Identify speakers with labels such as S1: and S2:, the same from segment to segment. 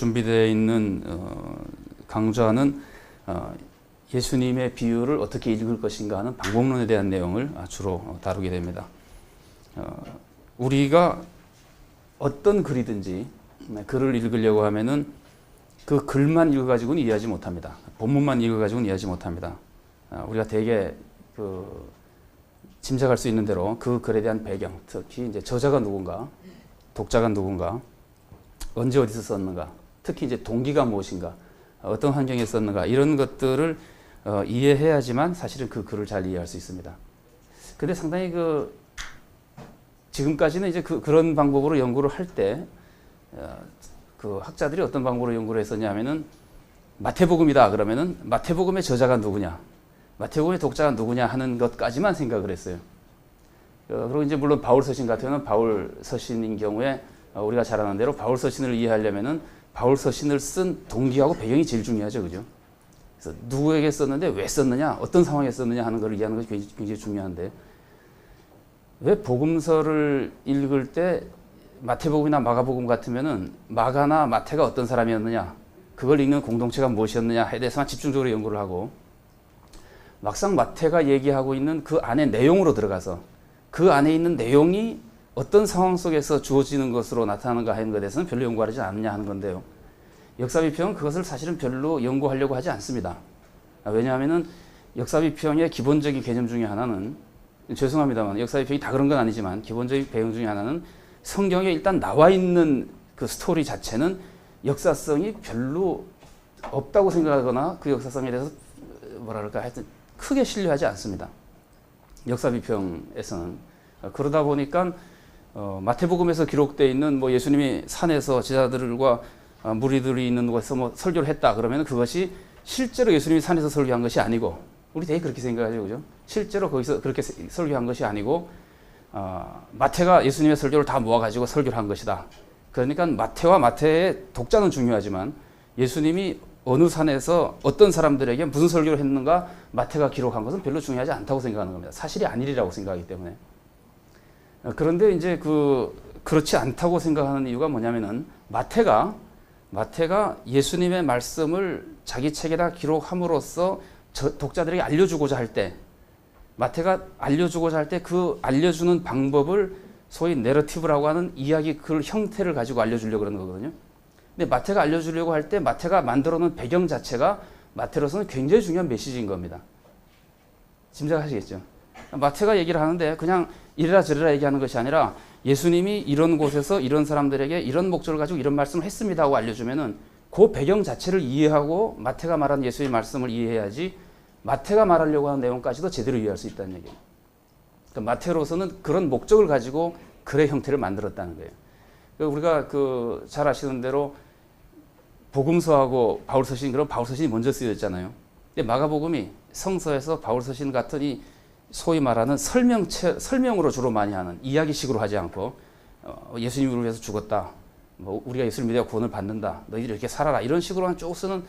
S1: 준비되어 있는 강좌는 예수님의 비유를 어떻게 읽을 것인가 하는 방법론에 대한 내용을 주로 다루게 됩니다. 우리가 어떤 글이든지 글을 읽으려고 하면은 그 글만 읽어가지고는 이해하지 못합니다. 본문만 읽어가지고는 이해하지 못합니다. 우리가 대개 짐작할 수 있는 대로 그 글에 대한 배경, 특히 이제 저자가 누군가, 독자가 누군가, 언제 어디서 썼는가, 특히 이제 동기가 무엇인가, 어떤 환경에 썼는가 이런 것들을 이해해야지만 사실은 그 글을 잘 이해할 수 있습니다. 근데 상당히 지금까지는 이제 그런 방법으로 연구를 할 때 그 학자들이 어떤 방법으로 연구를 했었냐면은 마태복음이다 그러면은 마태복음의 저자가 누구냐, 마태복음의 독자가 누구냐 하는 것까지만 생각을 했어요. 그리고 이제 물론 바울 서신 같은 경우는 바울 서신인 경우에 우리가 잘 아는 대로 바울 서신을 이해하려면은 바울 서신을 쓴 동기하고 배경이 제일 중요하죠, 그죠? 그래서 누구에게 썼는데 왜 썼느냐, 어떤 상황에 썼느냐 하는 걸 이해하는 것이 굉장히 중요한데 왜 복음서를 읽을 때 마태복음이나 마가복음 같으면은 마가나 마태가 어떤 사람이었느냐, 그걸 읽는 공동체가 무엇이었느냐에 대해서만 집중적으로 연구를 하고 막상 마태가 얘기하고 있는 그 안에 내용으로 들어가서 그 안에 있는 내용이 어떤 상황 속에서 주어지는 것으로 나타나는가 하는 것에 대해서는 별로 연구하지 않느냐 하는 건데요. 역사비평은 그것을 사실은 별로 연구하려고 하지 않습니다. 왜냐하면은 역사비평의 기본적인 개념 중에 하나는, 죄송합니다만 역사비평이 다 그런 건 아니지만 기본적인 배경 중에 하나는 성경에 일단 나와 있는 그 스토리 자체는 역사성이 별로 없다고 생각하거나 그 역사성에 대해서 뭐랄까 하여튼 크게 신뢰하지 않습니다. 역사비평에서는. 그러다 보니까 마태복음에서 기록되어 있는 뭐 예수님이 산에서 제자들과 무리들이 있는 곳에서 뭐 설교를 했다 그러면 그것이 실제로 예수님이 산에서 설교한 것이 아니고, 우리 되게 그렇게 생각하죠, 그죠? 실제로 거기서 그렇게 설교한 것이 아니고 마태가 예수님의 설교를 다 모아가지고 설교를 한 것이다. 그러니까 마태와 마태의 독자는 중요하지만 예수님이 어느 산에서 어떤 사람들에게 무슨 설교를 했는가 마태가 기록한 것은 별로 중요하지 않다고 생각하는 겁니다. 사실이 아니리라고 생각하기 때문에. 그런데 이제 그렇지 않다고 생각하는 이유가 뭐냐면은 마태가 예수님의 말씀을 자기 책에다 기록함으로써 독자들에게 알려주고자 할 때, 마태가 알려주고자 할 때 그 알려주는 방법을 소위 내러티브라고 하는 이야기 글 형태를 가지고 알려주려고 그러는 거거든요. 근데 마태가 알려주려고 할 때 마태가 만들어 놓은 배경 자체가 마태로서는 굉장히 중요한 메시지인 겁니다. 짐작하시겠죠? 마태가 얘기를 하는데 그냥 이래라 저래라 얘기하는 것이 아니라 예수님이 이런 곳에서 이런 사람들에게 이런 목적을 가지고 이런 말씀을 했습니다 하고 알려주면은 그 배경 자체를 이해하고 마태가 말한 예수의 말씀을 이해해야지 마태가 말하려고 하는 내용까지도 제대로 이해할 수 있다는 얘기예요. 그러니까 마태로서는 그런 목적을 가지고 글의 형태를 만들었다는 거예요. 그러니까 우리가 잘 아시는 대로 복음서하고 바울서신, 그럼 바울서신이 먼저 쓰여졌잖아요. 근데 마가복음이 성서에서 바울서신 같은 이 소위 말하는 설명으로 주로 많이 하는, 이야기식으로 하지 않고 예수님을 위해서 죽었다, 뭐 우리가 예수를 믿어 구원을 받는다, 너희들이 이렇게 살아라, 이런 식으로만 쭉 쓰는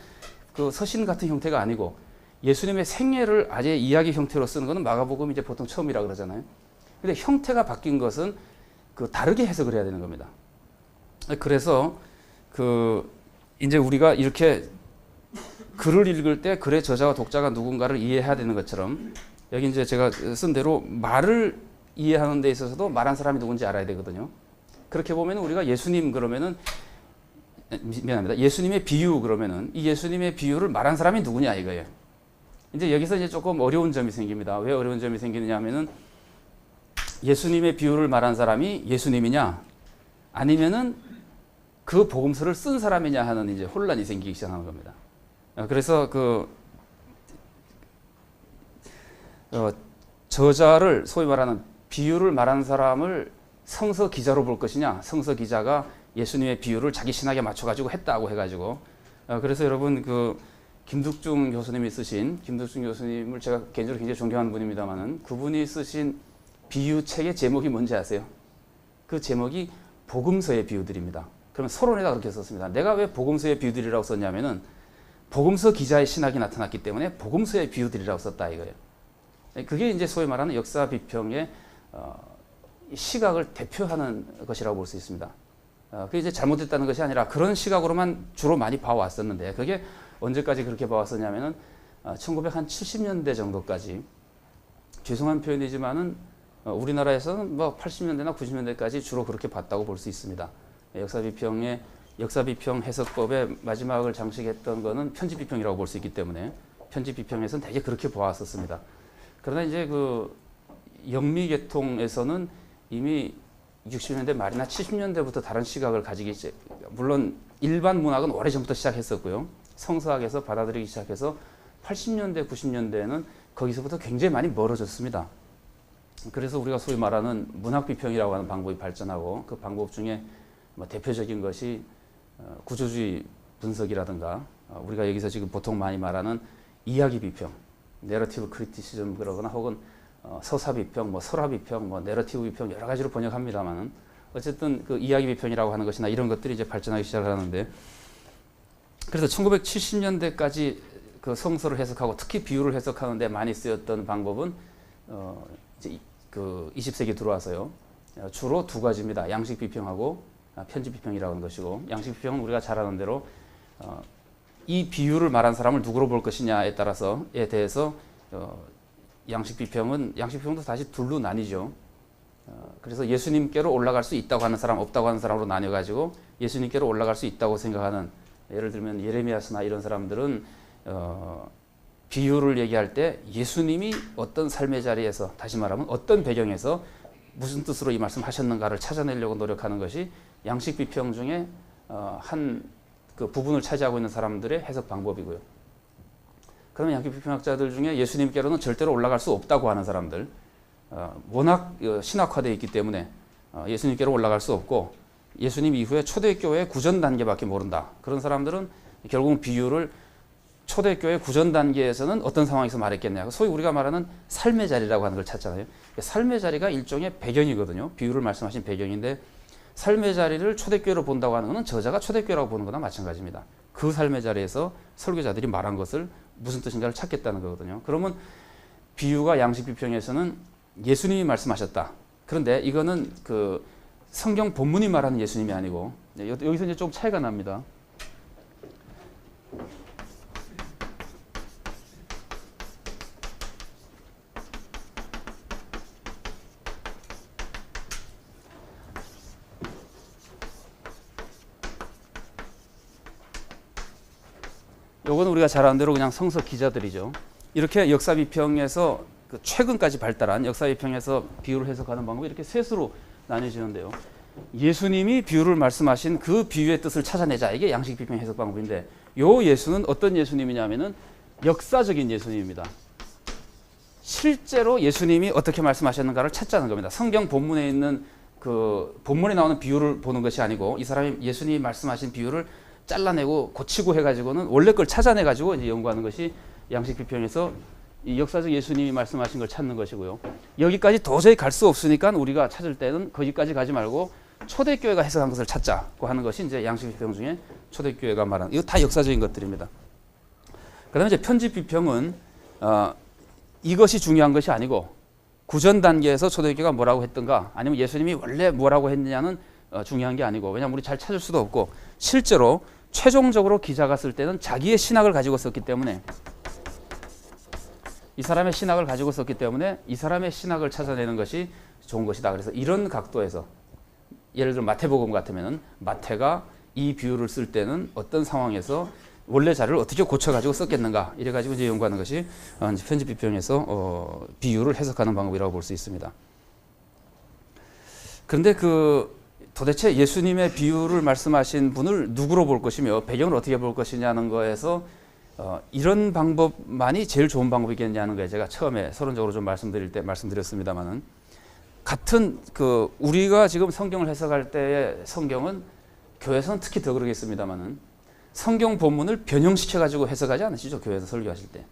S1: 그 서신 같은 형태가 아니고 예수님의 생애를 아예 이야기 형태로 쓰는 것은 마가복음이 이제 보통 처음이라 그러잖아요. 근데 형태가 바뀐 것은 다르게 해석을 해야 되는 겁니다. 그래서 이제 우리가 이렇게 글을 읽을 때 글의 저자와 독자가 누군가를 이해해야 되는 것처럼 여기 이제 제가 쓴 대로 말을 이해하는 데 있어서도 말한 사람이 누군지 알아야 되거든요. 그렇게 보면 우리가 예수님 그러면은, 미안합니다, 예수님의 비유 그러면은 이 예수님의 비유를 말한 사람이 누구냐 이거예요. 이제 여기서 이제 조금 어려운 점이 생깁니다. 왜 어려운 점이 생기느냐 하면은 예수님의 비유를 말한 사람이 예수님이냐 아니면은 그 복음서를 쓴 사람이냐 하는 이제 혼란이 생기기 시작하는 겁니다. 그래서 저자를, 소위 말하는 비유를 말한 사람을 성서 기자로 볼 것이냐, 성서 기자가 예수님의 비유를 자기 신학에 맞춰가지고 했다고 해가지고, 그래서 여러분 김득중 교수님이 쓰신, 김득중 교수님을 제가 개인적으로 굉장히 존경하는 분입니다만은 그분이 쓰신 비유 책의 제목이 뭔지 아세요? 그 제목이 복음서의 비유들입니다. 그러면 서론에다 그렇게 썼습니다. 내가 왜 복음서의 비유들이라고 썼냐면은 복음서 기자의 신학이 나타났기 때문에 복음서의 비유들이라고 썼다 이거예요. 그게 이제 소위 말하는 역사 비평의 시각을 대표하는 것이라고 볼 수 있습니다. 그게 이제 잘못됐다는 것이 아니라 그런 시각으로만 주로 많이 봐왔었는데 그게 언제까지 그렇게 봐왔었냐면은 1970년대 정도까지 죄송한 표현이지만은 우리나라에서는 뭐 80년대나 90년대까지 주로 그렇게 봤다고 볼 수 있습니다. 역사비평 해석법의 마지막을 장식했던 거는 편집비평이라고 볼 수 있기 때문에 편집비평에서는 되게 그렇게 보았었습니다. 그러나 이제 그 영미계통에서는 이미 60년대 말이나 70년대부터 다른 시각을 가지기 물론 일반 문학은 오래전부터 시작했었고요. 성서학에서 받아들이기 시작해서 80년대, 90년대에는 거기서부터 굉장히 많이 멀어졌습니다. 그래서 우리가 소위 말하는 문학비평이라고 하는 방법이 발전하고 그 방법 중에 뭐 대표적인 것이 구조주의 분석이라든가 우리가 여기서 지금 보통 많이 말하는 이야기 비평, 내러티브 크리티시즘 그러거나 혹은 서사 비평, 뭐 설화 비평, 뭐 내러티브 비평 여러 가지로 번역합니다만은 어쨌든 그 이야기 비평이라고 하는 것이나 이런 것들이 이제 발전하기 시작하는데 그래서 1970년대까지 그 성서를 해석하고 특히 비유를 해석하는데 많이 쓰였던 방법은 이제 그 20세기 들어와서요 주로 두 가지입니다. 양식 비평하고 편집 비평이라고 하는 것이고 양식 비평은 우리가 잘 아는 대로 이 비유를 말한 사람을 누구로 볼 것이냐에 따라서에 대해서 양식 비평도 다시 둘로 나뉘죠. 그래서 예수님께로 올라갈 수 있다고 하는 사람, 없다고 하는 사람으로 나뉘어가지고 예수님께로 올라갈 수 있다고 생각하는 예를 들면 예레미야서나 이런 사람들은 비유를 얘기할 때 예수님이 어떤 삶의 자리에서 다시 말하면 어떤 배경에서 무슨 뜻으로 이 말씀하셨는가를 찾아내려고 노력하는 것이 양식 비평 중에 한 그 부분을 차지하고 있는 사람들의 해석 방법이고요. 그러면 양식 비평학자들 중에 예수님께로는 절대로 올라갈 수 없다고 하는 사람들 워낙 신학화되어 있기 때문에 예수님께로 올라갈 수 없고 예수님 이후에 초대교회 구전 단계밖에 모른다. 그런 사람들은 결국은 비유를 초대교회 구전 단계에서는 어떤 상황에서 말했겠냐. 소위 우리가 말하는 삶의 자리라고 하는 걸 찾잖아요. 삶의 자리가 일종의 배경이거든요. 비유를 말씀하신 배경인데 삶의 자리를 초대교회로 본다고 하는 것은 저자가 초대교회라고 보는 거나 마찬가지입니다. 그 삶의 자리에서 설교자들이 말한 것을 무슨 뜻인가를 찾겠다는 거거든요. 그러면 비유가 양식 비평에서는 예수님이 말씀하셨다. 그런데 이거는 그 성경 본문이 말하는 예수님이 아니고 여기서 이제 좀 차이가 납니다. 요거는 우리가 잘 아는 대로 그냥 성서 기자들이죠. 이렇게 역사비평에서 그 최근까지 발달한 역사비평에서 비유를 해석하는 방법이 이렇게 셋으로 나뉘어지는데요. 예수님이 비유를 말씀하신 그 비유의 뜻을 찾아내자. 이게 양식비평 해석 방법인데 요 예수는 어떤 예수님이냐면은 역사적인 예수님입니다. 실제로 예수님이 어떻게 말씀하셨는가를 찾자는 겁니다. 성경 본문에 있는 그 본문에 나오는 비유를 보는 것이 아니고 이 사람이 예수님이 말씀하신 비유를 잘라내고 고치고 해가지고는 원래 걸 찾아내가지고 이제 연구하는 것이 양식 비평에서 이 역사적 예수님이 말씀하신 걸 찾는 것이고요. 여기까지 도저히 갈 수 없으니까 우리가 찾을 때는 거기까지 가지 말고 초대교회가 해석한 것을 찾자고 하는 것이 이제 양식 비평 중에 초대교회가 말하는 이거 다 역사적인 것들입니다. 그다음에 이제 편집 비평은 이것이 중요한 것이 아니고 구전 단계에서 초대교회가 뭐라고 했던가 아니면 예수님이 원래 뭐라고 했느냐는 중요한 게 아니고 왜냐하면 우리 잘 찾을 수도 없고 실제로 최종적으로 기자가 쓸 때는 자기의 신학을 가지고 썼기 때문에 이 사람의 신학을 가지고 썼기 때문에 이 사람의 신학을 찾아내는 것이 좋은 것이다. 그래서 이런 각도에서 예를 들어 마태복음 같으면 마태가 이 비유를 쓸 때는 어떤 상황에서 원래 자료를 어떻게 고쳐가지고 썼겠는가 이래가지고 이제 연구하는 것이 편집 비평에서 비유를 해석하는 방법이라고 볼 수 있습니다. 그런데 도대체 예수님의 비유를 말씀하신 분을 누구로 볼 것이며 배경을 어떻게 볼 것이냐는 거에서 이런 방법만이 제일 좋은 방법이겠냐는 거에 제가 처음에 서론적으로 좀 말씀드릴 때 말씀드렸습니다만은 같은 우리가 지금 성경을 해석할 때의 성경은 교회에서는 특히 더 그러겠습니다만은 성경 본문을 변형시켜 가지고 해석하지 않으시죠? 교회에서 설교하실 때.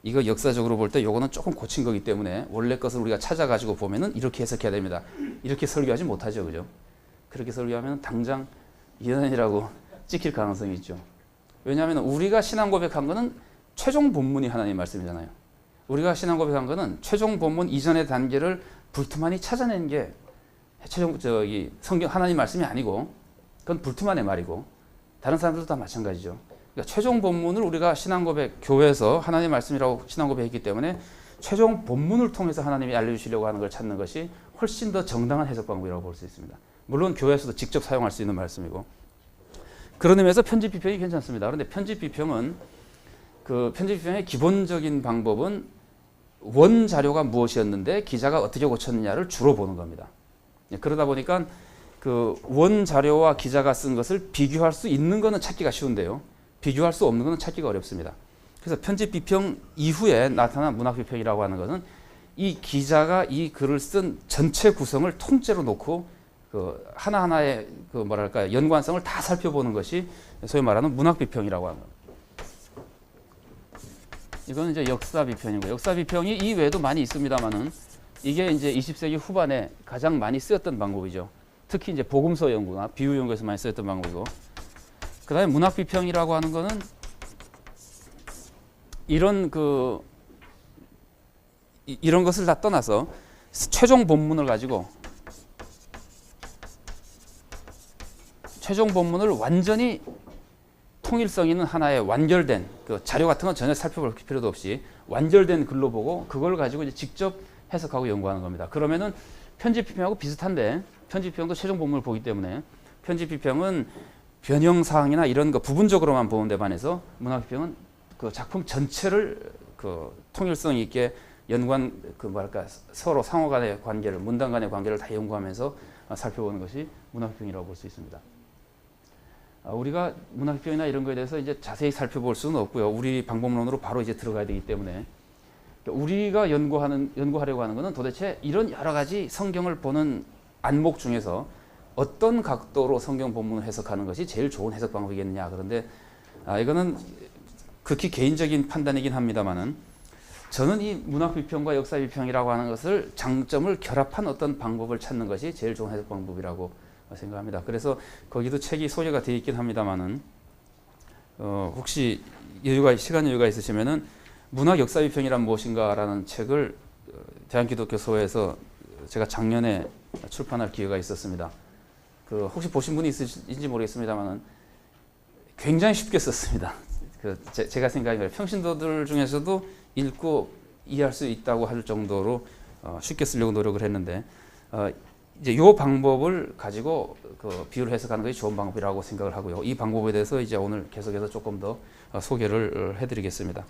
S1: 이거 역사적으로 볼 때 요거는 조금 고친 거기 때문에 원래 것을 우리가 찾아 가지고 보면은 이렇게 해석해야 됩니다. 이렇게 설교하지 못하죠. 그죠? 그렇게 설교하면 당장 이단이라고 찍힐 가능성이 있죠. 왜냐하면 우리가 신앙 고백한 거는 최종 본문이 하나님의 말씀이잖아요. 우리가 신앙 고백한 거는 최종 본문 이전의 단계를 불투만히 찾아내는 게 성경 하나님 말씀이 아니고 그건 불트만의 말이고 다른 사람들도 다 마찬가지죠. 그러니까 최종 본문을 우리가 신앙고백 교회에서 하나님의 말씀이라고 신앙고백했기 때문에 최종 본문을 통해서 하나님이 알려주시려고 하는 걸 찾는 것이 훨씬 더 정당한 해석 방법이라고 볼 수 있습니다. 물론 교회에서도 직접 사용할 수 있는 말씀이고 그런 의미에서 편집 비평이 괜찮습니다. 그런데 편집 비평은 그 편집 비평의 기본적인 방법은 원 자료가 무엇이었는데 기자가 어떻게 고쳤느냐를 주로 보는 겁니다. 그러다 보니까 그 원 자료와 기자가 쓴 것을 비교할 수 있는 것은 찾기가 쉬운데요. 비교할 수 없는 것은 찾기가 어렵습니다. 그래서 편집 비평 이후에 나타난 문학 비평이라고 하는 것은 이 기자가 이 글을 쓴 전체 구성을 통째로 놓고 그 하나하나의 그 뭐랄까 연관성을 다 살펴보는 것이 소위 말하는 문학 비평이라고 하는 겁니다. 이거는 이제 역사 비평이고 역사 비평이 이 외에도 많이 있습니다만은 이게 이제 20세기 후반에 가장 많이 쓰였던 방법이죠. 특히 이제 복음서 연구나 비유 연구에서 많이 쓰였던 방법이고 그다음에 문학 비평이라고 하는 거는 이런 것을 다 떠나서 최종 본문을 가지고 최종 본문을 완전히 통일성 있는 하나의 완결된 그 자료 같은 건 전혀 살펴볼 필요도 없이 완결된 글로 보고 그걸 가지고 이제 직접 해석하고 연구하는 겁니다. 그러면은 편집 비평하고 비슷한데 편집 비평도 최종 본문을 보기 때문에 편집 비평은 변형 사항이나 이런 거 부분적으로만 보는 데 반해서 문학 비평은 그 작품 전체를 그 통일성 있게 연관 그 뭐랄까 서로 상호 간의 관계를 문단 간의 관계를 다 연구하면서 살펴보는 것이 문학 비평이라고 볼 수 있습니다. 우리가 문학 비평이나 이런 거에 대해서 이제 자세히 살펴볼 수는 없고요. 우리 방법론으로 바로 이제 들어가야 되기 때문에 우리가 연구하려고 하는 것은 도대체 이런 여러 가지 성경을 보는 안목 중에서 어떤 각도로 성경 본문을 해석하는 것이 제일 좋은 해석 방법이겠느냐. 그런데 이거는 극히 개인적인 판단이긴 합니다만은 저는 이 문학 비평과 역사 비평이라고 하는 것을 장점을 결합한 어떤 방법을 찾는 것이 제일 좋은 해석 방법이라고 생각합니다. 그래서 거기도 책이 소개가 되어 있긴 합니다만은 혹시 시간 여유가 있으시면은 문학 역사 비평이란 무엇인가라는 책을 대한기독교서에서 제가 작년에 출판할 기회가 있었습니다. 그 혹시 보신 분이 있으신지 모르겠습니다만은 굉장히 쉽게 썼습니다. 제가 생각하기에 평신도들 중에서도 읽고 이해할 수 있다고 할 정도로 쉽게 쓰려고 노력을 했는데 이제 이 방법을 가지고 그 비유를 해석하는 것이 좋은 방법이라고 생각을 하고요. 이 방법에 대해서 이제 오늘 계속해서 조금 더 소개를 해드리겠습니다.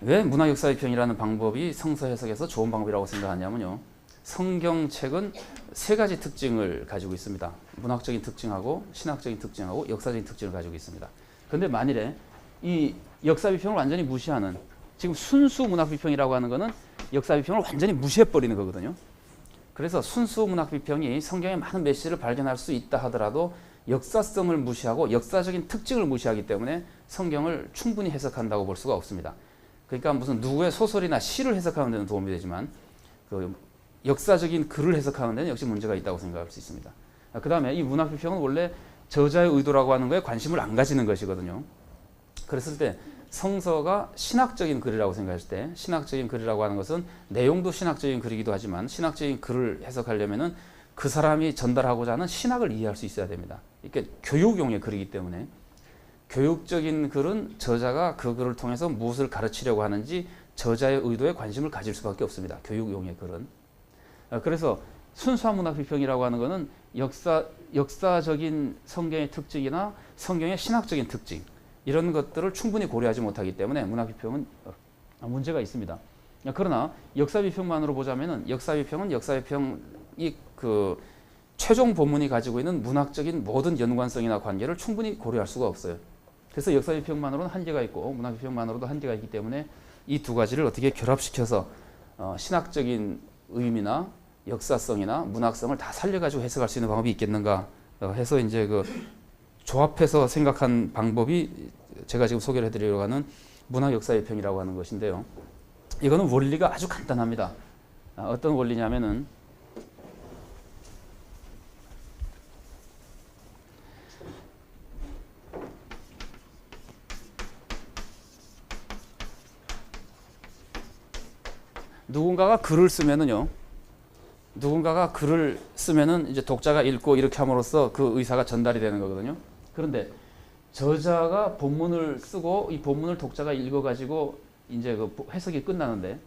S1: 왜 문학 역사 비평이라는 방법이 성서 해석에서 좋은 방법이라고 생각하냐면요. 성경책은 세 가지 특징을 가지고 있습니다. 문학적인 특징하고 신학적인 특징하고 역사적인 특징을 가지고 있습니다. 그런데 만일에 이 역사 비평을 완전히 무시하는 지금 순수 문학 비평이라고 하는 것은 역사 비평을 완전히 무시해버리는 거거든요. 그래서 순수 문학 비평이 성경의 많은 메시지를 발견할 수 있다 하더라도 역사성을 무시하고 역사적인 특징을 무시하기 때문에 성경을 충분히 해석한다고 볼 수가 없습니다. 그러니까 무슨 누구의 소설이나 시를 해석하는 데는 도움이 되지만 그 역사적인 글을 해석하는 데는 역시 문제가 있다고 생각할 수 있습니다. 그 다음에 이 문학 비평은 원래 저자의 의도라고 하는 거에 관심을 안 가지는 것이거든요. 그랬을 때 성서가 신학적인 글이라고 생각했을 때 신학적인 글이라고 하는 것은 내용도 신학적인 글이기도 하지만 신학적인 글을 해석하려면은 그 사람이 전달하고자 하는 신학을 이해할 수 있어야 됩니다. 이게 교육용의 글이기 때문에 교육적인 글은 저자가 그 글을 통해서 무엇을 가르치려고 하는지 저자의 의도에 관심을 가질 수밖에 없습니다. 교육용의 글은. 그래서 순수한 문학 비평이라고 하는 것은 역사적인 성경의 특징이나 성경의 신학적인 특징 이런 것들을 충분히 고려하지 못하기 때문에 문학 비평은 문제가 있습니다. 그러나 역사 비평만으로 보자면은 역사 비평은 역사 비평이 그 최종 본문이 가지고 있는 문학적인 모든 연관성이나 관계를 충분히 고려할 수가 없어요. 그래서 역사 비평만으로는 한계가 있고 문학 비평만으로도 한계가 있기 때문에 이 두 가지를 어떻게 결합시켜서 신학적인 의미나 역사성이나 문학성을 다 살려가지고 해석할 수 있는 방법이 있겠는가 해서 이제 그 조합해서 생각한 방법이 제가 지금 소개를 해드리려고 하는 문학 역사 비평이라고 하는 것인데요. 이거는 원리가 아주 간단합니다. 어떤 원리냐면은 누군가가 글을 쓰면은요, 누군가가 글을 쓰면은 이제 독자가 읽고 이렇게 함으로써 그 의사가 전달이 되는 거거든요. 그런데 저자가 본문을 쓰고 이 본문을 독자가 읽어가지고 이제 그 해석이 끝나는데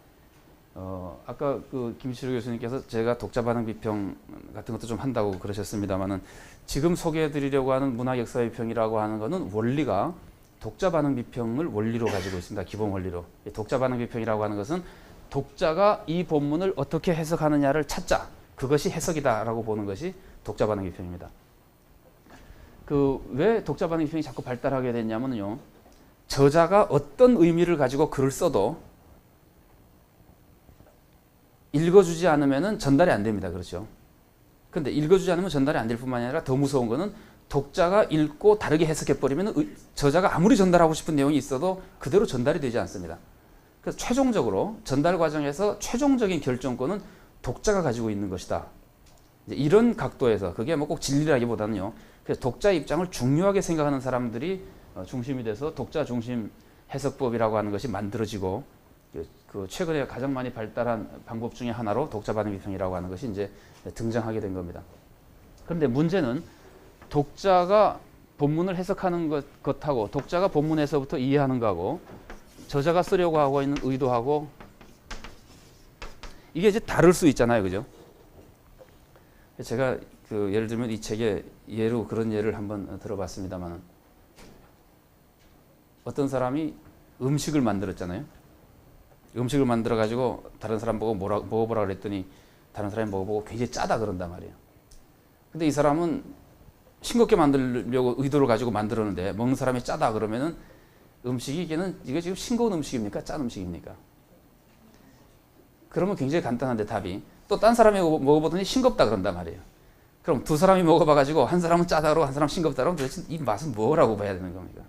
S1: 아까 그 김시루 교수님께서 제가 독자 반응 비평 같은 것도 좀 한다고 그러셨습니다만은 지금 소개해드리려고 하는 문학 역사 비평이라고 하는 거는 원리가 독자 반응 비평을 원리로 가지고 있습니다. 기본 원리로. 독자 반응 비평이라고 하는 것은 독자가 이 본문을 어떻게 해석하느냐를 찾자. 그것이 해석이다라고 보는 것이 독자 반응 비평입니다. 왜 독자 반응 비평이 자꾸 발달하게 됐냐면요. 저자가 어떤 의미를 가지고 글을 써도 읽어주지 않으면 전달이 안 됩니다. 그렇죠? 근데 읽어주지 않으면 전달이 안 될 뿐만 아니라 더 무서운 거는 독자가 읽고 다르게 해석해버리면 저자가 아무리 전달하고 싶은 내용이 있어도 그대로 전달이 되지 않습니다. 그래서 최종적으로 전달 과정에서 최종적인 결정권은 독자가 가지고 있는 것이다. 이런 각도에서 그게 뭐 꼭 진리라기보다는요. 그래서 독자 입장을 중요하게 생각하는 사람들이 중심이 돼서 독자 중심 해석법이라고 하는 것이 만들어지고 그 최근에 가장 많이 발달한 방법 중에 하나로 독자 반응 비평이라고 하는 것이 이제 등장하게 된 겁니다. 그런데 문제는 독자가 본문을 해석하는 것하고 독자가 본문에서부터 이해하는 거하고 저자가 쓰려고 하고 있는 의도하고 이게 이제 다를 수 있잖아요. 그죠? 제가 예를 들면 이 책에 예로 그런 예를 한번 들어봤습니다만 어떤 사람이 음식을 만들었잖아요. 음식을 만들어 가지고 다른 사람 보고 먹어보라 그랬더니 다른 사람이 먹어보고 굉장히 짜다 그런단 말이에요. 근데 이 사람은 싱겁게 만들려고 의도를 가지고 만들었는데 먹는 사람이 짜다 그러면은 음식이 이게 지금 싱거운 음식입니까? 짠 음식입니까? 그러면 굉장히 간단한데 답이 또 딴 사람이 먹어보더니 싱겁다 그런단 말이에요. 그럼 두 사람이 먹어봐가지고 한 사람은 짜다 그러고 한 사람은 싱겁다 그러면 도대체 이 맛은 뭐라고 봐야 되는 겁니까?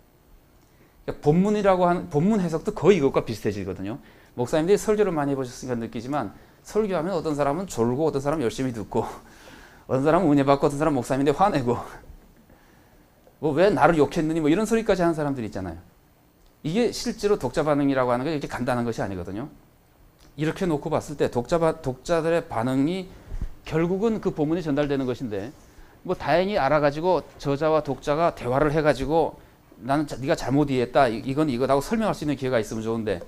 S1: 그러니까 본문이라고 하는 본문 해석도 거의 이것과 비슷해지거든요. 목사님들이 설교를 많이 해보셨으니까 느끼지만 설교하면 어떤 사람은 졸고 어떤 사람은 열심히 듣고 어떤 사람은 은혜 받고 어떤 사람은 목사님인데 화내고 뭐 왜 나를 욕했느니 뭐 이런 소리까지 하는 사람들이 있잖아요. 이게 실제로 독자 반응이라고 하는 게 이렇게 간단한 것이 아니거든요. 이렇게 놓고 봤을 때 독자들의 반응이 결국은 그 본문이 전달되는 것인데 뭐 다행히 알아가지고 저자와 독자가 대화를 해가지고 나는 네가 잘못 이해했다 이건 이거라고 설명할 수 있는 기회가 있으면 좋은데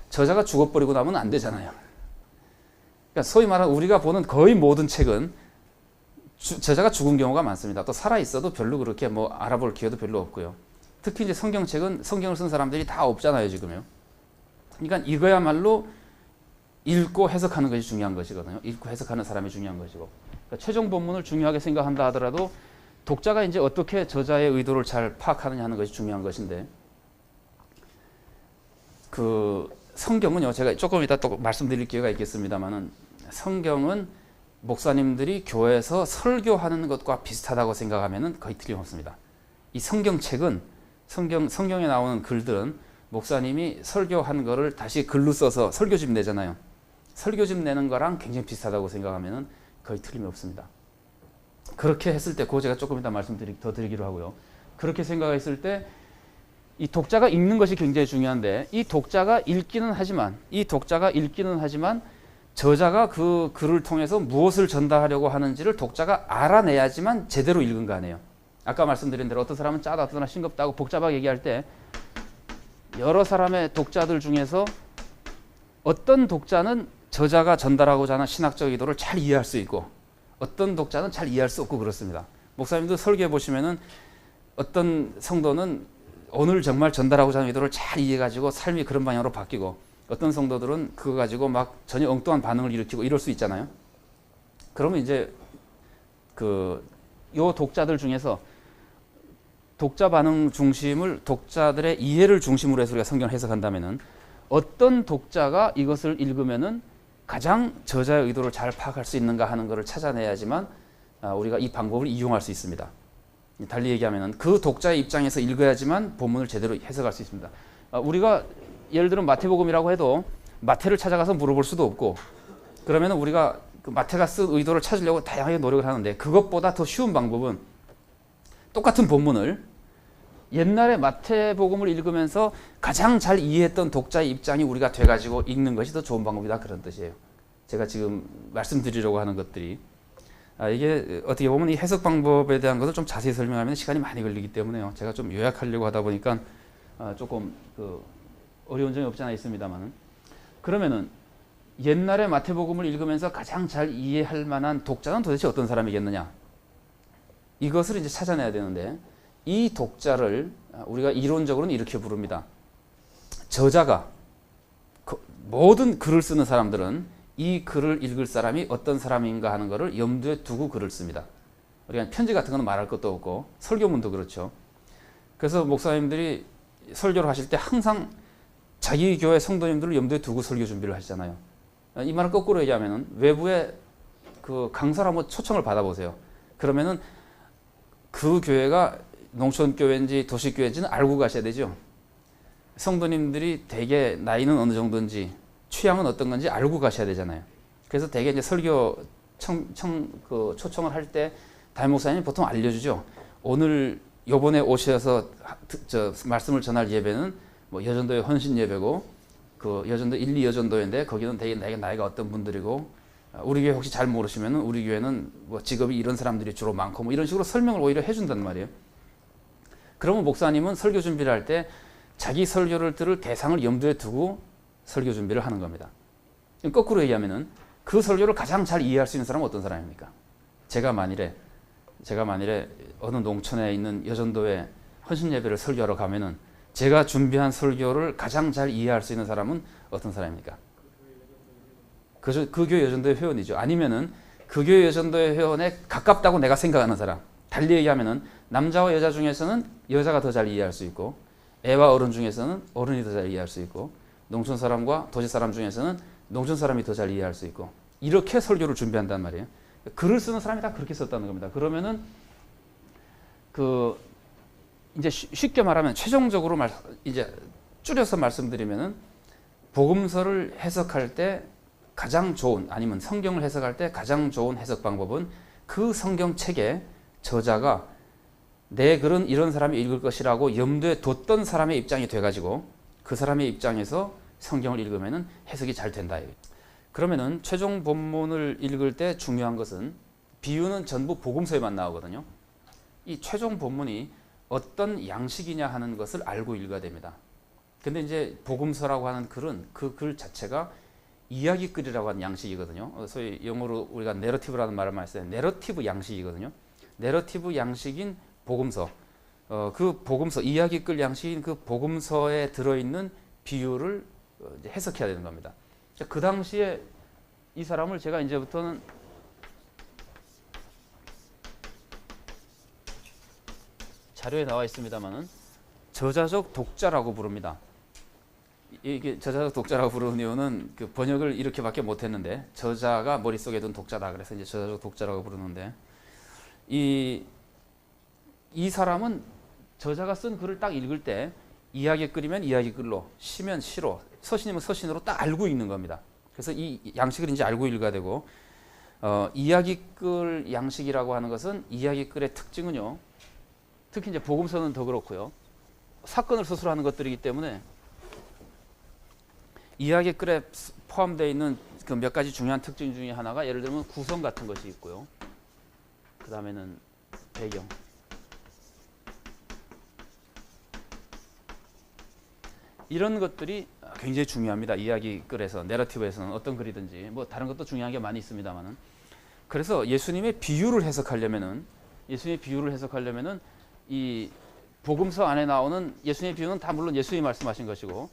S1: 저자가 죽어버리고 나면 안 되잖아요. 그러니까 소위 말하는 우리가 보는 거의 모든 책은 저자가 죽은 경우가 많습니다. 또 살아있어도 별로 그렇게 뭐 알아볼 기회도 별로 없고요. 특히 이제 성경책은 성경을 쓴 사람들이 다 없잖아요, 지금요. 그러니까 이거야말로 읽고 해석하는 것이 중요한 것이거든요. 읽고 해석하는 사람이 중요한 것이고. 그러니까 최종 본문을 중요하게 생각한다 하더라도 독자가 이제 어떻게 저자의 의도를 잘 파악하느냐 하는 것이 중요한 것인데 그 성경은요, 제가 조금 이따 또 말씀드릴 기회가 있겠습니다만은 성경은 목사님들이 교회에서 설교하는 것과 비슷하다고 생각하면은 거의 틀림없습니다. 이 성경책은 성경에 나오는 글들은 목사님이 설교한 거를 다시 글로 써서 설교집 내잖아요. 설교집 내는 거랑 굉장히 비슷하다고 생각하면은 거의 틀림이 없습니다. 그렇게 했을 때, 그거 제가 조금 이따 더 드리기로 하고요. 그렇게 생각했을 때 이 독자가 읽는 것이 굉장히 중요한데 이 독자가 읽기는 하지만 저자가 그 글을 통해서 무엇을 전달하려고 하는지를 독자가 알아내야지만 제대로 읽은 거 아니에요. 아까 말씀드린 대로 어떤 사람은 짜다, 어떤 사람은 싱겁다고 복잡하게 얘기할 때 여러 사람의 독자들 중에서 어떤 독자는 저자가 전달하고자 하는 신학적 의도를 잘 이해할 수 있고 어떤 독자는 잘 이해할 수 없고 그렇습니다. 목사님도 설교해 보시면은 어떤 성도는 오늘 정말 전달하고자 하는 의도를 잘 이해해가지고 삶이 그런 방향으로 바뀌고 어떤 성도들은 그거 가지고 막 전혀 엉뚱한 반응을 일으키고 이럴 수 있잖아요. 그러면 이제 요 독자들 중에서 독자 반응 중심을 독자들의 이해를 중심으로 해서 우리가 성경을 해석한다면은 어떤 독자가 이것을 읽으면은 가장 저자의 의도를 잘 파악할 수 있는가 하는 것을 찾아내야지만 우리가 이 방법을 이용할 수 있습니다. 달리 얘기하면은 그 독자의 입장에서 읽어야지만 본문을 제대로 해석할 수 있습니다. 우리가 예를 들어 마태복음이라고 해도 마태를 찾아가서 물어볼 수도 없고 그러면은 우리가 그 마태가 쓴 의도를 찾으려고 다양하게 노력을 하는데 그것보다 더 쉬운 방법은 똑같은 본문을 옛날에 마태복음을 읽으면서 가장 잘 이해했던 독자의 입장이 우리가 돼가지고 읽는 것이 더 좋은 방법이다 그런 뜻이에요. 제가 지금 말씀드리려고 하는 것들이 이게 어떻게 보면 이 해석 방법에 대한 것을 좀 자세히 설명하면 시간이 많이 걸리기 때문에요. 제가 좀 요약하려고 하다 보니까 조금 어려운 점이 없지 않아 있습니다만, 그러면은 옛날에 마태복음을 읽으면서 가장 잘 이해할 만한 독자는 도대체 어떤 사람이겠느냐, 이것을 이제 찾아내야 되는데, 이 독자를 우리가 이론적으로는 이렇게 부릅니다. 저자가, 모든 글을 쓰는 사람들은 이 글을 읽을 사람이 어떤 사람인가 하는 것을 염두에 두고 글을 씁니다. 우리가 편지 같은 건 말할 것도 없고 설교문도 그렇죠. 그래서 목사님들이 설교를 하실 때 항상 자기 교회 성도님들을 염두에 두고 설교 준비를 하시잖아요. 이 말을 거꾸로 얘기하면은 외부에 그 강사를 한번 초청을 받아보세요. 그러면은 그 교회가 농촌교회인지 도시교회인지는 알고 가셔야 되죠. 성도님들이 대개 나이는 어느 정도인지 취향은 어떤 건지 알고 가셔야 되잖아요. 그래서 대개 이제 설교 초청을 할 때 담임 목사님이 보통 알려주죠. 오늘 요번에 오셔서 말씀을 전할 예배는 뭐 여전도의 헌신 예배고, 그 여전도 1, 2여전도인데 거기는 되게 나이가 어떤 분들이고, 우리 교회 혹시 잘 모르시면은 우리 교회는 뭐 직업이 이런 사람들이 주로 많고 뭐 이런 식으로 설명을 오히려 해준단 말이에요. 그러면 목사님은 설교 준비를 할 때 자기 설교를 들을 대상을 염두에 두고 설교 준비를 하는 겁니다. 거꾸로 얘기하면은 그 설교를 가장 잘 이해할 수 있는 사람은 어떤 사람입니까? 제가 만일에 어느 농촌에 있는 여전도에 헌신 예배를 설교하러 가면은 제가 준비한 설교를 가장 잘 이해할 수 있는 사람은 어떤 사람입니까? 그 교회 여전도의 회원이죠. 아니면은 그 교회 여전도의 회원에 가깝다고 내가 생각하는 사람. 달리 얘기하면은 남자와 여자 중에서는 여자가 더 잘 이해할 수 있고, 애와 어른 중에서는 어른이 더 잘 이해할 수 있고, 농촌 사람과 도시 사람 중에서는 농촌 사람이 더 잘 이해할 수 있고, 이렇게 설교를 준비한단 말이에요. 글을 쓰는 사람이 다 그렇게 썼다는 겁니다. 그러면은 이제 쉽게 말하면 최종적으로 이제 줄여서 말씀드리면은 복음서를 해석할 때 가장 좋은, 아니면 성경을 해석할 때 가장 좋은 해석 방법은 그 성경책에 저자가 내 글은 이런 사람이 읽을 것이라고 염두에 뒀던 사람의 입장이 돼가지고 그 사람의 입장에서 성경을 읽으면은 해석이 잘 된다. 그러면은 최종 본문을 읽을 때 중요한 것은, 비유는 전부 복음서에만 나오거든요. 이 최종 본문이 어떤 양식이냐 하는 것을 알고 읽어야 됩니다. 근데 이제 복음서라고 하는 글은 그 글 자체가 이야기글이라고 하는 양식이거든요. 소위 영어로 우리가 내러티브라는 말을 많이 써요. 내러티브 양식이거든요. 내러티브 양식인 복음서, 그 복음서, 이야기글 양식인 그 복음서에 들어있는 비유를 해석해야 되는 겁니다. 그 당시에 이 사람을 제가 이제부터는 자료에 나와 있습니다만은 저자적 독자라고 부릅니다. 이게 저자적 독자라고 부르는 이유는 그 번역을 이렇게밖에 못했는데, 저자가 머릿속에 둔 독자다 그래서 이제 저자적 독자라고 부르는데, 이 사람은 저자가 쓴 글을 딱 읽을 때 이야기글이면 이야기글로, 시면 시로, 서신이면 서신으로 딱 알고 읽는 겁니다. 그래서 이 양식을 이제 알고 읽어야 되고, 이야기글 양식이라고 하는 것은, 이야기글의 특징은요, 특히 이제 복음서는 더 그렇고요, 사건을 서술하는 것들이기 때문에 이야기글에 포함되어 있는 그 몇 가지 중요한 특징 중에 하나가, 예를 들면 구성 같은 것이 있고요, 그 다음에는 배경, 이런 것들이 굉장히 중요합니다. 이야기글에서, 내러티브에서는 어떤 글이든지 뭐 다른 것도 중요한 게 많이 있습니다만은. 그래서 예수님의 비유를 해석하려면은 이 복음서 안에 나오는 예수님의 비유는 다 물론 예수님이 말씀하신 것이고,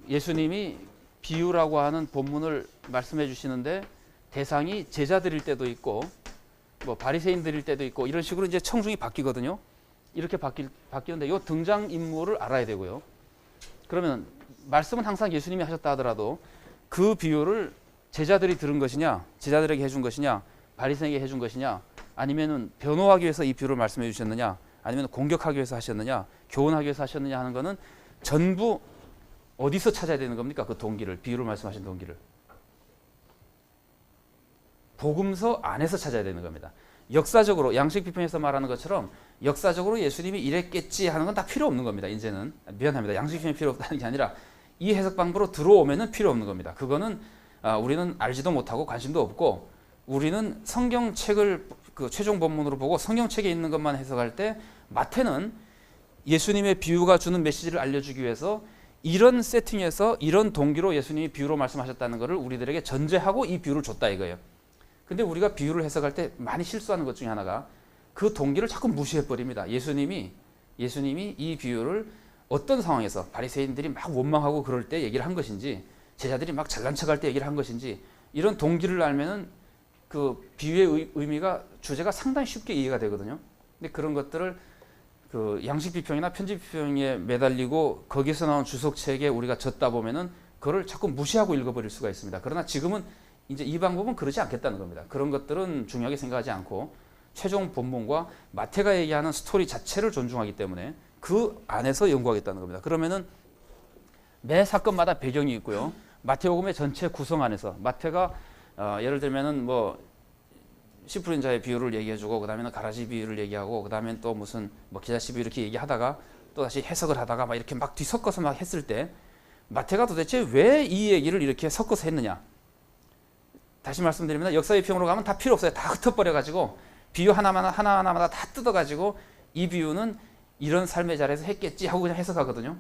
S1: 예수님이 비유라고 하는 본문을 말씀해 주시는데 대상이 제자들일 때도 있고 뭐 바리새인들일 때도 있고, 이런 식으로 이제 청중이 바뀌거든요. 이렇게 바뀌는데 이 등장 인물을 알아야 되고요. 그러면 말씀은 항상 예수님이 하셨다 하더라도 그 비유를 제자들이 들은 것이냐, 제자들에게 해준 것이냐, 바리새인에게 해준 것이냐, 아니면은 변호하기 위해서 이 비유를 말씀해 주셨느냐, 아니면 공격하기 위해서 하셨느냐, 교훈하기 위해서 하셨느냐 하는 것은 전부 어디서 찾아야 되는 겁니까? 그 동기를, 비유를 말씀하신 동기를 복음서 안에서 찾아야 되는 겁니다. 역사적으로, 양식 비평에서 말하는 것처럼 역사적으로 예수님이 이랬겠지 하는 건 다 필요 없는 겁니다. 이제는 미안합니다. 양식 비평이 필요 없다는 게 아니라 이 해석 방법으로 들어오면은 필요 없는 겁니다. 그거는 우리는 알지도 못하고 관심도 없고 우리는 성경책을 그 최종 본문으로 보고 성경책에 있는 것만 해석할 때 마태는 예수님의 비유가 주는 메시지를 알려주기 위해서 이런 세팅에서 이런 동기로 예수님이 비유로 말씀하셨다는 것을 우리들에게 전제하고 이 비유를 줬다 이거예요. 근데 우리가 비유를 해석할 때 많이 실수하는 것 중에 하나가 그 동기를 자꾸 무시해버립니다. 예수님이 이 비유를 어떤 상황에서 바리새인들이 막 원망하고 그럴 때 얘기를 한 것인지 제자들이 막 잘난 척할 때 얘기를 한 것인지 이런 동기를 알면은 그 비유의 의미가 주제가 상당히 쉽게 이해가 되거든요. 근데 그런 것들을 그 양식 비평이나 편집 비평에 매달리고 거기서 나온 주석책에 우리가 젖다 보면은 그걸 자꾸 무시하고 읽어버릴 수가 있습니다. 그러나 지금은 이제 이 방법은 그러지 않겠다는 겁니다. 그런 것들은 중요하게 생각하지 않고 최종 본문과 마태가 얘기하는 스토리 자체를 존중하기 때문에 그 안에서 연구하겠다는 겁니다. 그러면은 매 사건마다 배경이 있고요. 마태복음의 전체 구성 안에서 마태가 예를 들면은 뭐 시프린자의 비유를 얘기해주고 그 다음에는 가라지 비유를 얘기하고 그 다음엔 또 무슨 뭐 기자씨 비유 이렇게 얘기하다가 또 다시 해석을 하다가 막 이렇게 막 뒤섞어서 막 했을 때 마태가 도대체 왜 이 얘기를 이렇게 섞어서 했느냐? 다시 말씀드리면 역사의 평으로 가면 다 필요 없어요. 다 흩어버려가지고 비유 하나마다 다 뜯어가지고 이 비유는 이런 삶의 자리에서 했겠지 하고 그냥 해석하거든요.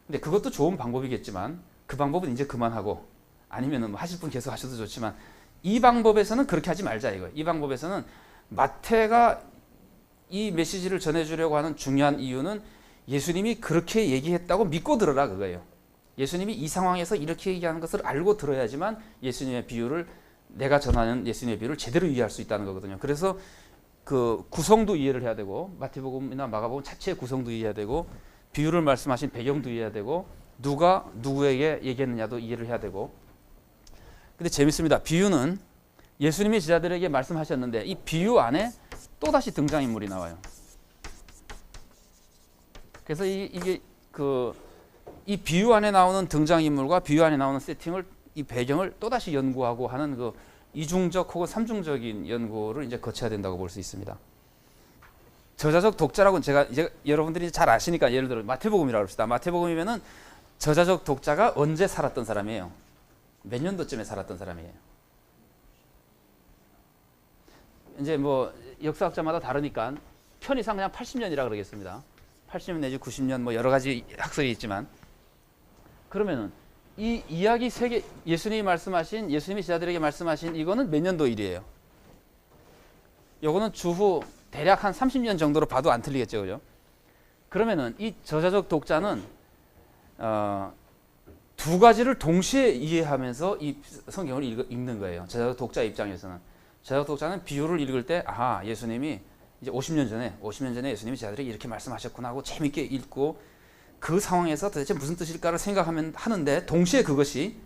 S1: 근데 그것도 좋은 방법이겠지만 그 방법은 이제 그만하고 아니면은 뭐 하실 분 계속 하셔도 좋지만 이 방법에서는 그렇게 하지 말자 이거예요. 이 방법에서는 마태가 이 메시지를 전해주려고 하는 중요한 이유는 예수님이 그렇게 얘기했다고 믿고 들어라 그거예요. 예수님이 이 상황에서 이렇게 얘기하는 것을 알고 들어야지만 예수님의 비유를 내가 전하는 예수님의 비유를 제대로 이해할 수 있다는 거거든요. 그래서 그 구성도 이해를 해야 되고 마태복음이나 마가복음 자체의 구성도 이해해야 되고 비유를 말씀하신 배경도 이해해야 되고 누가 누구에게 얘기했느냐도 이해를 해야 되고. 근데 재밌습니다. 비유는 예수님이 제자들에게 말씀하셨는데 이 비유 안에 또다시 등장인물이 나와요. 그래서 이 비유 안에 나오는 등장인물과 비유 안에 나오는 세팅을 이 배경을 또다시 연구하고 하는 그 이중적 혹은 삼중적인 연구를 이제 거쳐야 된다고 볼 수 있습니다. 저자적 독자라고는 제가 이제 여러분들이 잘 아시니까 예를 들어 마태복음이라고 합시다. 마태복음이면은 저자적 독자가 언제 살았던 사람이에요? 몇 년도쯤에 살았던 사람이에요? 이제 뭐 역사학자마다 다르니까 편의상 그냥 80년이라 그러겠습니다. 80년 내지 90년 뭐 여러 가지 학설이 있지만 그러면은 이 이야기 세계 예수님이 제자들에게 말씀하신 이거는 몇 년도 일이에요? 요거는 주후 대략 한 30년 정도로 봐도 안 틀리겠죠, 그죠? 그러면은 이 저자적 독자는 두 가지를 동시에 이해하면서 이 성경을 읽는 거예요. 저자적 독자 입장에서는 저자적 독자는 비유를 읽을 때 예수님이 이제 50년 전에 예수님이 제자들에게 이렇게 말씀하셨구나 하고 재밌게 읽고 그 상황에서 도대체 무슨 뜻일까를 하는데 동시에 그것이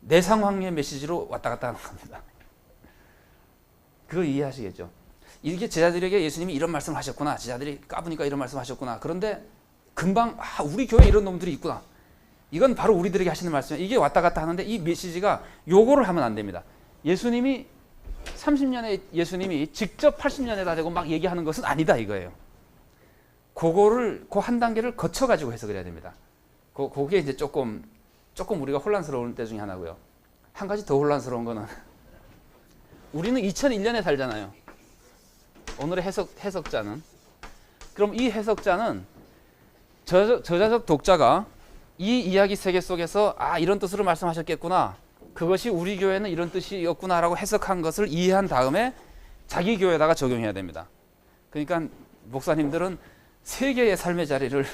S1: 내 상황의 메시지로 왔다 갔다 하는 겁니다. 그거 이해하시겠죠? 이게 제자들에게 예수님이 이런 말씀을 하셨구나. 제자들이 까부니까 이런 말씀을 하셨구나. 그런데 금방 우리 교회에 이런 놈들이 있구나. 이건 바로 우리들에게 하시는 말씀이에요. 이게 왔다 갔다 하는데 이 메시지가 요거를 하면 안 됩니다. 예수님이 30년에 예수님이 직접 80년에다 대고 막 얘기하는 것은 아니다 이거예요. 그거를 그 한 단계를 거쳐 가지고 해석을 해야 됩니다. 그게 이제 조금 우리가 혼란스러운 때 중에 하나고요. 한 가지 더 혼란스러운 거는 우리는 2001년에 살잖아요. 오늘의 해석자는 그럼 이 해석자는 저자적 독자가 이 이야기 세계 속에서 이런 뜻으로 말씀하셨겠구나. 그것이 우리 교회는 이런 뜻이었구나라고 해석한 것을 이해한 다음에 자기 교회에다가 적용해야 됩니다. 그러니까 목사님들은 세 개의 삶의 자리를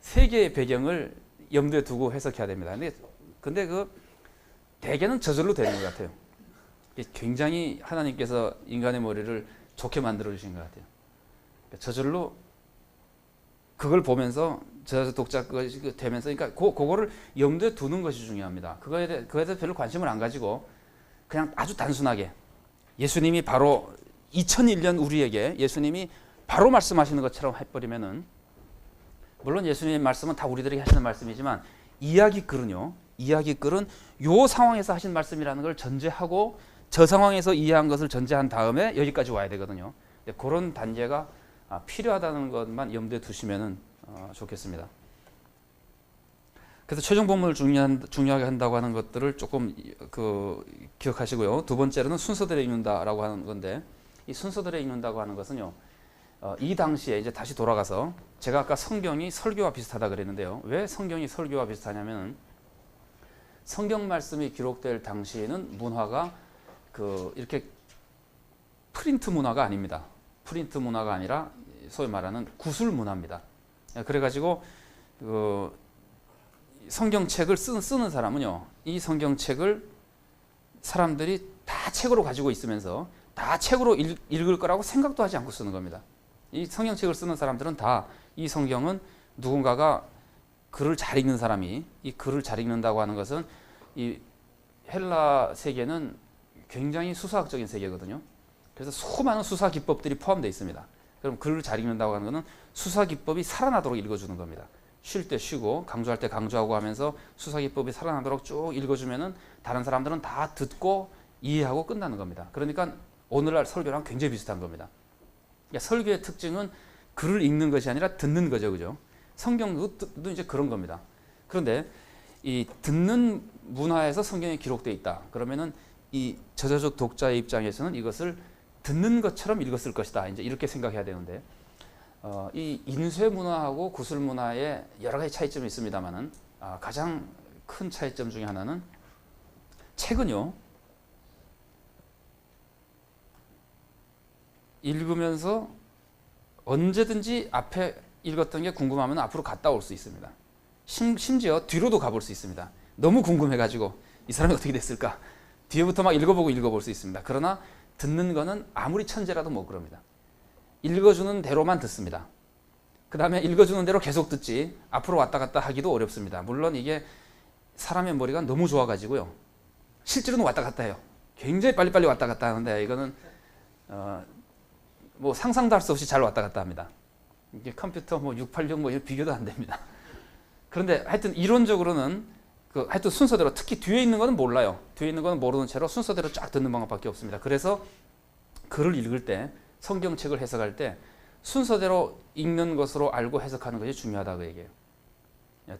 S1: 세 개의 배경을 염두에 두고 해석해야 됩니다. 근데 그 대개는 저절로 되는 것 같아요. 굉장히 하나님께서 인간의 머리를 좋게 만들어 주신 것 같아요. 저절로 그걸 보면서 저자적 독자가 되면서 그러니까 그거를 염두에 두는 것이 중요합니다. 그거에 대해서 별로 관심을 안 가지고 그냥 아주 단순하게 예수님이 바로 2001년 우리에게 예수님이 바로 말씀하시는 것처럼 해버리면은 물론 예수님의 말씀은 다 우리들에게 하시는 말씀이지만 이야기글은 요 상황에서 하신 말씀이라는 걸 전제하고 저 상황에서 이해한 것을 전제한 다음에 여기까지 와야 되거든요. 그런 단계가 필요하다는 것만 염두에 두시면 좋겠습니다. 그래서 최종 본문을 중요하게 한다고 하는 것들을 조금 기억하시고요. 두 번째로는 순서대로 읽는다라고 하는 건데, 이 순서대로 읽는다고 하는 것은요, 이 당시에 이제 다시 돌아가서 제가 아까 성경이 설교와 비슷하다 그랬는데요. 왜 성경이 설교와 비슷하냐면 성경 말씀이 기록될 당시에는 문화가 이렇게 프린트 문화가 아닙니다. 프린트 문화가 아니라 소위 말하는 구술 문화입니다. 그래가지고 성경책을 쓰는 사람은요, 이 성경책을 사람들이 다 책으로 가지고 있으면서 다 책으로 읽을 거라고 생각도 하지 않고 쓰는 겁니다. 이 성경책을 쓰는 사람들은 다 이 성경은 누군가가 글을 잘 읽는 사람이, 이 글을 잘 읽는다고 하는 것은 이 헬라 세계는 굉장히 수사학적인 세계거든요. 그래서 수많은 수사 기법들이 포함되어 있습니다. 그럼 글을 잘 읽는다고 하는 것은 수사 기법이 살아나도록 읽어주는 겁니다. 쉴 때 쉬고 강조할 때 강조하고 하면서 수사 기법이 살아나도록 쭉 읽어주면은 다른 사람들은 다 듣고 이해하고 끝나는 겁니다. 그러니까 오늘날 설교랑 굉장히 비슷한 겁니다. 그러니까 설교의 특징은 글을 읽는 것이 아니라 듣는 거죠, 그죠? 성경도 이제 그런 겁니다. 그런데 이 듣는 문화에서 성경이 기록되어 있다. 그러면은 이 저자적 독자의 입장에서는 이것을 듣는 것처럼 읽었을 것이다. 이제 이렇게 생각해야 되는데, 이 인쇄 문화하고 구술 문화에 여러 가지 차이점이 있습니다만은 가장 큰 차이점 중에 하나는 책은요, 읽으면서 언제든지 앞에 읽었던 게 궁금하면 앞으로 갔다 올 수 있습니다. 심지어 뒤로도 가볼 수 있습니다. 너무 궁금해가지고 이 사람이 어떻게 됐을까? 뒤에부터 막 읽어볼 수 있습니다. 그러나 듣는 거는 아무리 천재라도 못 그럽니다. 읽어주는 대로만 듣습니다. 그 다음에 읽어주는 대로 계속 듣지 앞으로 왔다 갔다 하기도 어렵습니다. 물론 이게 사람의 머리가 너무 좋아가지고요, 실제로는 왔다 갔다 해요. 굉장히 빨리빨리 왔다 갔다 하는데 이거는 뭐 상상도 할 수 없이 잘 왔다 갔다 합니다. 이게 컴퓨터 686 이런 비교도 안 됩니다. 그런데 하여튼 이론적으로는 하여튼 순서대로, 특히 뒤에 있는 거는 몰라요. 뒤에 있는 거는 모르는 채로 순서대로 쫙 듣는 방법밖에 없습니다. 그래서 글을 읽을 때, 성경책을 해석할 때 순서대로 읽는 것으로 알고 해석하는 것이 중요하다고 얘기해요.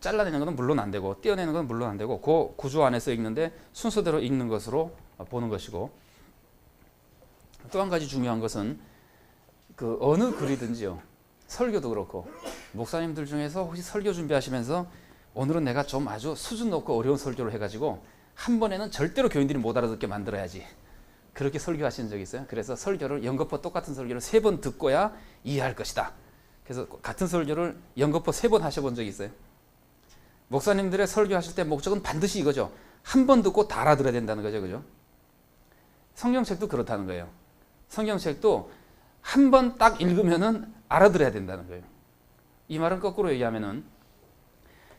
S1: 잘라내는 것은 물론 안 되고 떼어내는 건 물론 안 되고 그 구조 안에서 읽는데 순서대로 읽는 것으로 보는 것이고, 또 한 가지 중요한 것은 어느 글이든지요, 설교도 그렇고 목사님들 중에서 혹시 설교 준비하시면서 오늘은 내가 좀 아주 수준 높고 어려운 설교를 해가지고 한 번에는 절대로 교인들이 못 알아듣게 만들어야지, 그렇게 설교하시는 적 있어요? 그래서 설교를 연거푸 똑같은 설교를 3번 듣고야 이해할 것이다. 그래서 같은 설교를 연거푸 3번 하셔본 적 있어요? 목사님들의 설교하실 때 목적은 반드시 이거죠. 한 번 듣고 다 알아들어야 된다는 거죠, 그죠? 성경책도 그렇다는 거예요. 성경책도 한 번 딱 읽으면은 알아들어야 된다는 거예요. 이 말은 거꾸로 얘기하면은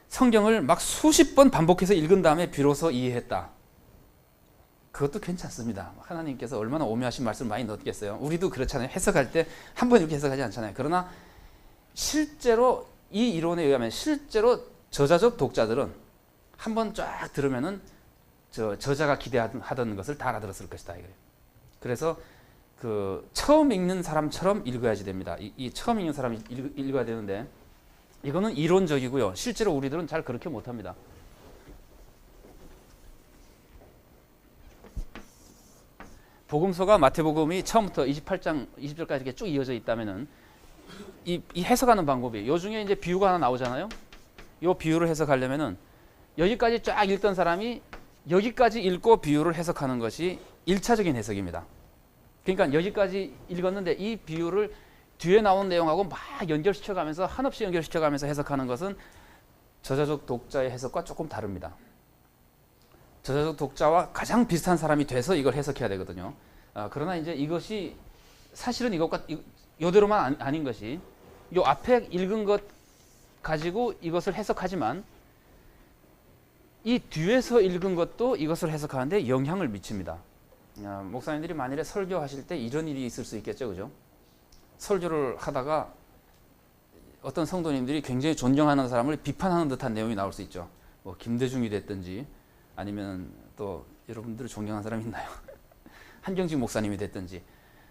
S1: 성경을 막 수십 번 반복해서 읽은 다음에 비로소 이해했다. 그것도 괜찮습니다. 하나님께서 얼마나 오묘하신 말씀을 많이 넣었겠어요. 우리도 그렇잖아요. 해석할 때 한 번 이렇게 해석하지 않잖아요. 그러나 실제로 이 이론에 의하면 실제로 저자적 독자들은 한 번 쫙 들으면은 저자가 기대하던 것을 다 알아들었을 것이다 이거예요. 그래서 처음 읽는 사람처럼 읽어야지 됩니다. 이 처음 읽는 사람이 읽어야 되는데 이거는 이론적이고요. 실제로 우리들은 잘 그렇게 못합니다. 복음서가 마태복음이 처음부터 28장 20절까지 이렇게 쭉 이어져 있다면은 이 해석하는 방법이, 요 중에 이제 비유가 하나 나오잖아요. 요 비유를 해석하려면은 여기까지 쫙 읽던 사람이 여기까지 읽고 비유를 해석하는 것이 1차적인 해석입니다. 그러니까 여기까지 읽었는데 이 비유를 뒤에 나온 내용하고 막 연결시켜가면서 한없이 연결시켜가면서 해석하는 것은 저자적 독자의 해석과 조금 다릅니다. 저자적 독자와 가장 비슷한 사람이 돼서 이걸 해석해야 되거든요. 그러나 이제 이것이 사실은 이것과 이대로만 아닌 것이, 요 앞에 읽은 것 가지고 이것을 해석하지만 이 뒤에서 읽은 것도 이것을 해석하는데 영향을 미칩니다. 목사님들이 만일에 설교하실 때 이런 일이 있을 수 있겠죠, 그죠? 설교를 하다가 어떤 성도님들이 굉장히 존경하는 사람을 비판하는 듯한 내용이 나올 수 있죠. 뭐 김대중이 됐든지 아니면 또 여러분들 존경하는 사람이 있나요? 한경직 목사님이 됐든지,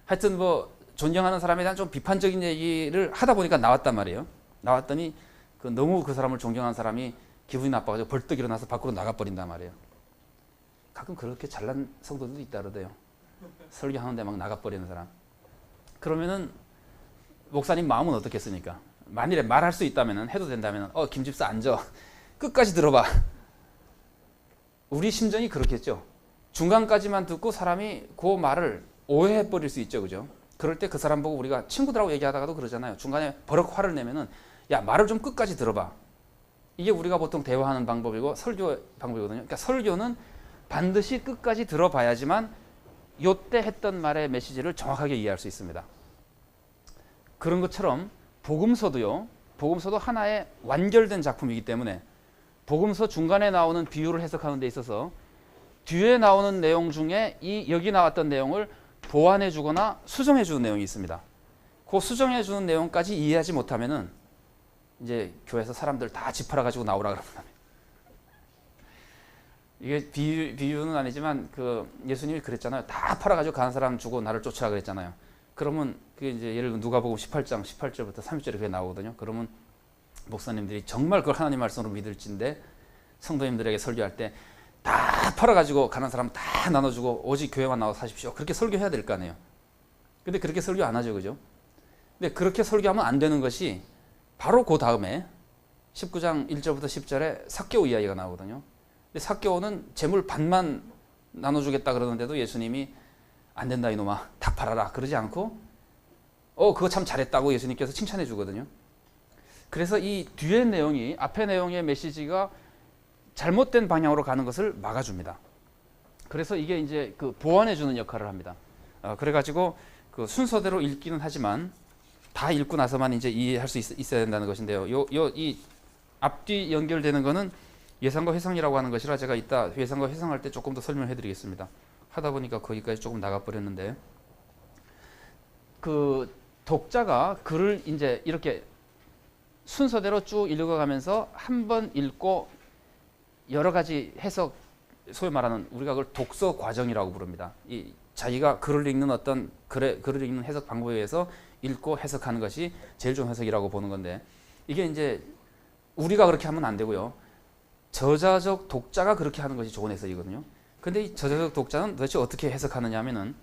S1: 하여튼 뭐 존경하는 사람에 대한 좀 비판적인 얘기를 하다 보니까 나왔단 말이에요. 나왔더니 너무 그 사람을 존경하는 사람이 기분이 나빠가지고 벌떡 일어나서 밖으로 나가버린단 말이에요. 가끔 그렇게 잘난 성도들도 있다 그러대요. 설교하는데 막 나가버리는 사람. 그러면은 목사님 마음은 어떻겠습니까? 만일에 말할 수 있다면, 해도 된다면, 김 집사 앉아. 끝까지 들어봐. 우리 심정이 그렇겠죠. 중간까지만 듣고 사람이 그 말을 오해해버릴 수 있죠. 그죠? 그럴 때 그 사람 보고 우리가 친구들하고 얘기하다가도 그러잖아요. 중간에 버럭 화를 내면은, 야, 말을 좀 끝까지 들어봐. 이게 우리가 보통 대화하는 방법이고 설교 방법이거든요. 그러니까 설교는 반드시 끝까지 들어봐야지만 요때 했던 말의 메시지를 정확하게 이해할 수 있습니다. 그런 것처럼 복음서도요. 복음서도 하나의 완결된 작품이기 때문에 복음서 중간에 나오는 비유를 해석하는 데 있어서 뒤에 나오는 내용 중에 여기 나왔던 내용을 보완해 주거나 수정해 주는 내용이 있습니다. 그 수정해 주는 내용까지 이해하지 못하면은 이제 교회에서 사람들 다 집 팔아가지고 나오라 그럽니다. 이게 비유는 아니지만 예수님이 그랬잖아요. 다 팔아가지고 가는 사람 주고 나를 쫓으라 그랬잖아요. 그러면 그게 이제 예를 들면 누가복음 18장 18절부터 30절에 그게 나오거든요. 그러면 목사님들이 정말 그걸 하나님 말씀으로 믿을진데 성도님들에게 설교할 때 다 팔아가지고 가는 사람 다 나눠주고 오직 교회만 나와서 사십시오. 그렇게 설교해야 될 거 아니에요. 근데 그렇게 설교 안 하죠. 그죠? 근데 그렇게 설교하면 안 되는 것이 바로 그 다음에 19장 1절부터 10절에 삭개오 이야기가 나오거든요. 근데 삭개오는 재물 반만 나눠주겠다 그러는데도 예수님이 안 된다 이놈아 다 팔아라 그러지 않고 그거 참 잘했다고 예수님께서 칭찬해 주거든요. 그래서 이 뒤의 내용이 앞의 내용의 메시지가 잘못된 방향으로 가는 것을 막아줍니다. 그래서 이게 이제 보완해 주는 역할을 합니다. 그래가지고 순서대로 읽기는 하지만 다 읽고 나서만 이제 이해할 수 있어야 된다는 것인데요. 이 앞뒤 연결되는 거는 예상과 회상이라고 하는 것이라 제가 이따 예상과 회상할 때 조금 더 설명해 드리겠습니다. 하다 보니까 거기까지 조금 나가버렸는데 독자가 글을 이제 이렇게 순서대로 쭉 읽어가면서 한 번 읽고 여러 가지 해석, 소위 말하는 우리가 그걸 독서 과정이라고 부릅니다. 이 자기가 글을 읽는 글을 읽는 해석 방법에 의해서 읽고 해석하는 것이 제일 좋은 해석이라고 보는 건데 이게 이제 우리가 그렇게 하면 안 되고요. 저자적 독자가 그렇게 하는 것이 좋은 해석이거든요. 근데 이 저자적 독자는 도대체 어떻게 해석하느냐 하면은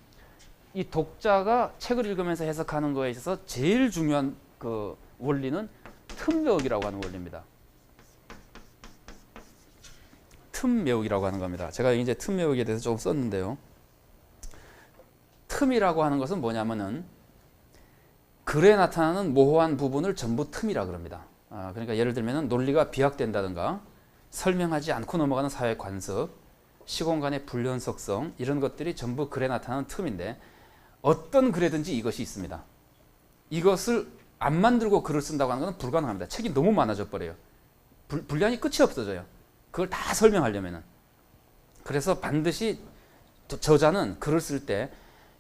S1: 이 독자가 책을 읽으면서 해석하는 거에 있어서 제일 중요한 원리는 틈매우기라고 하는 원리입니다. 틈매우기라고 하는 겁니다. 제가 이제 틈매우기에 대해서 조금 썼는데요. 틈이라고 하는 것은 뭐냐면은 글에 나타나는 모호한 부분을 전부 틈이라 그럽니다. 그러니까 예를 들면 논리가 비약된다든가 설명하지 않고 넘어가는 사회 관습, 시공간의 불연속성 이런 것들이 전부 글에 나타나는 틈인데 어떤 글에든지 이것이 있습니다. 이것을 안 만들고 글을 쓴다고 하는 것은 불가능합니다. 책이 너무 많아져 버려요. 분량이 끝이 없어져요. 그걸 다 설명하려면은. 그래서 반드시 저자는 글을 쓸 때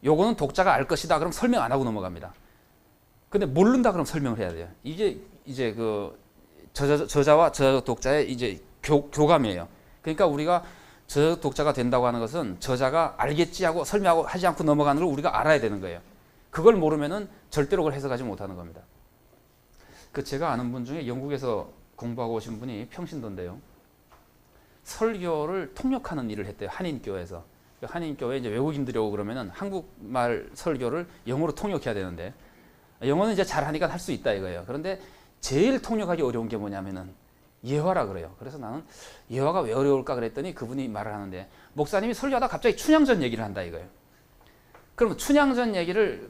S1: 요거는 독자가 알 것이다 그럼 설명 안 하고 넘어갑니다. 근데 모른다 그럼 설명을 해야 돼요. 이게 이제 저자와 저자적 독자의 이제 교감이에요. 그러니까 우리가 저자적 독자가 된다고 하는 것은 저자가 알겠지 하고 설명하고 하지 않고 넘어가는 걸 우리가 알아야 되는 거예요. 그걸 모르면은 절대로 그걸 해석하지 못하는 겁니다. 제가 아는 분 중에 영국에서 공부하고 오신 분이 평신도인데요. 설교를 통역하는 일을 했대요. 한인교회에서. 한인교회 이제 외국인들이 오고 그러면은 한국말 설교를 영어로 통역해야 되는데 영어는 이제 잘하니까 할 수 있다 이거예요. 그런데 제일 통역하기 어려운 게 뭐냐면은 예화라 그래요. 그래서 나는 예화가 왜 어려울까 그랬더니 그분이 말을 하는데 목사님이 설교하다 갑자기 춘향전 얘기를 한다 이거예요. 그럼 춘향전 얘기를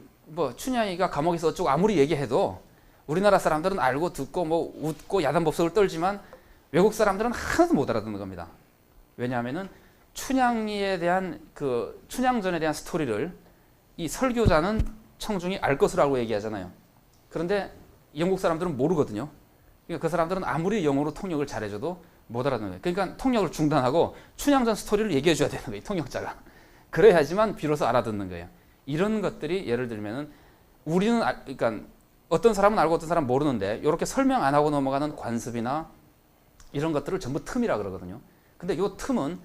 S1: 춘향이가 감옥에서 어쩌고 아무리 얘기해도 우리나라 사람들은 알고 듣고 웃고 야단법석을 떨지만 외국 사람들은 하나도 못 알아듣는 겁니다. 왜냐하면은 춘향이에 대한 춘향전에 대한 스토리를 이 설교자는 청중이 알 것으로 알고 얘기하잖아요. 그런데 영국 사람들은 모르거든요. 그러니까 그 사람들은 아무리 영어로 통역을 잘해줘도 못 알아듣는 거예요. 그러니까 통역을 중단하고 춘향전 스토리를 얘기해 줘야 되는 거예요. 통역자가. 그래야지만 비로소 알아듣는 거예요. 이런 것들이 예를 들면은 우리는 그러니까 어떤 사람은 알고 어떤 사람은 모르는데 이렇게 설명 안 하고 넘어가는 관습이나 이런 것들을 전부 틈이라 그러거든요. 근데 이 틈은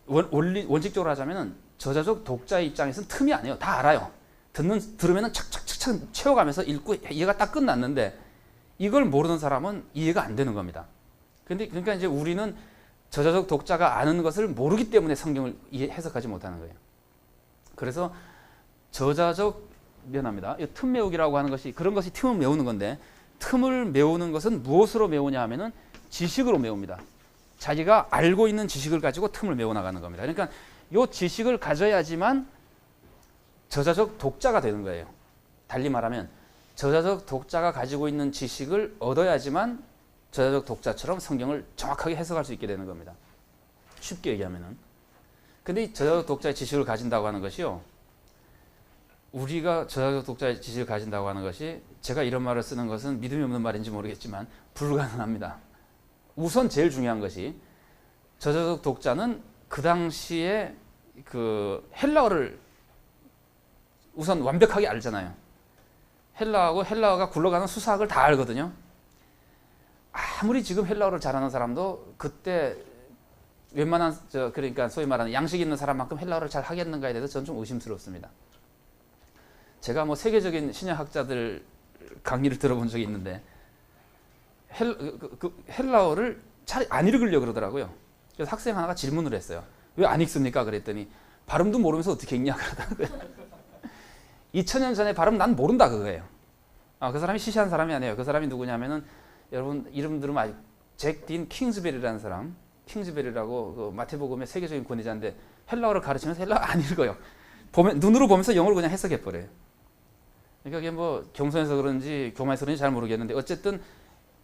S1: 원칙적으로 하자면은 저자적 독자의 입장에서는 틈이 아니에요. 다 알아요. 들으면은 착착착착 채워가면서 읽고 이해가 딱 끝났는데 이걸 모르는 사람은 이해가 안 되는 겁니다. 근데 그러니까 이제 우리는 저자적 독자가 아는 것을 모르기 때문에 성경을 해석하지 못하는 거예요. 그래서 저자적 면합니다. 틈 메우기라고 하는 것이 그런 것이 틈을 메우는 건데 틈을 메우는 것은 무엇으로 메우냐 하면은 지식으로 메웁니다. 자기가 알고 있는 지식을 가지고 틈을 메워 나가는 겁니다. 그러니까 이 지식을 가져야지만 저자적 독자가 되는 거예요. 달리 말하면 저자적 독자가 가지고 있는 지식을 얻어야지만 저자적 독자처럼 성경을 정확하게 해석할 수 있게 되는 겁니다. 쉽게 얘기하면은. 근데 이 저자적 독자의 지식을 가진다고 하는 것이요. 우리가 저자적 독자의 지식을 가진다고 하는 것이 제가 이런 말을 쓰는 것은 믿음이 없는 말인지 모르겠지만 불가능합니다. 우선 제일 중요한 것이 저자적 독자는 그 당시에 그 헬라어를 우선 완벽하게 알잖아요. 헬라어하고 헬라어가 굴러가는 수사학을 다 알거든요. 아무리 지금 헬라어를 잘하는 사람도 그때 웬만한 그러니까 소위 말하는 양식 있는 사람만큼 헬라어를 잘 하겠는가에 대해서 저는 좀 의심스럽습니다. 제가 뭐 세계적인 신약학자들 강의를 들어본 적이 있는데 헬라어를 잘 안 읽으려고 그러더라고요. 그래서 학생 하나가 질문을 했어요. 왜 안 읽습니까? 그랬더니 발음도 모르면서 어떻게 읽냐 그러더라고요. 2000년 전에 발음 난 모른다 그거예요. 그 사람이 시시한 사람이 아니에요. 그 사람이 누구냐면은 여러분 이름 들으면 아직 잭 딘 킹즈베리라는 사람, 킹즈베리라고 그 마태복음의 세계적인 권위자인데 헬라어를 가르치면서 헬라어 안 읽어요. 눈으로 보면서 영어를 그냥 해석해 버려요. 그러니까 이게 뭐 경선에서 그런지 교만에서 그런지 잘 모르겠는데 어쨌든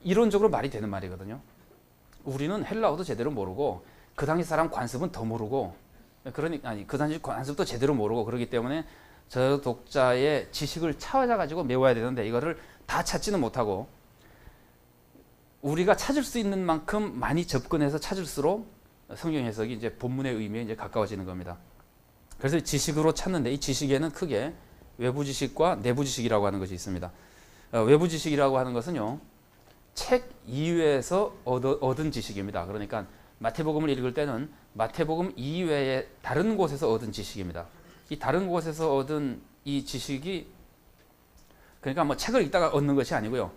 S1: 이론적으로 말이 되는 말이거든요. 우리는 헬라어도 제대로 모르고 그 당시 사람 관습은 더 모르고 그러니까 아니 그 당시 관습도 제대로 모르고 그러기 때문에 저 독자의 지식을 찾아가지고 메워야 되는데 이거를 다 찾지는 못하고 우리가 찾을 수 있는 만큼 많이 접근해서 찾을수록 성경 해석이 이제 본문의 의미에 이제 가까워지는 겁니다. 그래서 지식으로 찾는데 이 지식에는 크게 외부 지식과 내부 지식이라고 하는 것이 있습니다. 외부 지식이라고 하는 것은요, 책 이외에서 얻은 지식입니다. 그러니까 마태복음을 읽을 때는 마태복음 이외에 다른 곳에서 얻은 지식입니다. 이 다른 곳에서 얻은 이 지식이 그러니까 뭐 책을 읽다가 얻는 것이 아니고요.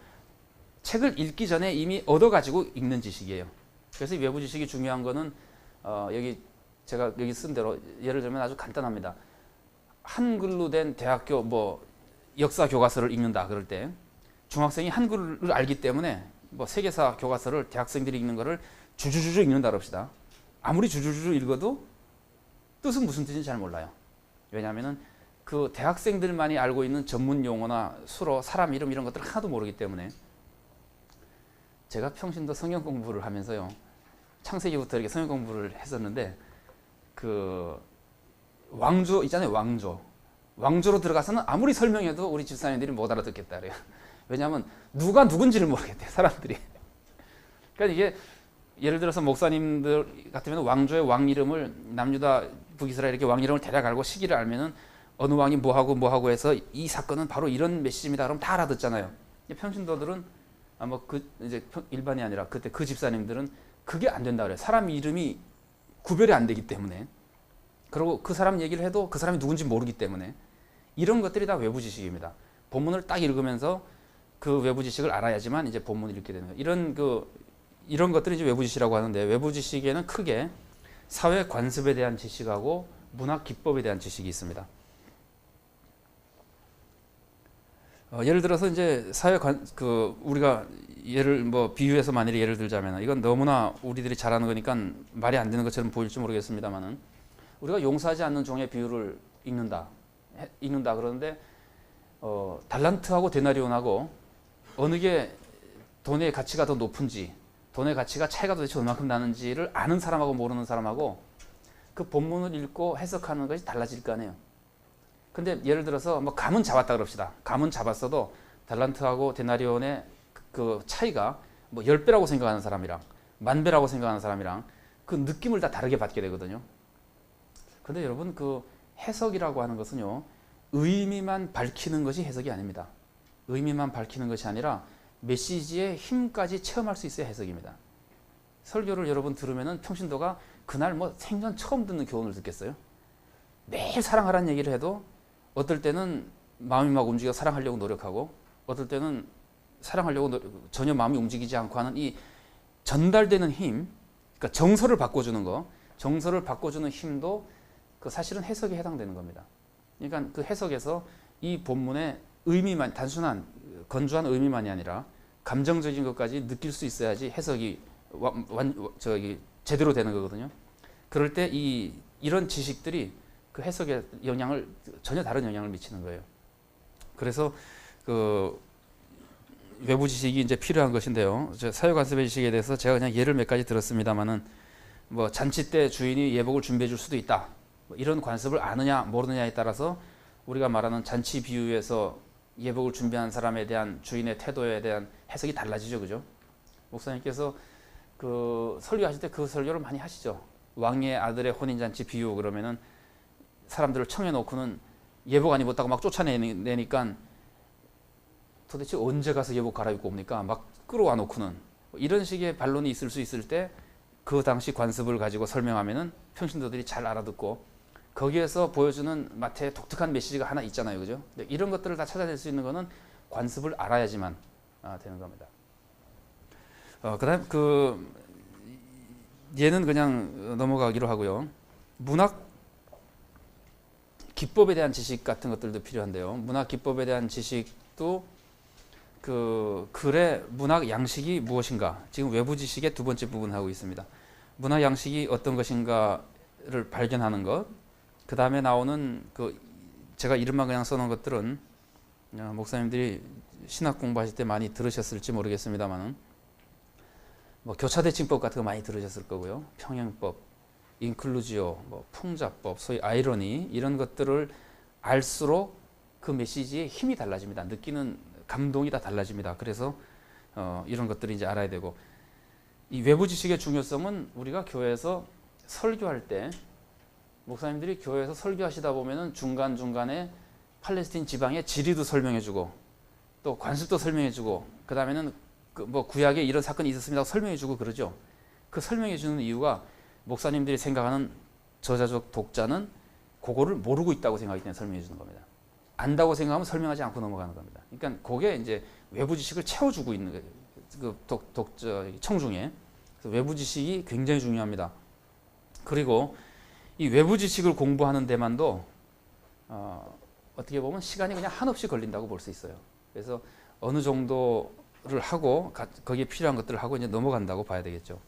S1: 책을 읽기 전에 이미 얻어가지고 읽는 지식이에요. 그래서 이 외부 지식이 중요한 거는 여기 제가 여기 쓴 대로 예를 들면 아주 간단합니다. 한글로 된 대학교 뭐 역사 교과서를 읽는다 그럴 때 중학생이 한글을 알기 때문에 뭐 세계사 교과서를 대학생들이 읽는 거를 주주주주 읽는다 그럽시다. 아무리 주주주주 읽어도 뜻은 무슨 뜻인지 잘 몰라요. 왜냐하면은 그 대학생들만이 알고 있는 전문 용어나 수로 사람 이름 이런 것들 하나도 모르기 때문에 제가 평신도 성경 공부를 하면서요. 창세기부터 이렇게 성경 공부를 했었는데 그 왕조 있잖아요. 왕조로 들어가서는 아무리 설명해도 우리 집사님들이 못 알아듣겠다 그래요. 왜냐하면 누가 누군지를 모르겠대요. 사람들이. 그러니까 이게 예를 들어서 목사님들 같으면 왕조의 왕 이름을 남유다 북이스라엘 이렇게 왕 이름을 대략 알고 시기를 알면은 어느 왕이 뭐하고 해서 이 사건은 바로 이런 메시지입니다. 그럼 다 알아듣잖아요. 평신도들은 아마 그 이제 일반이 아니라 그때 그 집사님들은 그게 안 된다 그래요. 사람 이름이 구별이 안 되기 때문에. 그리고 그 사람 얘기를 해도 그 사람이 누군지 모르기 때문에 이런 것들이 다 외부 지식입니다. 본문을 딱 읽으면서 그 외부 지식을 알아야지만 이제 본문을 읽게 되는 거예요. 이런 것들이 이제 외부 지식이라고 하는데 외부 지식에는 크게 사회 관습에 대한 지식하고 문학 기법에 대한 지식이 있습니다. 예를 들어서 이제 우리가 예를 뭐 비유해서 만일에 예를 들자면 이건 너무나 우리들이 잘하는 거니까 말이 안 되는 것처럼 보일지 모르겠습니다만은 우리가 용서하지 않는 종의 비유를 읽는다 그러는데 달란트하고 데나리온하고 어느 게 돈의 가치가 더 높은지 돈의 가치가 차이가 도대체 얼마큼 나는지를 아는 사람하고 모르는 사람하고 그 본문을 읽고 해석하는 것이 달라질 거 아니에요. 근데 예를 들어서 뭐 감은 잡았다 그럽시다. 감은 잡았어도 달란트하고 데나리온의 그 차이가 뭐 10배라고 생각하는 사람이랑 10,000배라고 생각하는 사람이랑 그 느낌을 다 다르게 받게 되거든요. 근데 여러분 그 해석이라고 하는 것은요. 의미만 밝히는 것이 해석이 아닙니다. 의미만 밝히는 것이 아니라 메시지의 힘까지 체험할 수 있어야 해석입니다. 설교를 여러분 들으면은 평신도가 그날 뭐 생전 처음 듣는 교훈을 듣겠어요? 매일 사랑하라는 얘기를 해도 어떨 때는 마음이 막 움직여 사랑하려고 노력하고 어떨 때는 사랑하려고 전혀 마음이 움직이지 않고 하는 이 전달되는 힘, 그러니까 정서를 바꿔주는 거, 정서를 바꿔주는 힘도 그 사실은 해석에 해당되는 겁니다. 그러니까 그 해석에서 이 본문의 의미만, 단순한 건조한 의미만이 아니라 감정적인 것까지 느낄 수 있어야지 해석이 제대로 되는 거거든요. 그럴 때 이런 지식들이 그 해석에 전혀 다른 영향을 미치는 거예요. 그래서 그 외부 지식이 이제 필요한 것인데요. 사유관습의 지식에 대해서 제가 그냥 예를 몇 가지 들었습니다만은 뭐 잔치 때 주인이 예복을 준비해 줄 수도 있다. 뭐 이런 관습을 아느냐 모르느냐에 따라서 우리가 말하는 잔치 비유에서 예복을 준비한 사람에 대한 주인의 태도에 대한 해석이 달라지죠, 그죠? 목사님께서 그 설교하실 때 그 설교를 많이 하시죠. 왕의 아들의 혼인잔치 비유 그러면은 사람들을 청해 놓고는 예복 안 입었다고 막 쫓아내니까 도대체 언제 가서 예복 갈아입고 옵니까? 막 끌어와 놓고는 이런 식의 반론이 있을 수 있을 때 그 당시 관습을 가지고 설명하면은 평신도들이 잘 알아듣고 거기에서 보여주는 마태의 독특한 메시지가 하나 있잖아요, 그죠? 이런 것들을 다 찾아낼 수 있는 거는 관습을 알아야지만 되는 겁니다. 그다음 얘는 그냥 넘어가기로 하고요. 문학 기법에 대한 지식 같은 것들도 필요한데요. 문학 기법에 대한 지식도 그 글의 문학 양식이 무엇인가, 지금 외부 지식의 두 번째 부분 하고 있습니다. 문학 양식이 어떤 것인가를 발견하는 것, 그 다음에 나오는 제가 이름만 그냥 써놓은 것들은 목사님들이 신학 공부하실 때 많이 들으셨을지 모르겠습니다만은 뭐 교차대칭법 같은 거 많이 들으셨을 거고요. 평행법, 인클루지오, 뭐 풍자법, 소위 아이러니, 이런 것들을 알수록 그 메시지의 힘이 달라집니다. 느끼는 감동이 다 달라집니다. 그래서 이런 것들을 이제 알아야 되고, 이 외부 지식의 중요성은 우리가 교회에서 설교할 때 목사님들이 교회에서 설교하시다 보면은 중간중간에 팔레스틴 지방의 지리도 설명해주고 또 관습도 설명해주고 그 다음에는 뭐 구약에 이런 사건이 있었습니다 설명해주고 그러죠. 그 설명해주는 이유가 목사님들이 생각하는 저자적 독자는 그거를 모르고 있다고 생각하기 때문에 설명해주는 겁니다. 안다고 생각하면 설명하지 않고 넘어가는 겁니다. 그러니까 그게 이제 외부 지식을 채워주고 있는 거예요. 청중에. 그래서 외부 지식이 굉장히 중요합니다. 그리고 이 외부 지식을 공부하는 데만도 어떻게 보면 시간이 그냥 한없이 걸린다고 볼 수 있어요. 그래서 어느 정도를 하고 거기에 필요한 것들을 하고 이제 넘어간다고 봐야 되겠죠.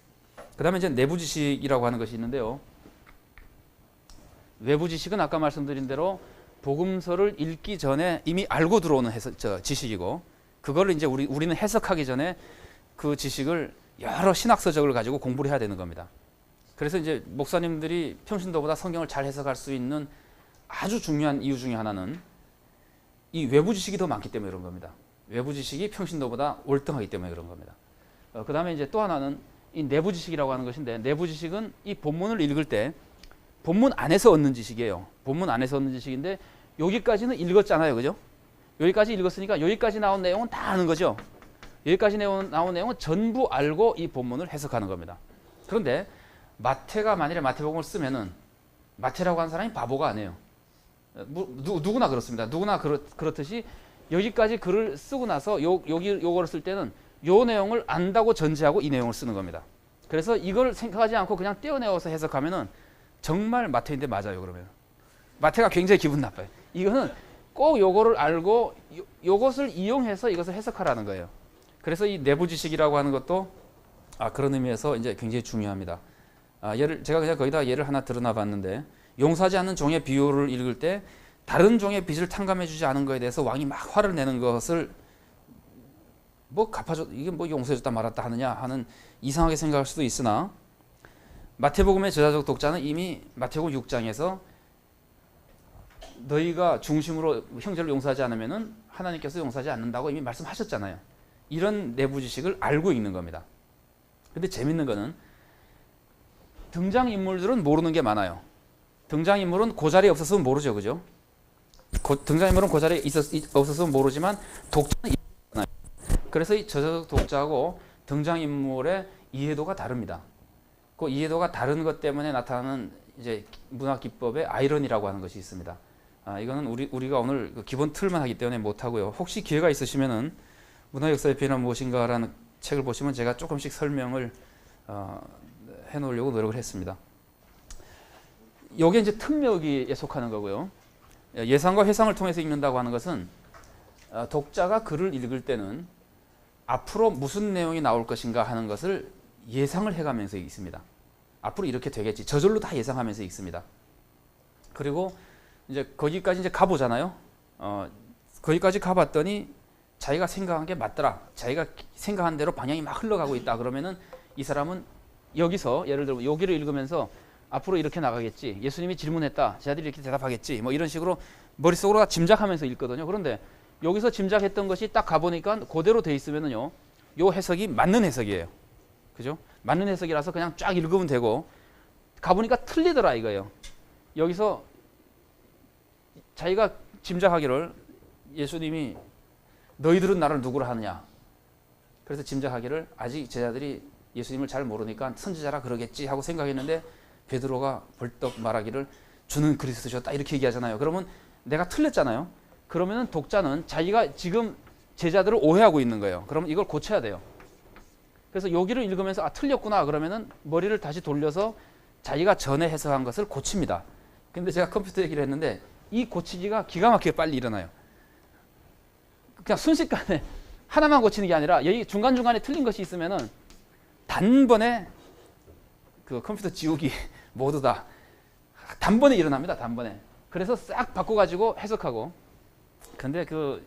S1: 그 다음에 이제 내부 지식이라고 하는 것이 있는데요. 외부 지식은 아까 말씀드린 대로 복음서를 읽기 전에 이미 알고 들어오는 지식이고, 그거를 이제 우리는 해석하기 전에 그 지식을 여러 신학서적을 가지고 공부를 해야 되는 겁니다. 그래서 이제 목사님들이 평신도보다 성경을 잘 해석할 수 있는 아주 중요한 이유 중에 하나는 이 외부 지식이 더 많기 때문에 그런 겁니다. 외부 지식이 평신도보다 월등하기 때문에 그런 겁니다. 그 다음에 이제 또 하나는 이 내부 지식이라고 하는 것인데, 내부 지식은 이 본문을 읽을 때 본문 안에서 얻는 지식이에요. 본문 안에서 얻는 지식인데 여기까지는 읽었잖아요, 그죠? 여기까지 읽었으니까 여기까지 나온 내용은 다 아는 거죠. 여기까지 나온 내용은 전부 알고 이 본문을 해석하는 겁니다. 그런데 마태가 만일에 마태복음을 쓰면은 마태라고 하는 사람이 바보가 아니에요. 누구나 그렇습니다. 누구나 그렇듯이 여기까지 글을 쓰고 나서 요거를 쓸 때는 요 내용을 안다고 전제하고 이 내용을 쓰는 겁니다. 그래서 이걸 생각하지 않고 그냥 떼어내어서 해석하면은 정말 마태인데 맞아요. 그러면 마태가 굉장히 기분 나빠요. 이거는 꼭 요거를 알고 요것을 이용해서 이것을 해석하라는 거예요. 그래서 이 내부 지식이라고 하는 것도 그런 의미에서 이제 굉장히 중요합니다. 제가 그냥 거기다 예를 하나 드러나 봤는데, 용서하지 않는 종의 비유를 읽을 때 다른 종의 빚을 탕감해 주지 않은 것에 대해서 왕이 막 화를 내는 것을 뭐 이게 뭐 용서해 줬다 말았다 하느냐 하는 이상하게 생각할 수도 있으나, 마태복음의 저자적 독자는 이미 마태복음 6장에서 너희가 중심으로 형제를 용서하지 않으면은 하나님께서 용서하지 않는다고 이미 말씀하셨잖아요. 이런 내부 지식을 알고 있는 겁니다. 근데 재밌는 거는 등장인물들은 모르는 게 많아요. 등장인물은 그 자리에 없었으면 모르죠, 그죠? 등장인물은 그 자리에 없었으면 모르지만 독자는 있잖아요. 그래서 이 저자적 독자하고 등장인물의 이해도가 다릅니다. 그 이해도가 다른 것 때문에 나타나는 이제 문학 기법의 아이러니라고 하는 것이 있습니다. 이거는 우리가 오늘 기본 틀만 하기 때문에 못 하고요. 혹시 기회가 있으시면은 문화 역사의 변화 무엇인가라는 책을 보시면 제가 조금씩 설명을 해놓으려고 노력을 했습니다. 이게 이제 틈묘기에 속하는 거고요. 예상과 회상을 통해서 읽는다고 하는 것은 독자가 글을 읽을 때는 앞으로 무슨 내용이 나올 것인가 하는 것을 예상을 해가면서 읽습니다. 앞으로 이렇게 되겠지. 저절로 다 예상하면서 읽습니다. 그리고 이제 거기까지 이제 가보잖아요. 거기까지 가봤더니 자기가 생각한 게 맞더라. 자기가 생각한 대로 방향이 막 흘러가고 있다. 그러면은 이 사람은 여기서 예를 들어 여기를 읽으면서 앞으로 이렇게 나가겠지. 예수님이 질문했다. 제자들이 이렇게 대답하겠지. 뭐 이런 식으로 머릿속으로 다 짐작하면서 읽거든요. 그런데 여기서 짐작했던 것이 딱 가보니까 그대로 돼 있으면은요. 요 해석이 맞는 해석이에요. 그죠? 맞는 해석이라서 그냥 쫙 읽으면 되고 가보니까 틀리더라 이거예요. 여기서 자기가 짐작하기를 예수님이 너희들은 나를 누구라 하느냐. 그래서 짐작하기를 아직 제자들이 예수님을 잘 모르니까 선지자라 그러겠지 하고 생각했는데 베드로가 벌떡 말하기를 주는 그리스도셨다 이렇게 얘기하잖아요. 그러면 내가 틀렸잖아요. 그러면은 독자는 자기가 지금 제자들을 오해하고 있는 거예요. 그러면 이걸 고쳐야 돼요. 그래서 여기를 읽으면서 틀렸구나 그러면은 머리를 다시 돌려서 자기가 전에 해석한 것을 고칩니다. 근데 제가 컴퓨터 얘기를 했는데 이 고치기가 기가 막히게 빨리 일어나요. 그냥 순식간에 하나만 고치는 게 아니라 여기 중간중간에 틀린 것이 있으면은 단번에 그 컴퓨터 지우기 모두 다 단번에 일어납니다. 단번에. 그래서 싹 바꿔가지고 해석하고. 근데 그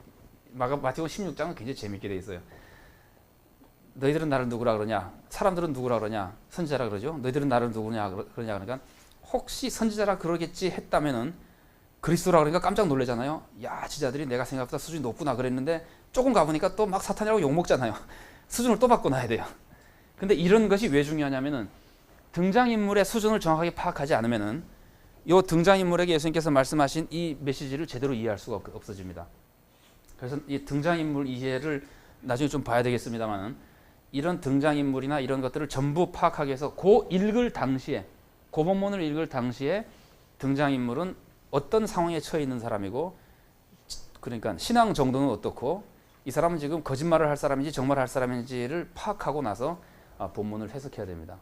S1: 마태복음 16장은 굉장히 재밌게 돼 있어요. 너희들은 나를 누구라 그러냐? 사람들은 누구라 그러냐? 선지자라 그러죠. 너희들은 나를 누구냐 그러냐 그러니까 혹시 선지자라 그러겠지 했다면은 그리스도라 그러니까 깜짝 놀라잖아요. 야, 지자들이 내가 생각보다 수준이 높구나 그랬는데 조금 가보니까 또 막 사탄이라고 욕먹잖아요. 수준을 또 바꿔놔야 돼요. 근데 이런 것이 왜 중요하냐면은 등장인물의 수준을 정확하게 파악하지 않으면은 이 등장인물에게 예수님께서 말씀하신 이 메시지를 제대로 이해할 수가 없어집니다. 그래서 이 등장인물 이해를 나중에 좀 봐야 되겠습니다만은 이런 등장인물이나 이런 것들을 전부 파악하기 위해서 그 본문을 읽을 당시에 등장인물은 어떤 상황에 처해 있는 사람이고 그러니까 신앙 정도는 어떻고 이 사람은 지금 거짓말을 할 사람인지 정말 할 사람인지를 파악하고 나서 본문을 해석해야 됩니다.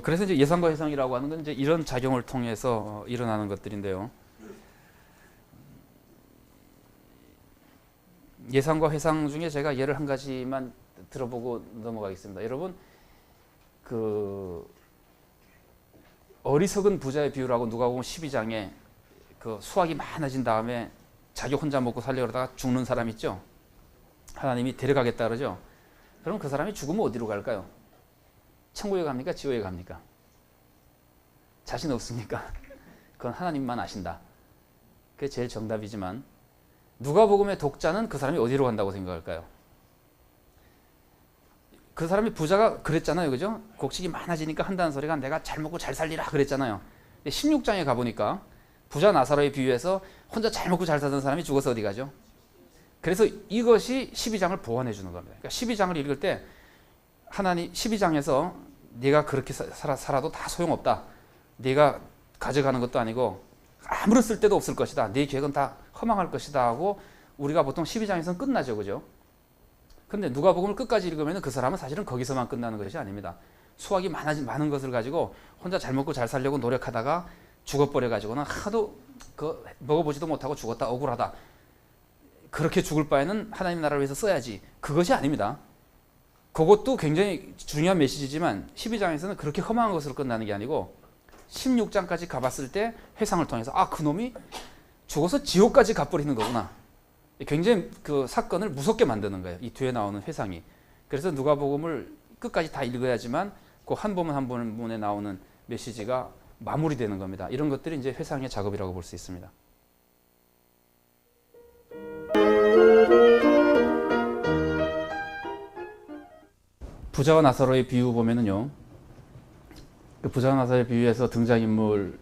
S1: 그래서 이제 예상과 회상이라고 하는 건 이제 이런 작용을 통해서 일어나는 것들인데요. 예상과 회상 중에 제가 예를 한 가지만 들어보고 넘어가겠습니다. 여러분, 어리석은 부자의 비유라고 누가복음 12장에 그 수확이 많아진 다음에 자기 혼자 먹고 살려고 하다가 죽는 사람 있죠? 하나님이 데려가겠다 그러죠? 그럼 그 사람이 죽으면 어디로 갈까요? 천국에 갑니까? 지옥에 갑니까? 자신 없습니까? 그건 하나님만 아신다. 그게 제일 정답이지만 누가복음의 독자는 그 사람이 어디로 간다고 생각할까요? 그 사람이 부자가 그랬잖아요. 그죠? 곡식이 많아지니까 한다는 소리가 내가 잘 먹고 잘 살리라 그랬잖아요. 16장에 가보니까 부자 나사로에 비유해서 혼자 잘 먹고 잘 살던 사람이 죽어서 어디 가죠? 그래서 이것이 12장을 보완해 주는 겁니다. 그러니까 12장을 읽을 때 하나님 12장에서 네가 그렇게 살아도 다 소용없다. 네가 가져가는 것도 아니고 아무런 쓸데도 없을 것이다. 네 계획은 다 허망할 것이다 하고 우리가 보통 12장에서는 끝나죠. 그죠? 근데 누가복음을 끝까지 읽으면 그 사람은 사실은 거기서만 끝나는 것이 아닙니다. 수확이 많은 것을 가지고 혼자 잘 먹고 잘 살려고 노력하다가 죽어버려 가지고는 하도 먹어보지도 못하고 죽었다 억울하다. 그렇게 죽을 바에는 하나님 나라를 위해서 써야지. 그것이 아닙니다. 그것도 굉장히 중요한 메시지지만 12장에서는 그렇게 험한 것으로 끝나는 게 아니고 16장까지 가봤을 때 회상을 통해서 그놈이 죽어서 지옥까지 가버리는 거구나. 굉장히 그 사건을 무섭게 만드는 거예요. 이 뒤에 나오는 회상이. 그래서 누가복음을 끝까지 다 읽어야지만 그 한 부분 한 부분에 나오는 메시지가 마무리되는 겁니다. 이런 것들이 이제 회상의 작업이라고 볼 수 있습니다. 부자와 나사로의 비유 보면은요. 그 부자와 나사로의 비유에서 등장인물의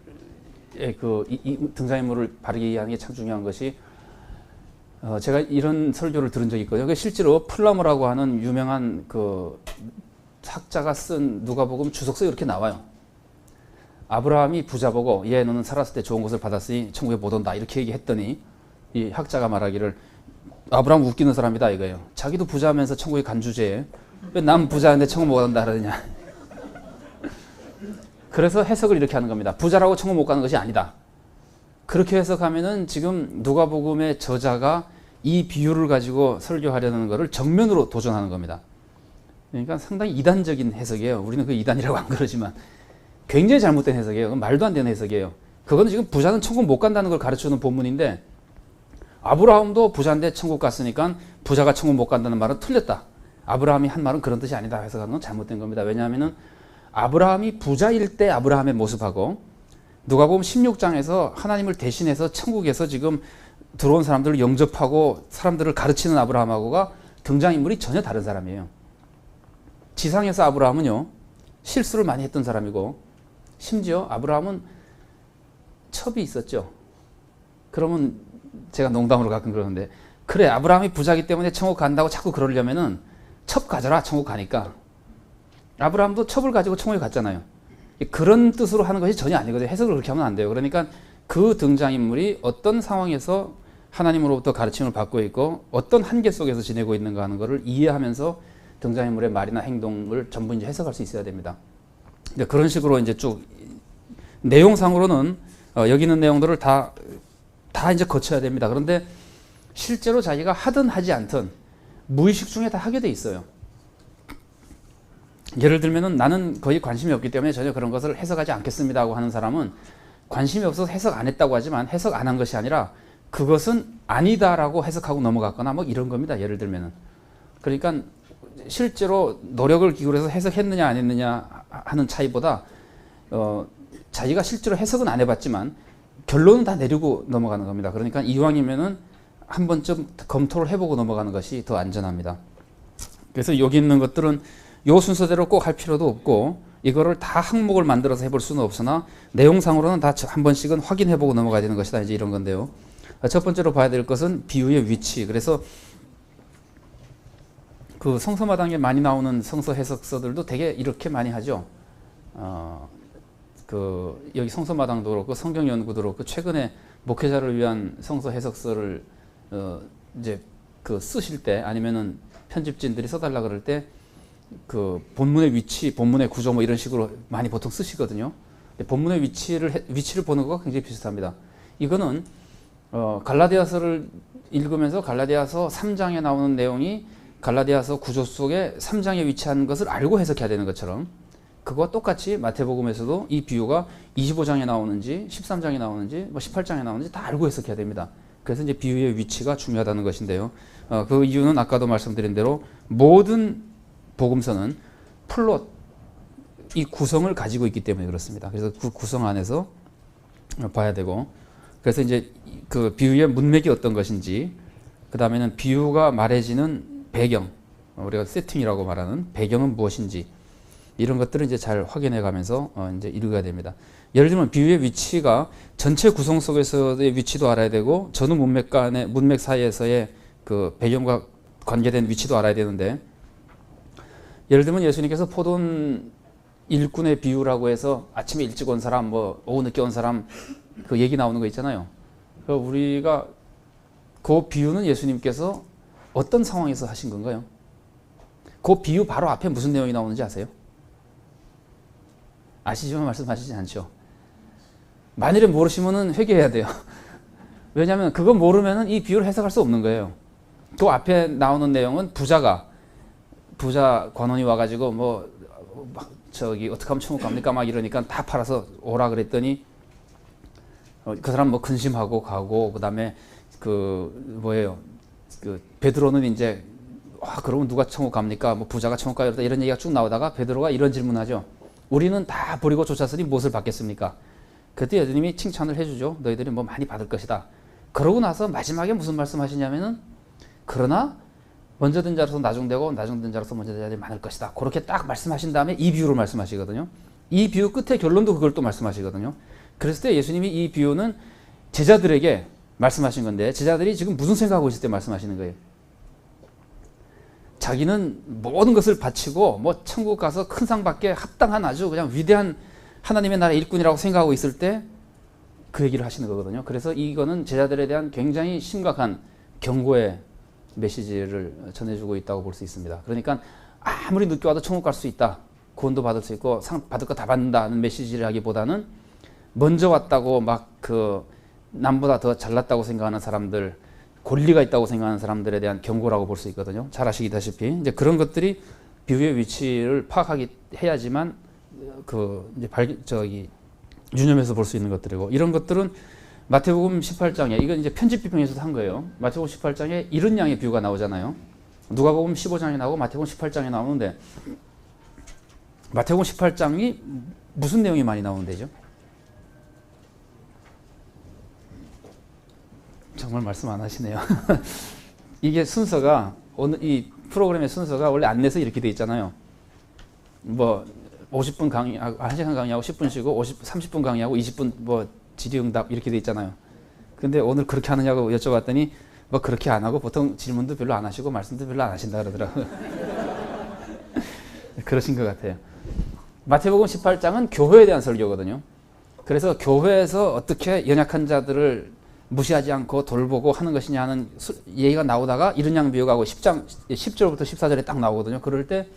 S1: 이 등장인물을 바르게 이해하는 게 참 중요한 것이 제가 이런 설교를 들은 적이 있거든요. 실제로 플러머라고 하는 유명한 그 학자가 쓴 누가복음 주석서에 이렇게 나와요. 아브라함이 부자 보고 너는 살았을 때 좋은 것을 받았으니 천국에 못 온다 이렇게 얘기했더니 이 학자가 말하기를 아브라함 웃기는 사람이다 이거예요. 자기도 부자면서 천국에 간 주제에 왜 남 부자인데 천국 못 간다 그러냐. 그래서 해석을 이렇게 하는 겁니다. 부자라고 천국 못 가는 것이 아니다. 그렇게 해석하면은 지금 누가복음의 저자가 이 비유를 가지고 설교하려는 것을 정면으로 도전하는 겁니다. 그러니까 상당히 이단적인 해석이에요. 우리는 그 이단이라고 안 그러지만 굉장히 잘못된 해석이에요. 말도 안 되는 해석이에요. 그거는 지금 부자는 천국 못 간다는 걸 가르치는 본문인데 아브라함도 부자인데 천국 갔으니까 부자가 천국 못 간다는 말은 틀렸다. 아브라함이 한 말은 그런 뜻이 아니다 해석하는 건 잘못된 겁니다. 왜냐하면 아브라함이 부자일 때 아브라함의 모습하고 누가복음 16장에서 하나님을 대신해서 천국에서 지금 들어온 사람들을 영접하고 사람들을 가르치는 아브라함하고가 등장인물이 전혀 다른 사람이에요. 지상에서 아브라함은요 실수를 많이 했던 사람이고 심지어 아브라함은 첩이 있었죠. 그러면 제가 농담으로 가끔 그러는데 그래 아브라함이 부자기 때문에 천국 간다고 자꾸 그러려면은 첩 가져라 천국 가니까. 아브라함도 첩을 가지고 천국에 갔잖아요. 그런 뜻으로 하는 것이 전혀 아니거든요. 해석을 그렇게 하면 안 돼요. 그러니까 그 등장인물이 어떤 상황에서 하나님으로부터 가르침을 받고 있고 어떤 한계 속에서 지내고 있는가 하는 것을 이해하면서 등장인물의 말이나 행동을 전부 이제 해석할 수 있어야 됩니다. 그런 식으로 이제 쭉 내용상으로는 여기 있는 내용들을 다 이제 거쳐야 됩니다. 그런데 실제로 자기가 하든 하지 않든 무의식 중에 다 하게 돼 있어요. 예를 들면은 나는 거의 관심이 없기 때문에 전혀 그런 것을 해석하지 않겠습니다 하고 하는 사람은 관심이 없어서 해석 안 했다고 하지만 해석 안 한 것이 아니라 그것은 아니다라고 해석하고 넘어갔거나 뭐 이런 겁니다. 예를 들면은. 그러니까 실제로 노력을 기울여서 해석했느냐 안 했느냐 하는 차이보다 자기가 실제로 해석은 안 해봤지만 결론은 다 내리고 넘어가는 겁니다. 그러니까 이왕이면은 한 번쯤 검토를 해보고 넘어가는 것이 더 안전합니다. 그래서 여기 있는 것들은 요 순서대로 꼭 할 필요도 없고 이거를 다 항목을 만들어서 해볼 수는 없으나 내용상으로는 다 한 번씩은 확인해보고 넘어가야 되는 것이다. 이제 이런 건데요. 첫 번째로 봐야 될 것은 비유의 위치. 그래서 그 성서마당에 많이 나오는 성서 해석서들도 되게 이렇게 많이 하죠. 여기 성서마당도 그렇고 성경연구도 그렇고 최근에 목회자를 위한 성서 해석서를 이제 그 쓰실 때 아니면은 편집진들이 써달라 그럴 때 그 본문의 위치, 본문의 구조 뭐 이런 식으로 많이 보통 쓰시거든요. 본문의 위치를 보는 것과 굉장히 비슷합니다. 이거는 갈라디아서를 읽으면서 갈라디아서 3장에 나오는 내용이 갈라디아서 구조 속에 3장에 위치한 것을 알고 해석해야 되는 것처럼 그거와 똑같이 마태복음에서도 이 비유가 25장에 나오는지 13장에 나오는지 뭐 18장에 나오는지 다 알고 해석해야 됩니다. 그래서 이제 비유의 위치가 중요하다는 것인데요. 그 이유는 아까도 말씀드린 대로 모든 복음서는 플롯, 이 구성을 가지고 있기 때문에 그렇습니다. 그래서 그 구성 안에서 봐야 되고 그래서 이제 그 비유의 문맥이 어떤 것인지 그 다음에는 비유가 말해지는 배경, 우리가 세팅이라고 말하는 배경은 무엇인지 이런 것들을 이제 잘 확인해 가면서 이제 읽어야 됩니다. 예를 들면 비유의 위치가 전체 구성 속에서의 위치도 알아야 되고 전후 문맥 사이에서의 그 배경과 관계된 위치도 알아야 되는데 예를 들면 예수님께서 포도원 일꾼의 비유라고 해서 아침에 일찍 온 사람, 뭐 오후 늦게 온 사람 그 얘기 나오는 거 있잖아요. 우리가 그 비유는 예수님께서 어떤 상황에서 하신 건가요? 그 비유 바로 앞에 무슨 내용이 나오는지 아세요? 아시지만 말씀하시지 않죠. 만일에 모르시면은 회개해야 돼요. 왜냐하면 그거 모르면은 이 비유를 해석할 수 없는 거예요. 그 앞에 나오는 내용은 부자 관원이 와가지고 뭐 저기 어떻게 하면 천국 갑니까 막 이러니까 다 팔아서 오라 그랬더니 그 사람 뭐 근심하고 가고 그다음에 그 뭐예요 그 베드로는 이제 그러면 누가 천국 갑니까 뭐 부자가 천국 가 이런 얘기가 쭉 나오다가 베드로가 이런 질문하죠. 우리는 다 버리고 쫓았으니 무엇을 받겠습니까? 그때 예수님이 칭찬을 해주죠. 너희들이 뭐 많이 받을 것이다. 그러고 나서 마지막에 무슨 말씀하시냐면은 그러나 먼저 든 자로서 나중되고 나중된 자로서 먼저 된 자들이 많을 것이다. 그렇게 딱 말씀하신 다음에 이 비유를 말씀하시거든요. 이 비유 끝에 결론도 그걸 또 말씀하시거든요. 그랬을 때 예수님이 이 비유는 제자들에게 말씀하신 건데 제자들이 지금 무슨 생각하고 있을 때 말씀하시는 거예요? 자기는 모든 것을 바치고 뭐 천국 가서 큰 상 받게 합당한 아주 그냥 위대한 하나님의 나라 일꾼이라고 생각하고 있을 때 그 얘기를 하시는 거거든요. 그래서 이거는 제자들에 대한 굉장히 심각한 경고의 메시지를 전해주고 있다고 볼 수 있습니다. 그러니까 아무리 늦게 와도 천국 갈 수 있다. 구원도 받을 수 있고 상 받을 거 다 받는다는 메시지라기보다는 먼저 왔다고 막 그 남보다 더 잘났다고 생각하는 사람들, 권리가 있다고 생각하는 사람들에 대한 경고라고 볼 수 있거든요. 잘 아시다시피 이제 그런 것들이 비유의 위치를 파악하기 해야지만 그 이제 유념해서 볼 수 있는 것들이고, 이런 것들은 마태복음 18장에, 이건 이제 편집 비평에서도 한 거예요. 마태복음 18장에 이른 양의 비유가 나오잖아요. 누가복음 15장에 나오고 마태복음 18장에 나오는데, 마태복음 18장이 무슨 내용이 많이 나오는데죠? 정말 말씀 안 하시네요. 이게 순서가, 오늘 이 프로그램의 순서가 원래 안내서 이렇게 돼 있잖아요. 뭐 50분 강의하고 1시간 강의하고 10분 쉬고 30분 강의하고 20분 뭐 질의응답 이렇게 돼 있잖아요. 근데 오늘 그렇게 하느냐고 여쭤봤더니 뭐 그렇게 안 하고 보통 질문도 별로 안 하시고 말씀도 별로 안 하신다 그러더라고요. 그러신 것 같아요. 마태복음 18장은 교회에 대한 설교거든요. 그래서 교회에서 어떻게 연약한 자들을 무시하지 않고 돌보고 하는 것이냐 하는 얘기가 나오다가 이른 양 비유가 10절부터 14절에 딱 나오거든요. 그럴 때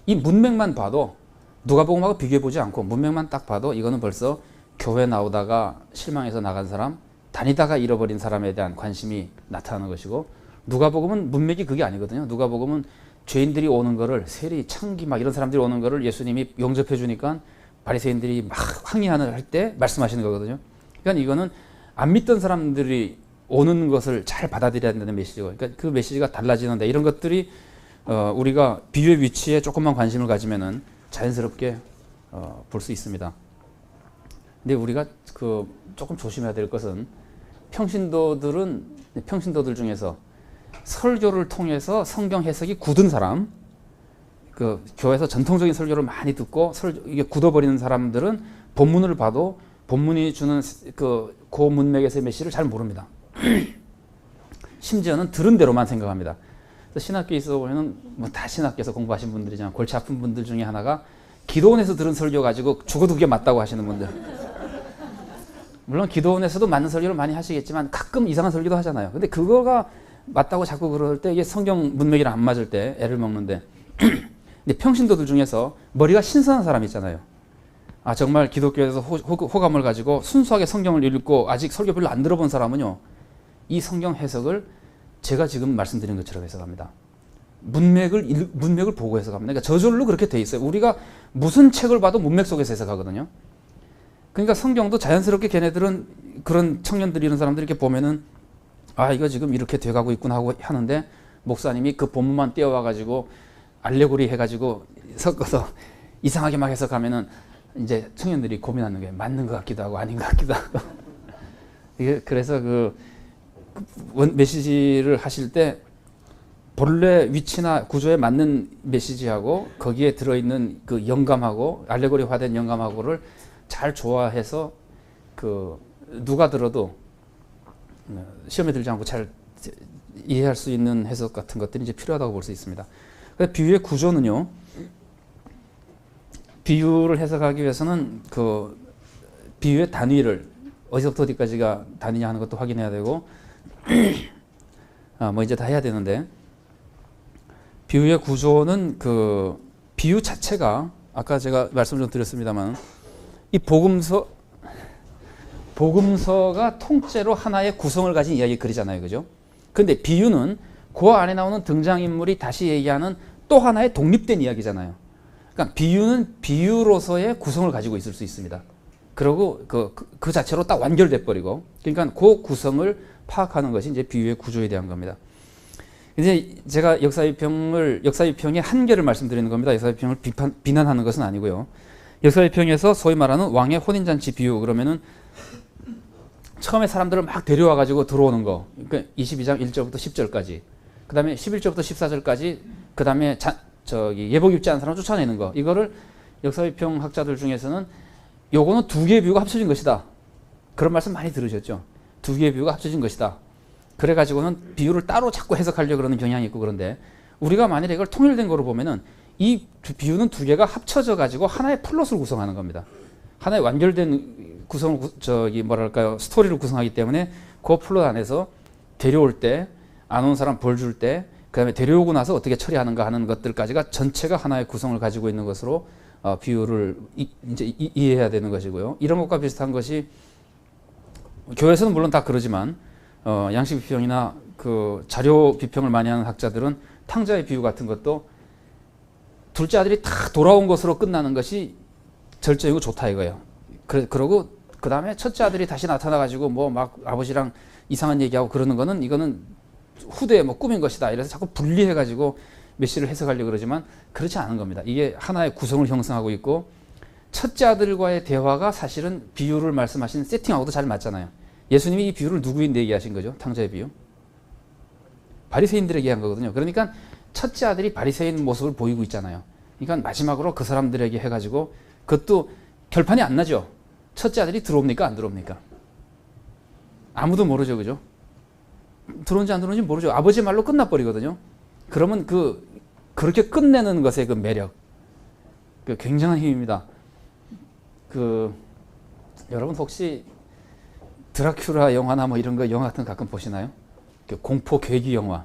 S1: 이 문맥만 봐도, 누가복음하고 비교해보지 않고 문맥만 딱 봐도 이거는 벌써 교회 나오다가 실망해서 나간 사람, 다니다가 잃어버린 사람에 대한 관심이 나타나는 것이고, 누가복음은 문맥이 그게 아니거든요. 누가복음은 죄인들이 오는 거를, 세리, 창기 막 이런 사람들이 오는 거를 예수님이 용접해 주니까 바리새인들이 막 항의하는 할 때 말씀하시는 거거든요. 그러니까 이거는 안 믿던 사람들이 오는 것을 잘 받아들여야 된다는 메시지고, 그러니까 그 메시지가 달라지는데, 이런 것들이 우리가 비유의 위치에 조금만 관심을 가지면은 자연스럽게 볼 수 있습니다. 근데 우리가 그 조금 조심해야 될 것은, 평신도들 중에서 설교를 통해서 성경 해석이 굳은 사람, 그 교회에서 전통적인 설교를 많이 듣고 이게 굳어버리는 사람들은 본문을 봐도 본문이 주는 그 문맥에서의 메시지를 잘 모릅니다. 심지어는 들은 대로만 생각합니다. 그래서 신학교에 있어 보면은 뭐 다 신학교에서 공부하신 분들이지만 골치 아픈 분들 중에 하나가 기도원에서 들은 설교 가지고 죽어도 그게 맞다고 하시는 분들. 물론 기도원에서도 맞는 설교를 많이 하시겠지만 가끔 이상한 설교도 하잖아요. 근데 그거가 맞다고 자꾸 그럴 때, 이게 성경 문맥이랑 안 맞을 때 애를 먹는데, 근데 평신도들 중에서 머리가 신선한 사람이 있잖아요. 아, 정말 기독교에서 호감을 가지고 순수하게 성경을 읽고 아직 설교 별로 안 들어본 사람은요, 이 성경 해석을 제가 지금 말씀드린 것처럼 해석합니다. 문맥을 보고 해석합니다. 그러니까 저절로 그렇게 돼 있어요. 우리가 무슨 책을 봐도 문맥 속에서 해석하거든요. 그러니까 성경도 자연스럽게 걔네들은, 그런 청년들이, 이런 사람들이 이렇게 보면은, 아, 이거 지금 이렇게 돼가고 있구나 하고 하는데, 목사님이 그 본문만 떼어와가지고 알레고리 해가지고 섞어서 이상하게 막 해석하면은 이제 청년들이 고민하는 게 맞는 것 같기도 하고 아닌 것 같기도 하고. 이게 그래서 메시지를 하실 때 본래 위치나 구조에 맞는 메시지하고 거기에 들어있는 그 영감하고, 알레고리화된 영감하고를 잘 조화해서 누가 들어도 시험에 들지 않고 잘 이해할 수 있는 해석 같은 것들이 이제 필요하다고 볼 수 있습니다. 그래서 비유의 구조는요, 비유를 해석하기 위해서는 그 비유의 단위를 어디서부터 어디까지가 단위냐 하는 것도 확인해야 되고, 뭐 이제 다 해야 되는데, 비유의 구조는 그 비유 자체가, 아까 제가 말씀을 좀 드렸습니다만, 이 복음서가 통째로 하나의 구성을 가진 이야기 글이잖아요. 그죠? 근데 비유는 그 안에 나오는 등장인물이 다시 얘기하는 또 하나의 독립된 이야기잖아요. 그러니까 비유는 비유로서의 구성을 가지고 있을 수 있습니다. 그리고 그 자체로 딱 완결돼 버리고, 그러니까 그 구성을 파악하는 것이 이제 비유의 구조에 대한 겁니다. 이제 제가 역사비평의 한계를 말씀드리는 겁니다. 역사비평을 비난하는 것은 아니고요. 역사비평에서 소위 말하는 왕의 혼인잔치 비유, 그러면은 처음에 사람들을 막 데려와 가지고 들어오는 거, 그러니까 22장 1절부터 10절까지, 그 다음에 11절부터 14절까지, 그 다음에 예복 입지 않은 사람을 쫓아내는 거, 이거를 역사비평 학자들 중에서는 요거는 두 개의 비유가 합쳐진 것이다, 그런 말씀 많이 들으셨죠. 두 개의 비유가 합쳐진 것이다. 그래가지고는 비유를 따로 자꾸 해석하려고 그러는 경향이 있고, 그런데 우리가 만일에 이걸 통일된 거로 보면은 이 비유는 두 개가 합쳐져 가지고 하나의 플롯을 구성하는 겁니다. 하나의 완결된 스토리를 구성하기 때문에 그 플롯 안에서 데려올 때 안 온 사람 벌 줄 때, 그 다음에 데려오고 나서 어떻게 처리하는가 하는 것들까지가 전체가 하나의 구성을 가지고 있는 것으로 비유를 이제 이해해야 되는 것이고요. 이런 것과 비슷한 것이 교회에서는 물론 다 그러지만 양식 비평이나 그 자료 비평을 많이 하는 학자들은 탕자의 비유 같은 것도 둘째 아들이 다 돌아온 것으로 끝나는 것이 절정이고 좋다 이거예요. 그러고 그 다음에 첫째 아들이 다시 나타나가지고 뭐 막 아버지랑 이상한 얘기하고 그러는 거는 이거는 후대에 뭐 꾸민 것이다. 이래서 자꾸 분리해가지고 메시를 해석하려고 그러지만 그렇지 않은 겁니다. 이게 하나의 구성을 형성하고 있고 첫째 아들과의 대화가 사실은 비유를 말씀하신 세팅하고도 잘 맞잖아요. 예수님이 이 비유를 누구인데 얘기하신 거죠? 탕자의 비유. 바리새인들에게 한 거거든요. 그러니까 첫째 아들이 바리새인 모습을 보이고 있잖아요. 그러니까 마지막으로 그 사람들에게 해가지고 그것도 결판이 안 나죠. 첫째 아들이 들어옵니까? 안 들어옵니까? 아무도 모르죠. 그죠? 들어온지 안 들어온지 모르죠. 아버지 말로 끝나버리거든요. 그러면 그렇게 끝내는 것의 그 매력, 그 굉장한 힘입니다. 여러분 혹시 드라큘라 영화나 뭐 이런 거 영화 같은 거 가끔 보시나요? 공포 괴기 영화.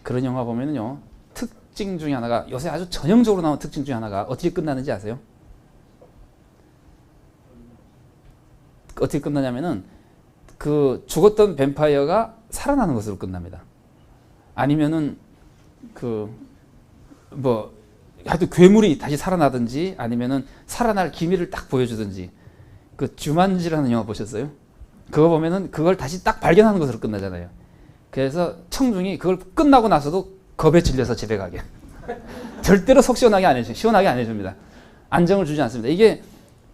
S1: 그런 영화 보면은요, 특징 중에 하나가, 요새 아주 전형적으로 나오는 특징 중에 하나가 어떻게 끝나는지 아세요? 어떻게 끝나냐면은 그 죽었던 뱀파이어가 살아나는 것으로 끝납니다. 아니면은 하여튼 괴물이 다시 살아나든지 아니면은 살아날 기미를 딱 보여주든지. 그 주만지라는 영화 보셨어요? 그거 보면은 그걸 다시 딱 발견하는 것으로 끝나잖아요. 그래서 청중이 그걸 끝나고 나서도 겁에 질려서 집에 가게. 절대로 속 시원하게 안 해줍니다. 시원하게 안 해줍니다. 안정을 주지 않습니다.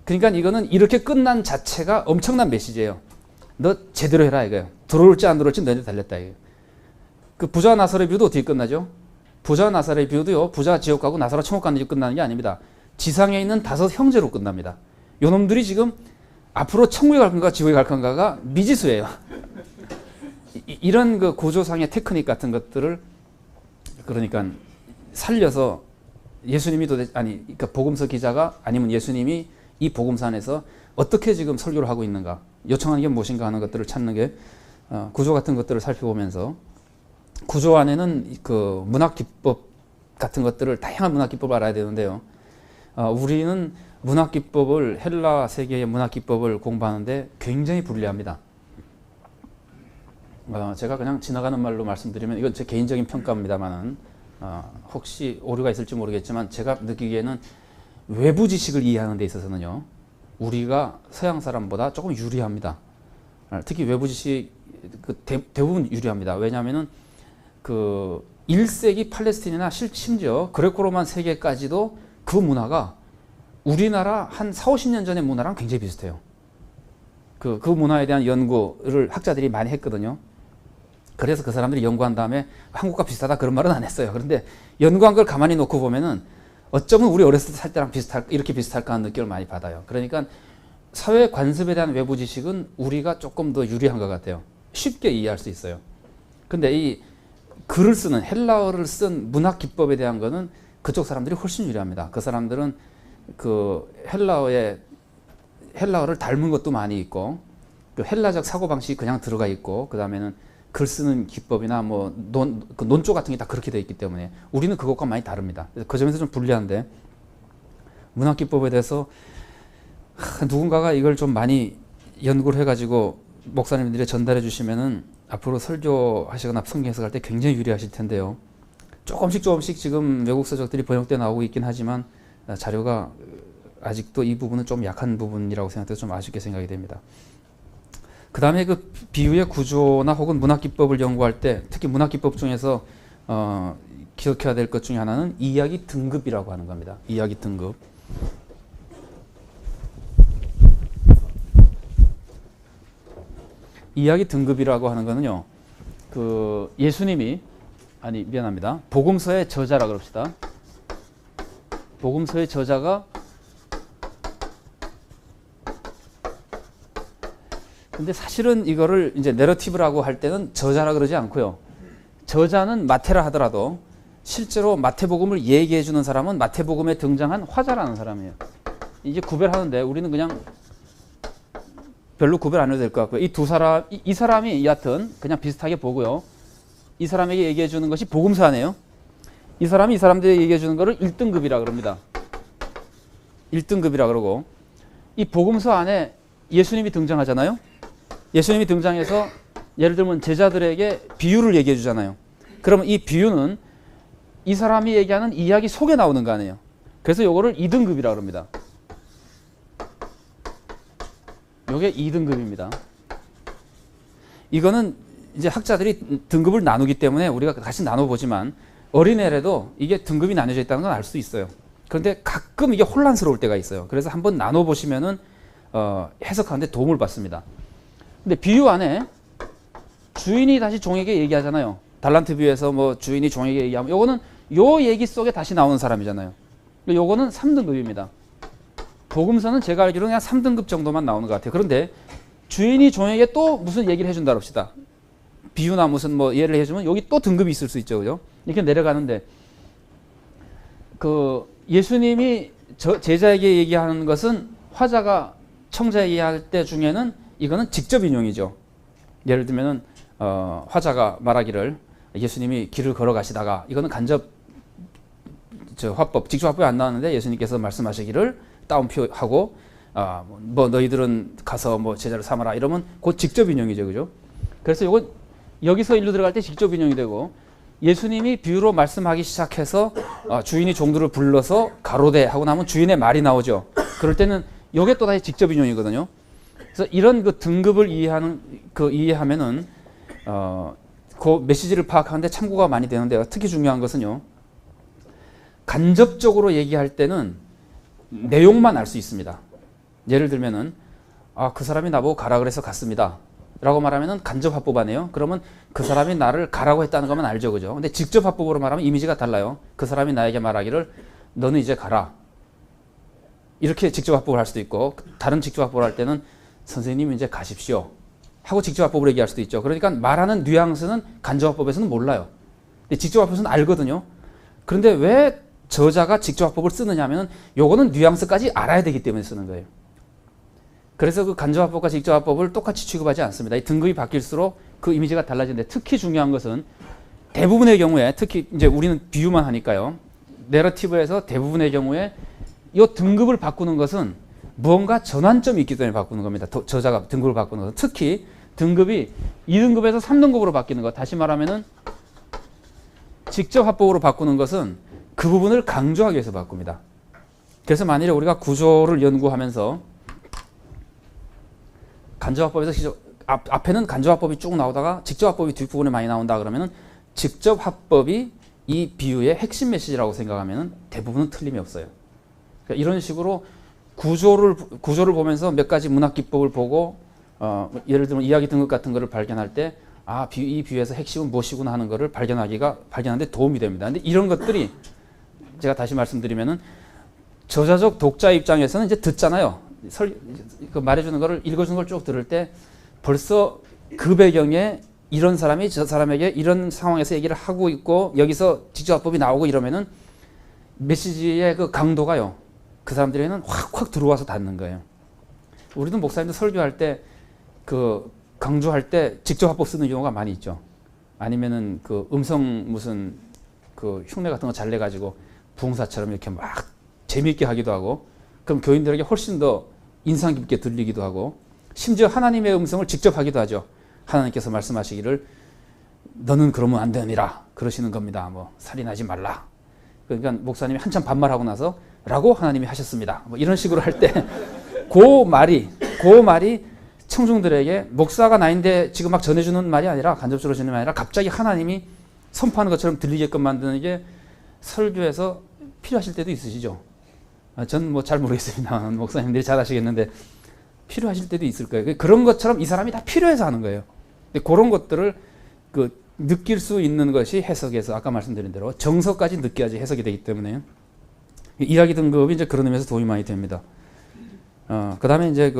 S1: 그러니까 이거는 이렇게 끝난 자체가 엄청난 메시지예요. 너 제대로 해라 이거예요. 들어올지 안 들어올지 너한테 달렸다 이거예요. 그 부자 나사로의 비유도 어떻게 끝나죠? 부자 나사로의 비유도요, 부자 지옥 가고 나사로 천국 가는 게 끝나는 게 아닙니다. 지상에 있는 5 형제로 끝납니다. 요놈들이 지금 앞으로 천국에 갈 건가 지옥에 갈 건가가 미지수예요. 이런 그 구조상의 테크닉 같은 것들을 그러니까 살려서 예수님이 그러니까 복음서 기자가 아니면 예수님이 이 복음서 안에서 어떻게 지금 설교를 하고 있는가, 요청하는 게 무엇인가 하는 것들을 찾는 게 구조 같은 것들을 살펴보면서 구조 안에는 그 문학 기법 같은 것들을 다양한 문학 기법을 알아야 되는데요. 우리는 문학 기법을 헬라 세계의 문학 기법을 공부하는데 굉장히 불리합니다. 제가 그냥 지나가는 말로 말씀드리면 이건 제 개인적인 평가입니다만은 혹시 오류가 있을지 모르겠지만 제가 느끼기에는 외부 지식을 이해하는 데 있어서는요, 우리가 서양 사람보다 조금 유리합니다. 특히 외부 지식 대부분 유리합니다. 왜냐하면은 그 1세기 팔레스틴이나 심지어 그레코로만 세계까지도 그 문화가 우리나라 한 40-50년 전의 문화랑 굉장히 비슷해요. 그 문화에 대한 연구를 학자들이 많이 했거든요. 그래서 그 사람들이 연구한 다음에 한국과 비슷하다 그런 말은 안 했어요. 그런데 연구한 걸 가만히 놓고 보면은 어쩌면 우리 어렸을 때 살 때랑 이렇게 비슷할까 하는 느낌을 많이 받아요. 그러니까 사회 관습에 대한 외부 지식은 우리가 조금 더 유리한 것 같아요. 쉽게 이해할 수 있어요. 근데 이 글을 쓰는 헬라어를 쓴 문학 기법에 대한 거는 그쪽 사람들이 훨씬 유리합니다. 그 사람들은 그 헬라어를 닮은 것도 많이 있고, 그 헬라적 사고방식이 그냥 들어가 있고, 그 다음에는 글 쓰는 기법이나 뭐 논조 같은 게 다 그렇게 되어 있기 때문에 우리는 그것과 많이 다릅니다. 그래서 그 점에서 좀 불리한데, 문학 기법에 대해서 누군가가 이걸 좀 많이 연구를 해가지고 목사님들이 전달해 주시면은 앞으로 설교하시거나 성경 해석할 때 굉장히 유리하실 텐데요. 조금씩 지금 외국 서적들이 번역돼 나오고 있긴 하지만 자료가 아직도 이 부분은 좀 약한 부분이라고 생각해서 좀 아쉽게 생각이 됩니다. 그 다음에 그 비유의 구조나 혹은 문학기법을 연구할 때 특히 문학기법 중에서 기억해야 될 것 중에 하나는 이야기 등급이라고 하는 겁니다. 이야기 등급. 이야기 등급이라고 하는 거는요, 그 미안합니다. 복음서의 저자라 그럽시다. 복음서의 저자가 근데 사실은 이거를 이제 내러티브라고 할 때는 저자라 그러지 않고요. 저자는 마태라 하더라도 실제로 마태복음을 얘기해 주는 사람은 마태복음에 등장한 화자라는 사람이에요. 이제 구별하는데 우리는 그냥 별로 구별 안 해도 될 것 같고요. 이 사람이 여하튼 그냥 비슷하게 보고요.
S2: 이 사람에게 얘기해 주는 것이 복음서 안에요. 이 사람이 이 사람들에게 얘기해 주는 것을 1등급이라 그럽니다. 1등급이라 그러고, 이 복음서 안에 예수님이 등장하잖아요. 예수님이 등장해서 예를 들면 제자들에게 비유를 얘기해 주잖아요. 그러면 이 비유는 이 사람이 얘기하는 이야기 속에 나오는 거 아니에요. 그래서 요거를 2등급이라 그럽니다. 요게 2등급입니다. 이거는 이제 학자들이 등급을 나누기 때문에 우리가 다시 나눠보지만 어린애라도 이게 등급이 나뉘어져 있다는 건 알 수 있어요. 그런데 가끔 이게 혼란스러울 때가 있어요. 그래서 한번 나눠보시면은 해석하는데 도움을 받습니다. 근데 비유 안에 주인이 다시 종에게 얘기하잖아요. 달란트 비유에서 뭐 주인이 종에게 얘기하면 요거는 요 얘기 속에 다시 나오는 사람이잖아요. 요거는 3등급입니다. 복음서는 제가 알기로는 그냥 3등급 정도만 나오는 것 같아요. 그런데 주인이 종에게 또 무슨 얘기를 해준다 합시다. 비유나 무슨 뭐 예를 해주면 여기 또 등급이 있을 수 있죠. 그죠? 이렇게 내려가는데 그 예수님이 제자에게 얘기하는 것은 화자가 청자에게 얘기할 때 중에는 이거는 직접 인용이죠. 예를 들면은 화자가 말하기를 예수님이 길을 걸어가시다가 이거는 간접 화법, 직접 화법이 안 나왔는데 예수님께서 말씀하시기를 따옴표하고 뭐 너희들은 가서 뭐 제자를 삼아라 이러면 곧 직접 인용이죠. 그죠? 그래서 이건 여기서 일로 들어갈 때 직접 인용이 되고 예수님이 비유로 말씀하기 시작해서 주인이 종들을 불러서 가로되 하고 나면 주인의 말이 나오죠. 그럴 때는 이게 또 다시 직접 인용이거든요. 그래서 이런 그 등급을 이해하면은 그 메시지를 파악하는데 참고가 많이 되는데요. 특히 중요한 것은요. 간접적으로 얘기할 때는 내용만 알 수 있습니다. 예를 들면은 그 사람이 나보고 가라 그래서 갔습니다. 라고 말하면은 간접 화법 아니에요. 그러면 그 사람이 나를 가라고 했다는 것만 알죠. 그죠? 근데 직접 화법으로 말하면 이미지가 달라요. 그 사람이 나에게 말하기를 너는 이제 가라. 이렇게 직접 화법을 할 수도 있고 다른 직접 화법을 할 때는 선생님 이제 가십시오. 하고 직접 화법으로 얘기할 수도 있죠. 그러니까 말하는 뉘앙스는 간접 화법에서는 몰라요. 근데 직접 화법에서는 알거든요. 그런데 왜 저자가 직접 화법을 쓰느냐 하면 요거는 뉘앙스까지 알아야 되기 때문에 쓰는 거예요. 그래서 그 간접 화법과 직접 화법을 똑같이 취급하지 않습니다. 이 등급이 바뀔수록 그 이미지가 달라지는데 특히 중요한 것은 대부분의 경우에 특히 이제 우리는 비유만 하니까요. 내러티브에서 대부분의 경우에 이 등급을 바꾸는 것은 무언가 전환점이 있기 때문에 바꾸는 겁니다. 저자가 등급을 바꾸는 것은 특히 등급이 2등급에서 3등급으로 바뀌는 것. 다시 말하면은 직접 화법으로 바꾸는 것은 그 부분을 강조하기 위해서 바꿉니다. 그래서 만일에 우리가 구조를 연구하면서 간접화법에서 앞에는 간접화법이 쭉 나오다가 직접화법이 뒷부분에 많이 나온다 그러면은 직접화법이 이 비유의 핵심 메시지라고 생각하면은 대부분은 틀림이 없어요. 그러니까 이런 식으로 구조를 보면서 몇 가지 문학 기법을 보고 예를 들면 이야기 등급 같은 거를 발견할 때 이 비유에서 핵심은 무엇이구나 하는 거를 발견하는데 도움이 됩니다. 근데 이런 것들이 제가 다시 말씀드리면은 저자적 독자 입장에서는 이제 듣잖아요. 그 말해주는 거를 읽어주는 걸 쭉 들을 때 벌써 그 배경에 이런 사람이 저 사람에게 이런 상황에서 얘기를 하고 있고 여기서 직접화법이 나오고 이러면은 메시지의 그 강도가요. 그 사람들에게는 확 들어와서 닿는 거예요. 우리도 목사님들 설교할 때 그 강조할 때 직접화법 쓰는 경우가 많이 있죠. 아니면은 그 음성 무슨 그 흉내 같은 거 잘 내가지고 부흥사처럼 이렇게 막 재미있게 하기도 하고 그럼 교인들에게 훨씬 더 인상 깊게 들리기도 하고 심지어 하나님의 음성을 직접 하기도 하죠. 하나님께서 말씀하시기를 너는 그러면 안 되느니라 그러시는 겁니다. 뭐 살인하지 말라. 그러니까 목사님이 한참 반말하고 나서 라고 하나님이 하셨습니다. 뭐 이런 식으로 할 때 그 말이 청중들에게 목사가 나인데 지금 막 전해주는 말이 아니라 간접적으로 전해주는 말이 아니라 갑자기 하나님이 선포하는 것처럼 들리게끔 만드는 게 설교에서 필요하실 때도 있으시죠. 전 뭐 잘 모르겠습니다. 목사님들이 잘 아시겠는데 필요하실 때도 있을 거예요. 그런 것처럼 이 사람이 다 필요해서 하는 거예요. 근데 그런 것들을 느낄 수 있는 것이 해석에서 아까 말씀드린 대로 정서까지 느껴야지 해석이 되기 때문에 이야기 등급이 이제 그런 의미에서 도움이 많이 됩니다. 그 다음에 이제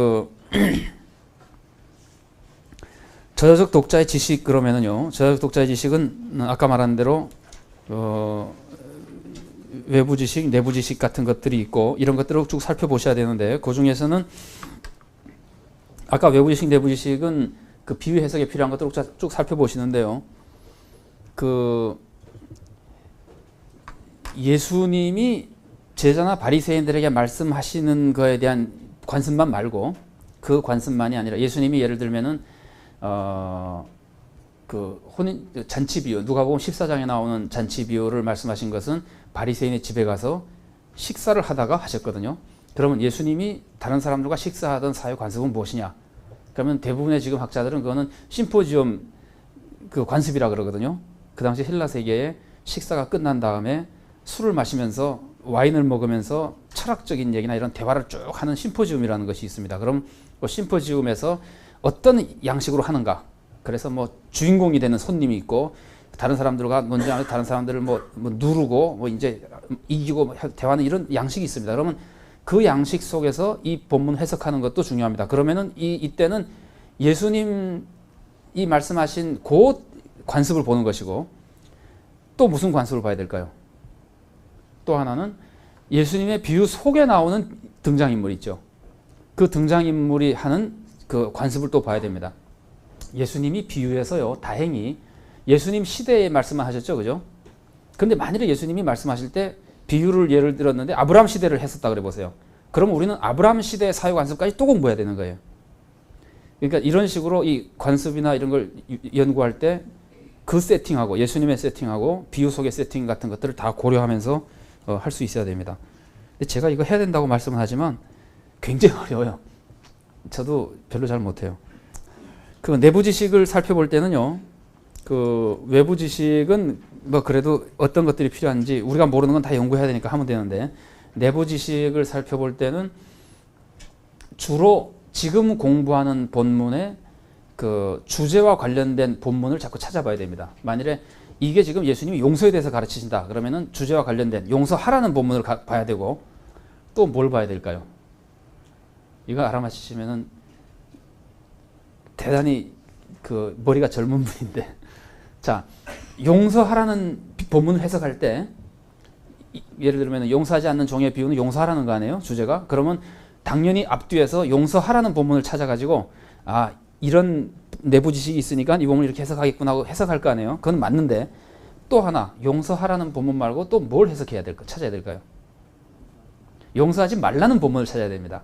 S2: 저자적 독자의 지식 그러면은요. 저자적 독자의 지식은 아까 말한 대로 외부 지식, 내부 지식 같은 것들이 있고 이런 것들을 쭉 살펴보셔야 되는데 그 중에서는 아까 외부 지식, 내부 지식은 그 비유 해석에 필요한 것들을 쭉 살펴보시는데요. 그 예수님이 제자나 바리새인들에게 말씀하시는 거에 대한 관습만 말고 그 관습만이 아니라 예수님이 예를 들면은 그 혼인 잔치 비유 누가복음 14장에 나오는 잔치 비유를 말씀하신 것은 바리새인의 집에 가서 식사를 하다가 하셨거든요. 그러면 예수님이 다른 사람들과 식사하던 사회 관습은 무엇이냐? 그러면 대부분의 지금 학자들은 그거는 심포지엄 그 관습이라 그러거든요. 그 당시 헬라 세계에 식사가 끝난 다음에 술을 마시면서 와인을 먹으면서 철학적인 얘기나 이런 대화를 쭉 하는 심포지움이라는 것이 있습니다. 그럼 그 심포지움에서 어떤 양식으로 하는가? 그래서 뭐 주인공이 되는 손님이 있고 다른 사람들과 논쟁하면서 다른 사람들을 뭐 누르고 뭐 이제 이기고 대화하는 이런 양식이 있습니다. 그러면 그 양식 속에서 이 본문 해석하는 것도 중요합니다. 그러면은 이때는 예수님이 말씀하신 그 관습을 보는 것이고 또 무슨 관습을 봐야 될까요? 또 하나는 예수님의 비유 속에 나오는 등장인물 있죠. 그 등장인물이 하는 그 관습을 또 봐야 됩니다. 예수님이 비유에서요, 다행히 예수님 시대에 말씀을 하셨죠, 그죠? 근데 만일에 예수님이 말씀하실 때 비유를 예를 들었는데 아브라함 시대를 했었다 그래 보세요. 그러면 우리는 아브라함 시대의 사회 관습까지 또 공부해야 되는 거예요. 그러니까 이런 식으로 이 관습이나 이런 걸 연구할 때 그 세팅하고 예수님의 세팅하고 비유 속의 세팅 같은 것들을 다 고려하면서 할 수 있어야 됩니다. 근데 제가 이거 해야 된다고 말씀을 하지만 굉장히 어려워요. 저도 별로 잘 못해요. 그 내부 지식을 살펴볼 때는요, 그 외부 지식은 뭐 그래도 어떤 것들이 필요한지 우리가 모르는 건 다 연구해야 되니까 하면 되는데 내부 지식을 살펴볼 때는 주로 지금 공부하는 본문의 그 주제와 관련된 본문을 자꾸 찾아봐야 됩니다. 만일에 이게 지금 예수님이 용서에 대해서 가르치신다 그러면은 주제와 관련된 용서하라는 본문을 봐야 되고 또 뭘 봐야 될까요? 이거 알아맞히시면은 대단히 그 머리가 젊은 분인데 자, 용서하라는 본문을 해석할 때 예를 들면 용서하지 않는 종의 비유는 용서하라는 거 아니에요? 주제가? 그러면 당연히 앞뒤에서 용서하라는 본문을 찾아가지고 이런 내부 지식이 있으니까 이 본문을 이렇게 해석하겠구나 하고 해석할 거 아니에요? 그건 맞는데 또 하나 용서하라는 본문 말고 또 뭘 찾아야 될까요? 용서하지 말라는 본문을 찾아야 됩니다.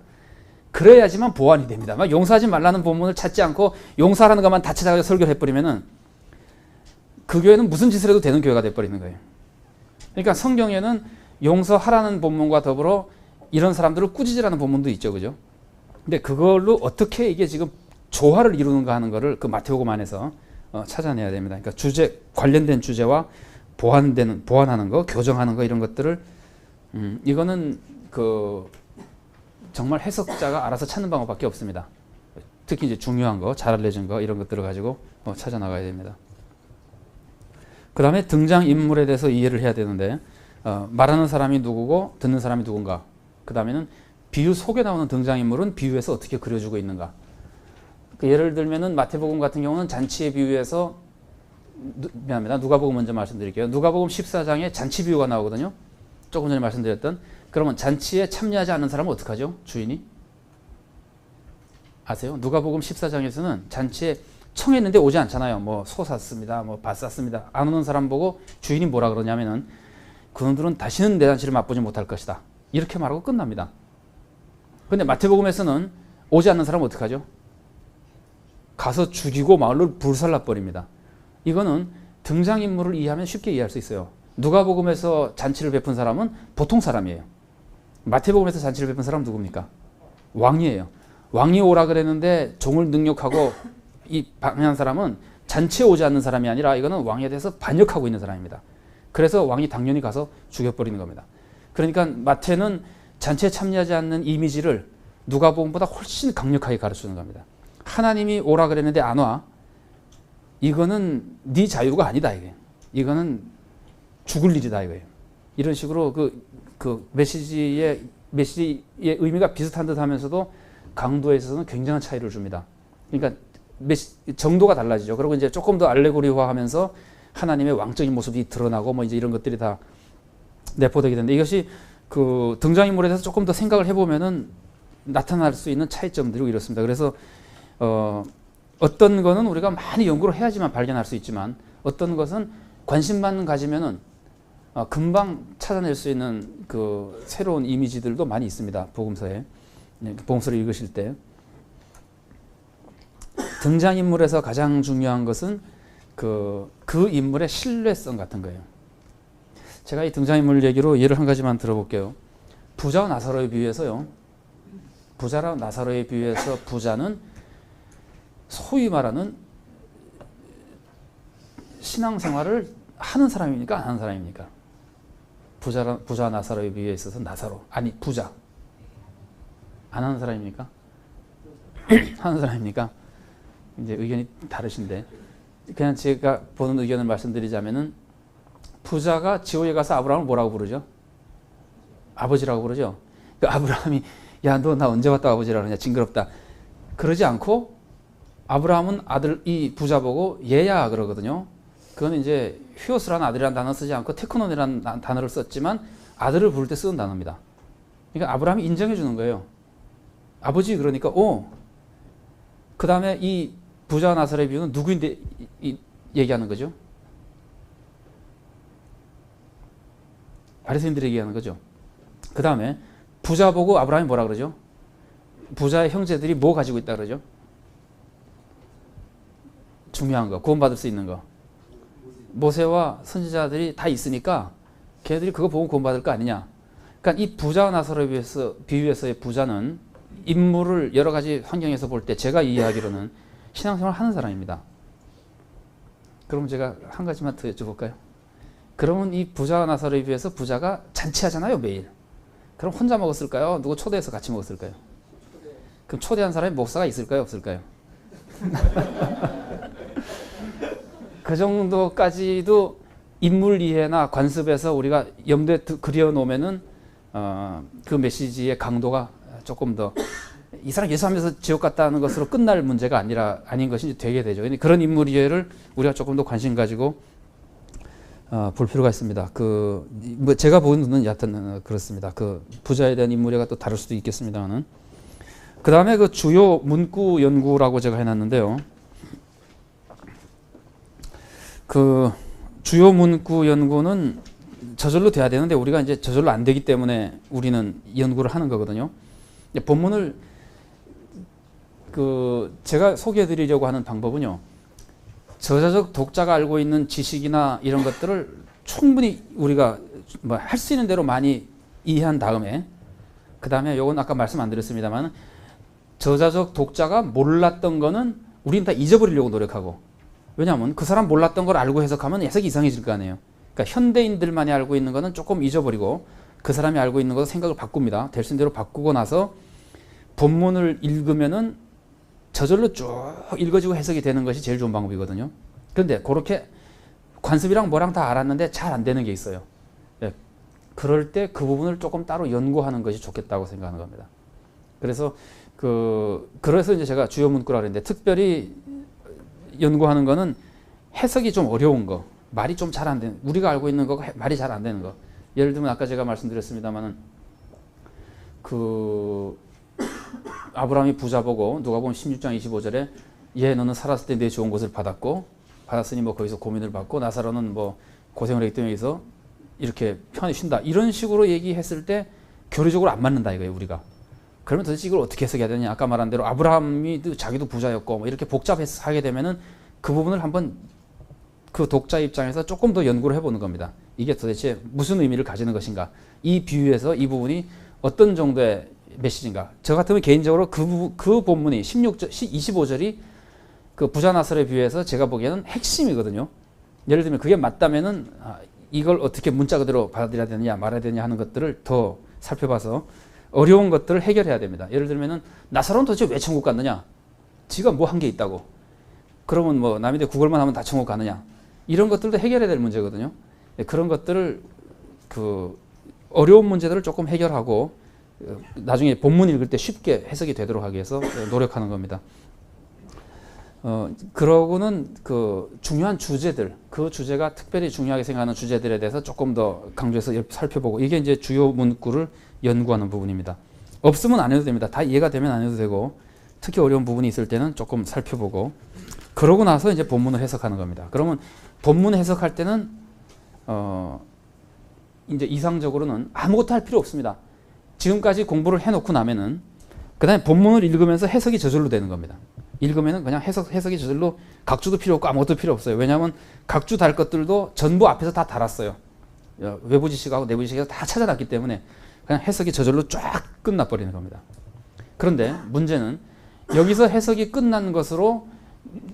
S2: 그래야지만 보완이 됩니다. 막 용서하지 말라는 본문을 찾지 않고 용서하라는 것만 다 찾아가서 설교를 해버리면은 그 교회는 무슨 짓을 해도 되는 교회가 돼버리는 거예요. 그러니까 성경에는 용서하라는 본문과 더불어 이런 사람들을 꾸짖으라는 본문도 있죠, 그죠? 근데 그걸로 어떻게 이게 지금 조화를 이루는가 하는 거를 그 마태복음 안에서 찾아내야 됩니다. 그러니까 관련된 주제와 보완하는 거, 교정하는 거 이런 것들을 이거는 그 정말 해석자가 알아서 찾는 방법밖에 없습니다. 특히 이제 중요한 거, 잘 알려진 거 이런 것들을 가지고 찾아 나가야 됩니다. 그 다음에 등장인물에 대해서 이해를 해야 되는데 말하는 사람이 누구고 듣는 사람이 누군가. 그 다음에는 비유 속에 나오는 등장인물은 비유에서 어떻게 그려주고 있는가. 예를 들면은 마태복음 같은 경우는 잔치의 비유에서 미안합니다. 누가복음 먼저 말씀드릴게요. 누가복음 14장에 잔치 비유가 나오거든요. 조금 전에 말씀드렸던. 그러면 잔치에 참여하지 않는 사람은 어떡하죠? 주인이? 아세요? 누가복음 14장에서는 잔치에 청했는데 오지 않잖아요. 뭐 소 샀습니다. 뭐 밭 샀습니다. 안 오는 사람 보고 주인이 뭐라 그러냐면은 그놈들은 다시는 내 잔치를 맛보지 못할 것이다. 이렇게 말하고 끝납니다. 그런데 마태복음에서는 오지 않는 사람은 어떡하죠? 가서 죽이고 마을로 불살라 버립니다. 이거는 등장인물을 이해하면 쉽게 이해할 수 있어요. 누가복음에서 잔치를 베푼 사람은 보통 사람이에요. 마태복음에서 잔치를 베푼 사람은 누굽니까? 왕이에요. 왕이 오라 그랬는데 종을 능욕하고 이 방해한 사람은 잔치에 오지 않는 사람이 아니라 이거는 왕에 대해서 반역하고 있는 사람입니다. 그래서 왕이 당연히 가서 죽여버리는 겁니다. 그러니까 마태는 잔치에 참여하지 않는 이미지를 누가복음보다 훨씬 강력하게 가르치는 겁니다. 하나님이 오라 그랬는데 안 와. 이거는 네 자유가 아니다. 이거는 죽을 일이다. 이거예요. 이런 식으로 그 메시지의 의미가 비슷한 듯 하면서도 강도에 있어서는 굉장한 차이를 줍니다. 그러니까 정도가 달라지죠. 그리고 이제 조금 더 알레고리화하면서 하나님의 왕적인 모습이 드러나고 뭐 이제 이런 것들이 다 내포되게 되는데 이것이 그 등장인물에 대해서 조금 더 생각을 해보면은 나타날 수 있는 차이점들이 이렇습니다. 그래서 어떤 거는 우리가 많이 연구를 해야지만 발견할 수 있지만 어떤 것은 관심만 가지면은 금방 찾아낼 수 있는 그 새로운 이미지들도 많이 있습니다. 복음서에. 복음서를 읽으실 때. 등장인물에서 가장 중요한 것은 그 인물의 신뢰성 같은 거예요. 제가 이 등장인물 얘기로 예를 한 가지만 들어볼게요. 부자와 나사로에 비유해서요. 부자와 나사로에 비유해서 부자는 소위 말하는 신앙생활을 하는 사람입니까? 안 하는 사람입니까? 부자와 나사로에 비유해 있어서 나사로, 아니 부자. 안 하는 사람입니까? 하는 사람입니까? 이제 의견이 다르신데 그냥 제가 보는 의견을 말씀드리자면은 부자가 지옥에 가서 아브라함을 뭐라고 부르죠? 아버지라고 부르죠. 그 아브라함이 야, 너 나 언제 왔다 아버지라 그러냐 징그럽다. 그러지 않고 아브라함은 아들 이 부자 보고 얘야 그러거든요. 그건 이제 휴오스라는 아들이라는 단어 쓰지 않고 테크논이라는 단어를 썼지만 아들을 부를 때 쓰는 단어입니다. 그러니까 아브라함이 인정해 주는 거예요. 아버지 그러니까 그 다음에 이 부자와 나사로의 비유는 누구인데 얘기하는 거죠? 바리새인들에게 얘기하는 거죠. 그 다음에 부자 보고 아브라함이 뭐라 그러죠? 부자의 형제들이 뭐 가지고 있다 그러죠? 중요한 거, 구원받을 수 있는 거. 모세와 선지자들이 다 있으니까 걔들이 그거 보고 구원받을 거 아니냐. 그러니까 이 부자와 나사로에 비유해서의 부자는 인물을 여러 가지 환경에서 볼 때 제가 이해하기로는 신앙생활을 하는 사람입니다. 그럼 제가 한 가지만 더 여쭤볼까요? 그러면 이 부자와 나사로에 비해서 부자가 잔치하잖아요, 매일. 그럼 혼자 먹었을까요? 누구 초대해서 같이 먹었을까요? 그럼 초대한 사람이 목사가 있을까요, 없을까요? 그 정도까지도 인물 이해나 관습에서 우리가 염두에 그려놓으면은 그 메시지의 강도가 조금 더 이 사람 예수하면서 지옥 갔다는 것으로 끝날 문제가 아닌 것이 되게 되죠. 그런 인물 이해를 우리가 조금 더 관심 가지고 볼 필요가 있습니다. 뭐 제가 보는 눈은 여하튼 그렇습니다. 그 부자에 대한 인물이가 또 다를 수도 있겠습니다만은. 그 다음에 그 주요 문구 연구라고 제가 해놨는데요. 그 주요 문구 연구는 저절로 돼야 되는데 우리가 이제 저절로 안 되기 때문에 우리는 연구를 하는 거거든요. 본문을 제가 소개해드리려고 하는 방법은요. 저자적 독자가 알고 있는 지식이나 이런 것들을 충분히 우리가 뭐 할 수 있는 대로 많이 이해한 다음에 그 다음에 요건 아까 말씀 안 드렸습니다만 저자적 독자가 몰랐던 거는 우리는 다 잊어버리려고 노력하고 왜냐하면 그 사람 몰랐던 걸 알고 해석하면 해석이 이상해질 거 아니에요. 그러니까 현대인들만이 알고 있는 거는 조금 잊어버리고 그 사람이 알고 있는 것도 생각을 바꿉니다. 될 수 있는 대로 바꾸고 나서 본문을 읽으면은 저절로 쭉 읽어지고 해석이 되는 것이 제일 좋은 방법이거든요. 그런데 그렇게 관습이랑 뭐랑 다 알았는데 잘 안 되는 게 있어요. 네. 그럴 때 그 부분을 조금 따로 연구하는 것이 좋겠다고 생각하는 겁니다. 그래서 그래서 이제 제가 주요 문구라 그랬는데 특별히 연구하는 거는 해석이 좀 어려운 거, 말이 좀 잘 안 되는, 우리가 알고 있는 거 말이 잘 안 되는 거. 예를 들면 아까 제가 말씀드렸습니다만은 아브라함이 부자 보고 누가 보면 16장 25절에 얘 너는 살았을 때 내 좋은 것을 받았으니 뭐 거기서 고민을 받고 나사로는 뭐 고생을 했기 때문에 여기서 이렇게 편히 쉰다. 이런 식으로 얘기했을 때 교리적으로 안 맞는다 이거예요, 우리가. 그러면 도대체 이걸 어떻게 해석해야 되냐? 아까 말한 대로 아브라함이 자기도 부자였고 뭐 이렇게 복잡하게 되면은 그 부분을 한번 그 독자 입장에서 조금 더 연구를 해보는 겁니다. 이게 도대체 무슨 의미를 가지는 것인가? 이 비유에서 이 부분이 어떤 정도의 메시지인가? 저 같으면 개인적으로 그 본문이 25절이 그 부자 나사로에 비유해서 제가 보기에는 핵심이거든요. 예를 들면 그게 맞다면은 이걸 어떻게 문자 그대로 받아들여야 되느냐 말해야 되느냐 하는 것들을 더 살펴봐서 어려운 것들을 해결해야 됩니다. 예를 들면은 나사로는 도대체 왜 천국 갔느냐? 지가 뭐 한 게 있다고? 그러면 뭐 남인데 구걸만 하면 다 천국 가느냐? 이런 것들도 해결해야 될 문제거든요. 그런 것들을 어려운 문제들을 조금 해결하고 나중에 본문 읽을 때 쉽게 해석이 되도록 하기 위해서 노력하는 겁니다. 그러고는 중요한 주제들, 그 주제가 특별히 중요하게 생각하는 주제들에 대해서 조금 더 강조해서 살펴보고 이게 이제 주요 문구를 연구하는 부분입니다. 없으면 안 해도 됩니다. 다 이해가 되면 안 해도 되고 특히 어려운 부분이 있을 때는 조금 살펴보고 그러고 나서 이제 본문을 해석하는 겁니다. 그러면 본문 해석할 때는 이제 이상적으로는 아무것도 할 필요 없습니다. 지금까지 공부를 해놓고 나면은 그다음에 본문을 읽으면서 해석이 저절로 되는 겁니다. 읽으면은 그냥 해석이 저절로 각주도 필요 없고 아무것도 필요 없어요. 왜냐하면 각주 달 것들도 전부 앞에서 다 달았어요. 외부 지식하고 내부 지식에서 다 찾아놨기 때문에 그냥 해석이 저절로 쫙 끝나버리는 겁니다. 그런데 문제는 여기서 해석이 끝난 것으로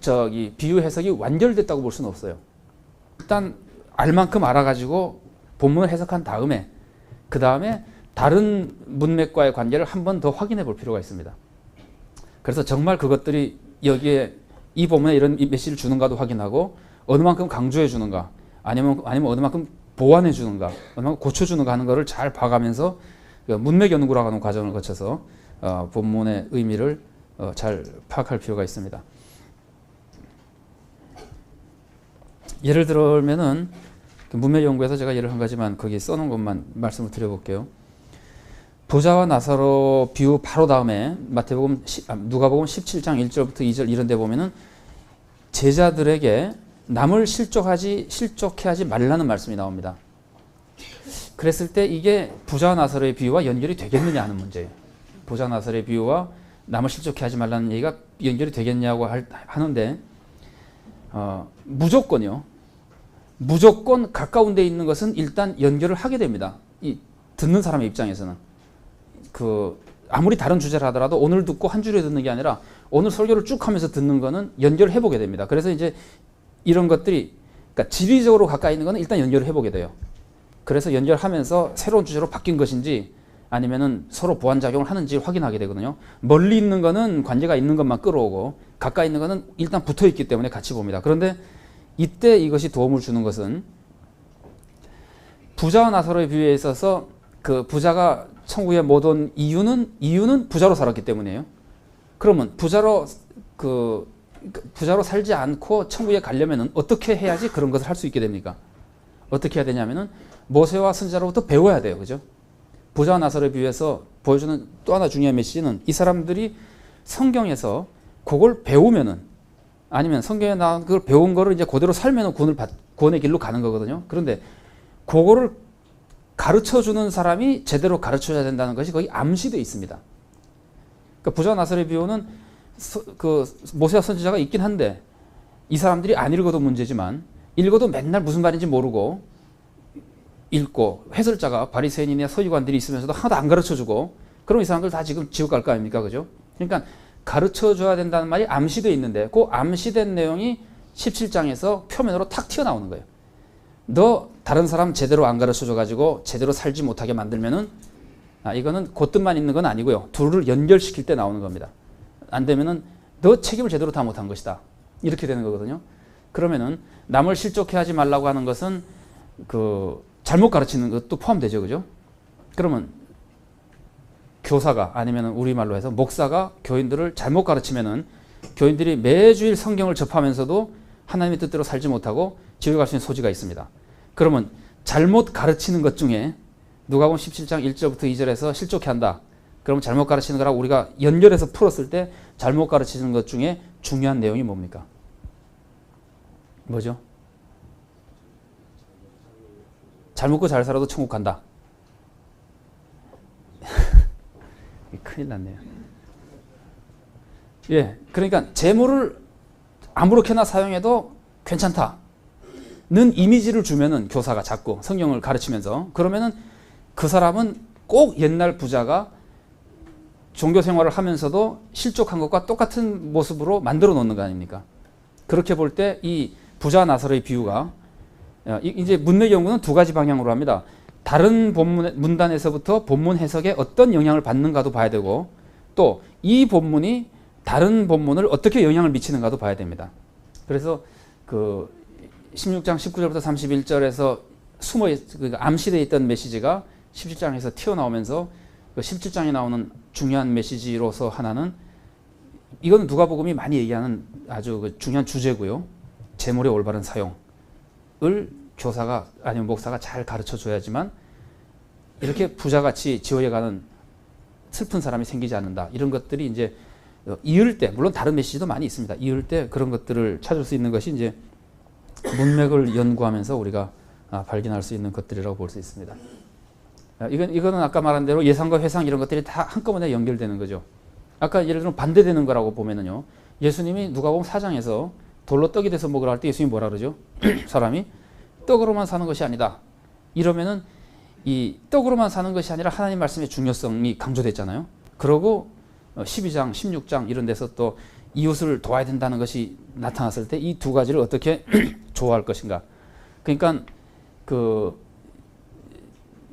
S2: 저기 비유 해석이 완결됐다고 볼 수는 없어요. 일단 알 만큼 알아가지고 본문을 해석한 다음에 그 다음에 다른 문맥과의 관계를 한 번 더 확인해 볼 필요가 있습니다. 그래서 정말 그것들이 여기에 이 본문에 이런 메시지를 주는가도 확인하고 어느 만큼 강조해 주는가 아니면 어느 만큼 보완해 주는가 어느 만큼 고쳐주는가 하는 것을 잘 봐가면서 문맥 연구라고 하는 과정을 거쳐서 본문의 의미를 잘 파악할 필요가 있습니다. 예를 들면은 문맥 연구에서 제가 예를 한 가지만 거기 써놓은 것만 말씀을 드려볼게요. 부자와 나사로 비유 바로 다음에 누가복음 17장 1절부터 2절 이런 데 보면은 제자들에게 남을 실족해 하지 말라는 말씀이 나옵니다. 그랬을 때 이게 부자와 나사로의 비유와 연결이 되겠느냐 하는 문제예요. 부자와 나사로의 비유와 남을 실족해 하지 말라는 얘기가 연결이 되겠냐고 하는데 무조건요. 무조건 가까운 데 있는 것은 일단 연결을 하게 됩니다. 이 듣는 사람의 입장에서는. 아무리 다른 주제를 하더라도 오늘 듣고 한 주에 듣는 게 아니라 오늘 설교를 쭉 하면서 듣는 거는 연결을 해보게 됩니다. 그래서 이제 이런 것들이 그러니까 지리적으로 가까이 있는 거는 일단 연결을 해보게 돼요. 그래서 연결하면서 새로운 주제로 바뀐 것인지 아니면은 서로 보완작용을 하는지 확인하게 되거든요. 멀리 있는 거는 관계가 있는 것만 끌어오고 가까이 있는 거는 일단 붙어 있기 때문에 같이 봅니다. 그런데 이때 이것이 도움을 주는 것은 부자와 나사로의 비유에 있어서 그 부자가 천국에 못 온 이유는 부자로 살았기 때문이에요. 그러면 부자로 살지 않고 천국에 가려면은 어떻게 해야지 그런 것을 할 수 있게 됩니까? 어떻게 해야 되냐면은 모세와 선지자로부터 배워야 돼요. 그죠? 부자와 나사로의 비유에서 보여주는 또 하나 중요한 메시지는 이 사람들이 성경에서 그걸 배우면은 아니면 성경에 나온 그걸 배운 거를 이제 그대로 살면은 구원의 길로 가는 거거든요. 그런데 그거를 가르쳐주는 사람이 제대로 가르쳐야 된다는 것이 거의 암시되어 있습니다. 그러니까 부자와 나사로의 비유는 모세와 선지자가 있긴 한데 이 사람들이 안 읽어도 문제지만 읽어도 맨날 무슨 말인지 모르고 읽고 해설자가 바리새인이나 서기관들이 있으면서도 하나도 안 가르쳐주고 그럼 이 사람들 다 지금 지옥 갈 거 아닙니까? 그죠? 그러니까 가르쳐줘야 된다는 말이 암시되어 있는데 그 암시된 내용이 17장에서 표면으로 탁 튀어나오는 거예요. 너 다른 사람 제대로 안 가르쳐줘가지고 제대로 살지 못하게 만들면은 이거는 그 뜻만 있는 건 아니고요. 둘을 연결시킬 때 나오는 겁니다. 안 되면은 너 책임을 제대로 다 못한 것이다. 이렇게 되는 거거든요. 그러면은 남을 실족해 하지 말라고 하는 것은 잘못 가르치는 것도 포함되죠. 그죠? 그러면 교사가 아니면 우리말로 해서 목사가 교인들을 잘못 가르치면은 교인들이 매주일 성경을 접하면서도 하나님의 뜻대로 살지 못하고 지옥에 갈 수 있는 소지가 있습니다. 그러면 잘못 가르치는 것 중에 누가복음 17장 1절부터 2절에서 실족해 한다. 그러면 잘못 가르치는 거라고 우리가 연결해서 풀었을 때 잘못 가르치는 것 중에 중요한 내용이 뭡니까? 뭐죠? 잘 먹고 잘 살아도 천국 간다. 큰일 났네요. 예, 그러니까 재물을 아무렇게나 사용해도 괜찮다는 이미지를 주면은 교사가 자꾸 성경을 가르치면서 그러면은 그 사람은 꼭 옛날 부자가 종교 생활을 하면서도 실족한 것과 똑같은 모습으로 만들어 놓는 거 아닙니까? 그렇게 볼 때 이 부자 나사로의 비유가 이제 문맥 연구는 두 가지 방향으로 합니다. 다른 문단에서부터 본문 해석에 어떤 영향을 받는가도 봐야 되고 또 이 본문이 다른 본문을 어떻게 영향을 미치는가도 봐야 됩니다. 그래서 16장 19절부터 31절에서 암시되어 있던 메시지가 17장에서 튀어나오면서 17장에 나오는 중요한 메시지로서 하나는 이거는 누가복음이 많이 얘기하는 아주 중요한 주제고요. 재물의 올바른 사용을 교사가 아니면 목사가 잘 가르쳐 줘야지만 이렇게 부자같이 지옥에 가는 슬픈 사람이 생기지 않는다. 이런 것들이 이제 이을 때 물론 다른 메시지도 많이 있습니다. 이을 때 그런 것들을 찾을 수 있는 것이 이제 문맥을 연구하면서 우리가 발견할 수 있는 것들이라고 볼 수 있습니다. 이거는 아까 말한 대로 예상과 회상 이런 것들이 다 한꺼번에 연결되는 거죠. 아까 예를 들어 반대되는 거라고 보면은요. 예수님이 누가복음 4장에서 돌로 떡이 돼서 먹으라 할 때 예수님이 뭐라 그러죠? 사람이 떡으로만 사는 것이 아니다. 이러면은 이 떡으로만 사는 것이 아니라 하나님 말씀의 중요성이 강조됐잖아요. 그러고 12장, 16장 이런 데서 또 이웃을 도와야 된다는 것이 나타났을 때 이 두 가지를 어떻게 조화할 것인가. 그러니까 그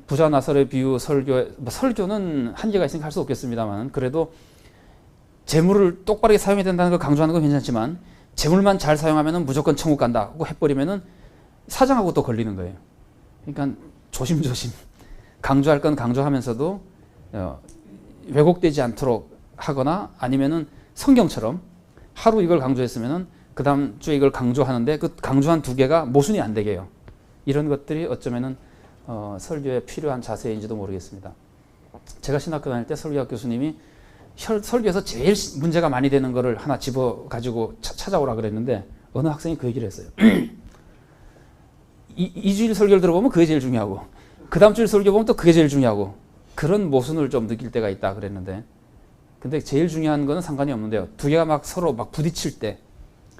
S2: 부자 나사로의 비유 설교는 한계가 있으니까 할 수 없겠습니다만 그래도 재물을 똑바르게 사용해야 된다는 걸 강조하는 건 괜찮지만 재물만 잘 사용하면 무조건 천국 간다고 해버리면은 사장하고 또 걸리는 거예요. 그러니까 조심조심 강조할 건 강조하면서도 왜곡되지 않도록 하거나 아니면은 성경처럼 하루 이걸 강조했으면은 그 다음 주에 이걸 강조하는데 그 강조한 두 개가 모순이 안 되게 해요. 이런 것들이 어쩌면은 설교에 필요한 자세인지도 모르겠습니다. 제가 신학교 다닐 때 설교학 교수님이 설교에서 제일 문제가 많이 되는 거를 하나 집어 가지고 찾아오라 그랬는데 어느 학생이 그 얘기를 했어요. 2주일 설교를 들어보면 그게 제일 중요하고 그 다음 주일 설교 보면 또 그게 제일 중요하고 그런 모순을 좀 느낄 때가 있다 그랬는데 근데 제일 중요한 거는 상관이 없는데요. 두 개가 막 서로 막 부딪힐 때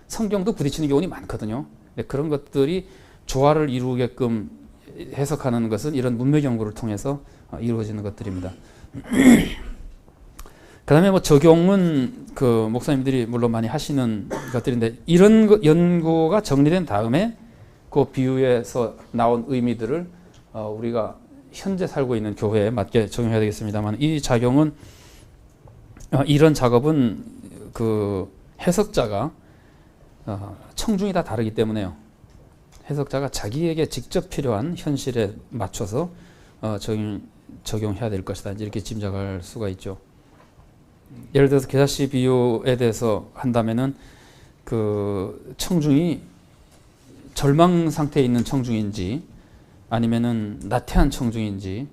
S2: 성경도 부딪히는 경우가 많거든요. 근데 그런 것들이 조화를 이루게끔 해석하는 것은 이런 문맥 연구를 통해서 이루어지는 것들입니다. 그 다음에 뭐 적용은 그 목사님들이 물론 많이 하시는 것들인데 이런 연구가 정리된 다음에 그 비유에서 나온 의미들을 우리가 현재 살고 있는 교회에 맞게 적용해야 되겠습니다만 이 작용은 이런 작업은 그 해석자가 청중이 다 다르기 때문에요. 해석자가 자기에게 직접 필요한 현실에 맞춰서 적용해야 될 것이다. 이렇게 짐작할 수가 있죠. 예를 들어서 겨자씨 비유에 대해서 한다면은 그 청중이 절망 상태에 있는 청중인지 아니면은 나태한 청중인지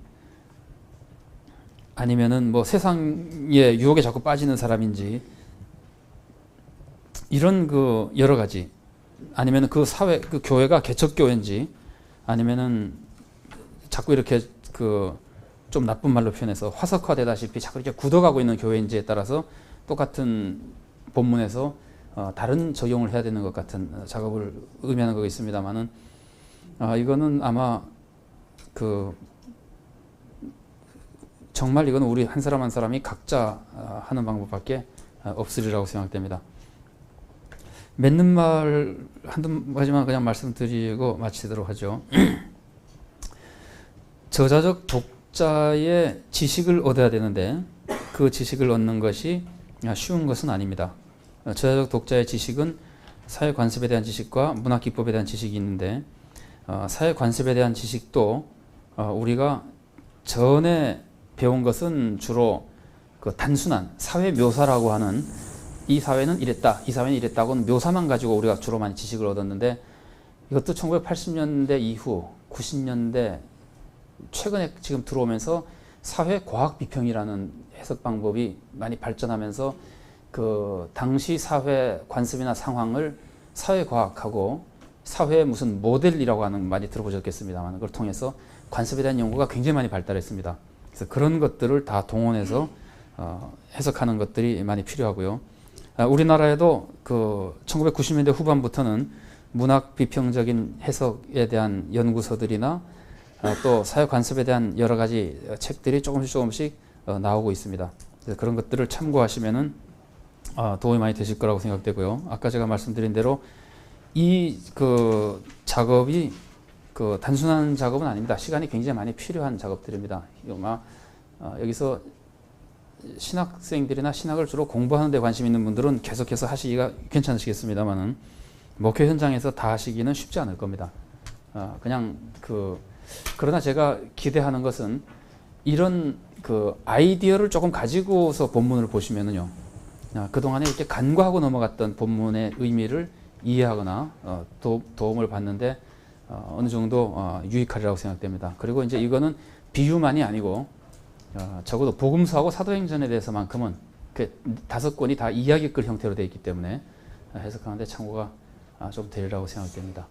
S2: 아니면은 뭐 세상의 유혹에 자꾸 빠지는 사람인지 이런 그 여러 가지 아니면은 그 사회 그 교회가 개척교회인지 아니면은 자꾸 이렇게 그 좀 나쁜 말로 표현해서 화석화되다시피 자꾸 이렇게 굳어가고 있는 교회인지에 따라서 똑같은 본문에서 다른 적용을 해야 되는 것 같은 작업을 의미하는 거 있습니다만은 이거는 아마 그 정말 이건 우리 한 사람 한 사람이 각자 하는 방법밖에 없으리라고 생각됩니다. 맺는 말 한두 가지만 그냥 말씀드리고 마치도록 하죠. 저자적 독자의 지식을 얻어야 되는데 그 지식을 얻는 것이 쉬운 것은 아닙니다. 저자적 독자의 지식은 사회 관습에 대한 지식과 문학 기법에 대한 지식이 있는데 사회 관습에 대한 지식도 우리가 전에 배운 것은 주로 그 단순한 사회 묘사라고 하는 이 사회는 이랬다, 이 사회는 이랬다고는 묘사만 가지고 우리가 주로 많이 지식을 얻었는데 이것도 1980년대 이후 90년대 최근에 지금 들어오면서 사회과학 비평이라는 해석 방법이 많이 발전하면서 그 당시 사회 관습이나 상황을 사회과학하고 사회의 무슨 모델이라고 하는 많이 들어보셨겠습니다만 그걸 통해서 관습에 대한 연구가 굉장히 많이 발달했습니다. 그래서 그런 것들을 다 동원해서 해석하는 것들이 많이 필요하고요. 우리나라에도 그 1990년대 후반부터는 문학 비평적인 해석에 대한 연구서들이나 또 사회 관습에 대한 여러 가지 책들이 조금씩 나오고 있습니다. 그래서 그런 것들을 참고하시면은 도움이 많이 되실 거라고 생각되고요. 아까 제가 말씀드린 대로 이 그 작업이 그 단순한 작업은 아닙니다. 시간이 굉장히 많이 필요한 작업들입니다. 여기서 신학생들이나 신학을 주로 공부하는 데 관심 있는 분들은 계속해서 하시기가 괜찮으시겠습니다만은 목회 현장에서 다 하시기는 쉽지 않을 겁니다. 그냥 그러나 제가 기대하는 것은 이런 그 아이디어를 조금 가지고서 본문을 보시면은요. 그동안에 이렇게 간과하고 넘어갔던 본문의 의미를 이해하거나 도움을 받는데 어느 정도 유익하리라고 생각됩니다. 그리고 이제 이거는 비유만이 아니고 적어도 복음서하고 사도행전에 대해서만큼은 그 5권이 다 이야기글 형태로 되어 있기 때문에 해석하는데 참고가 좀 되리라고 생각됩니다.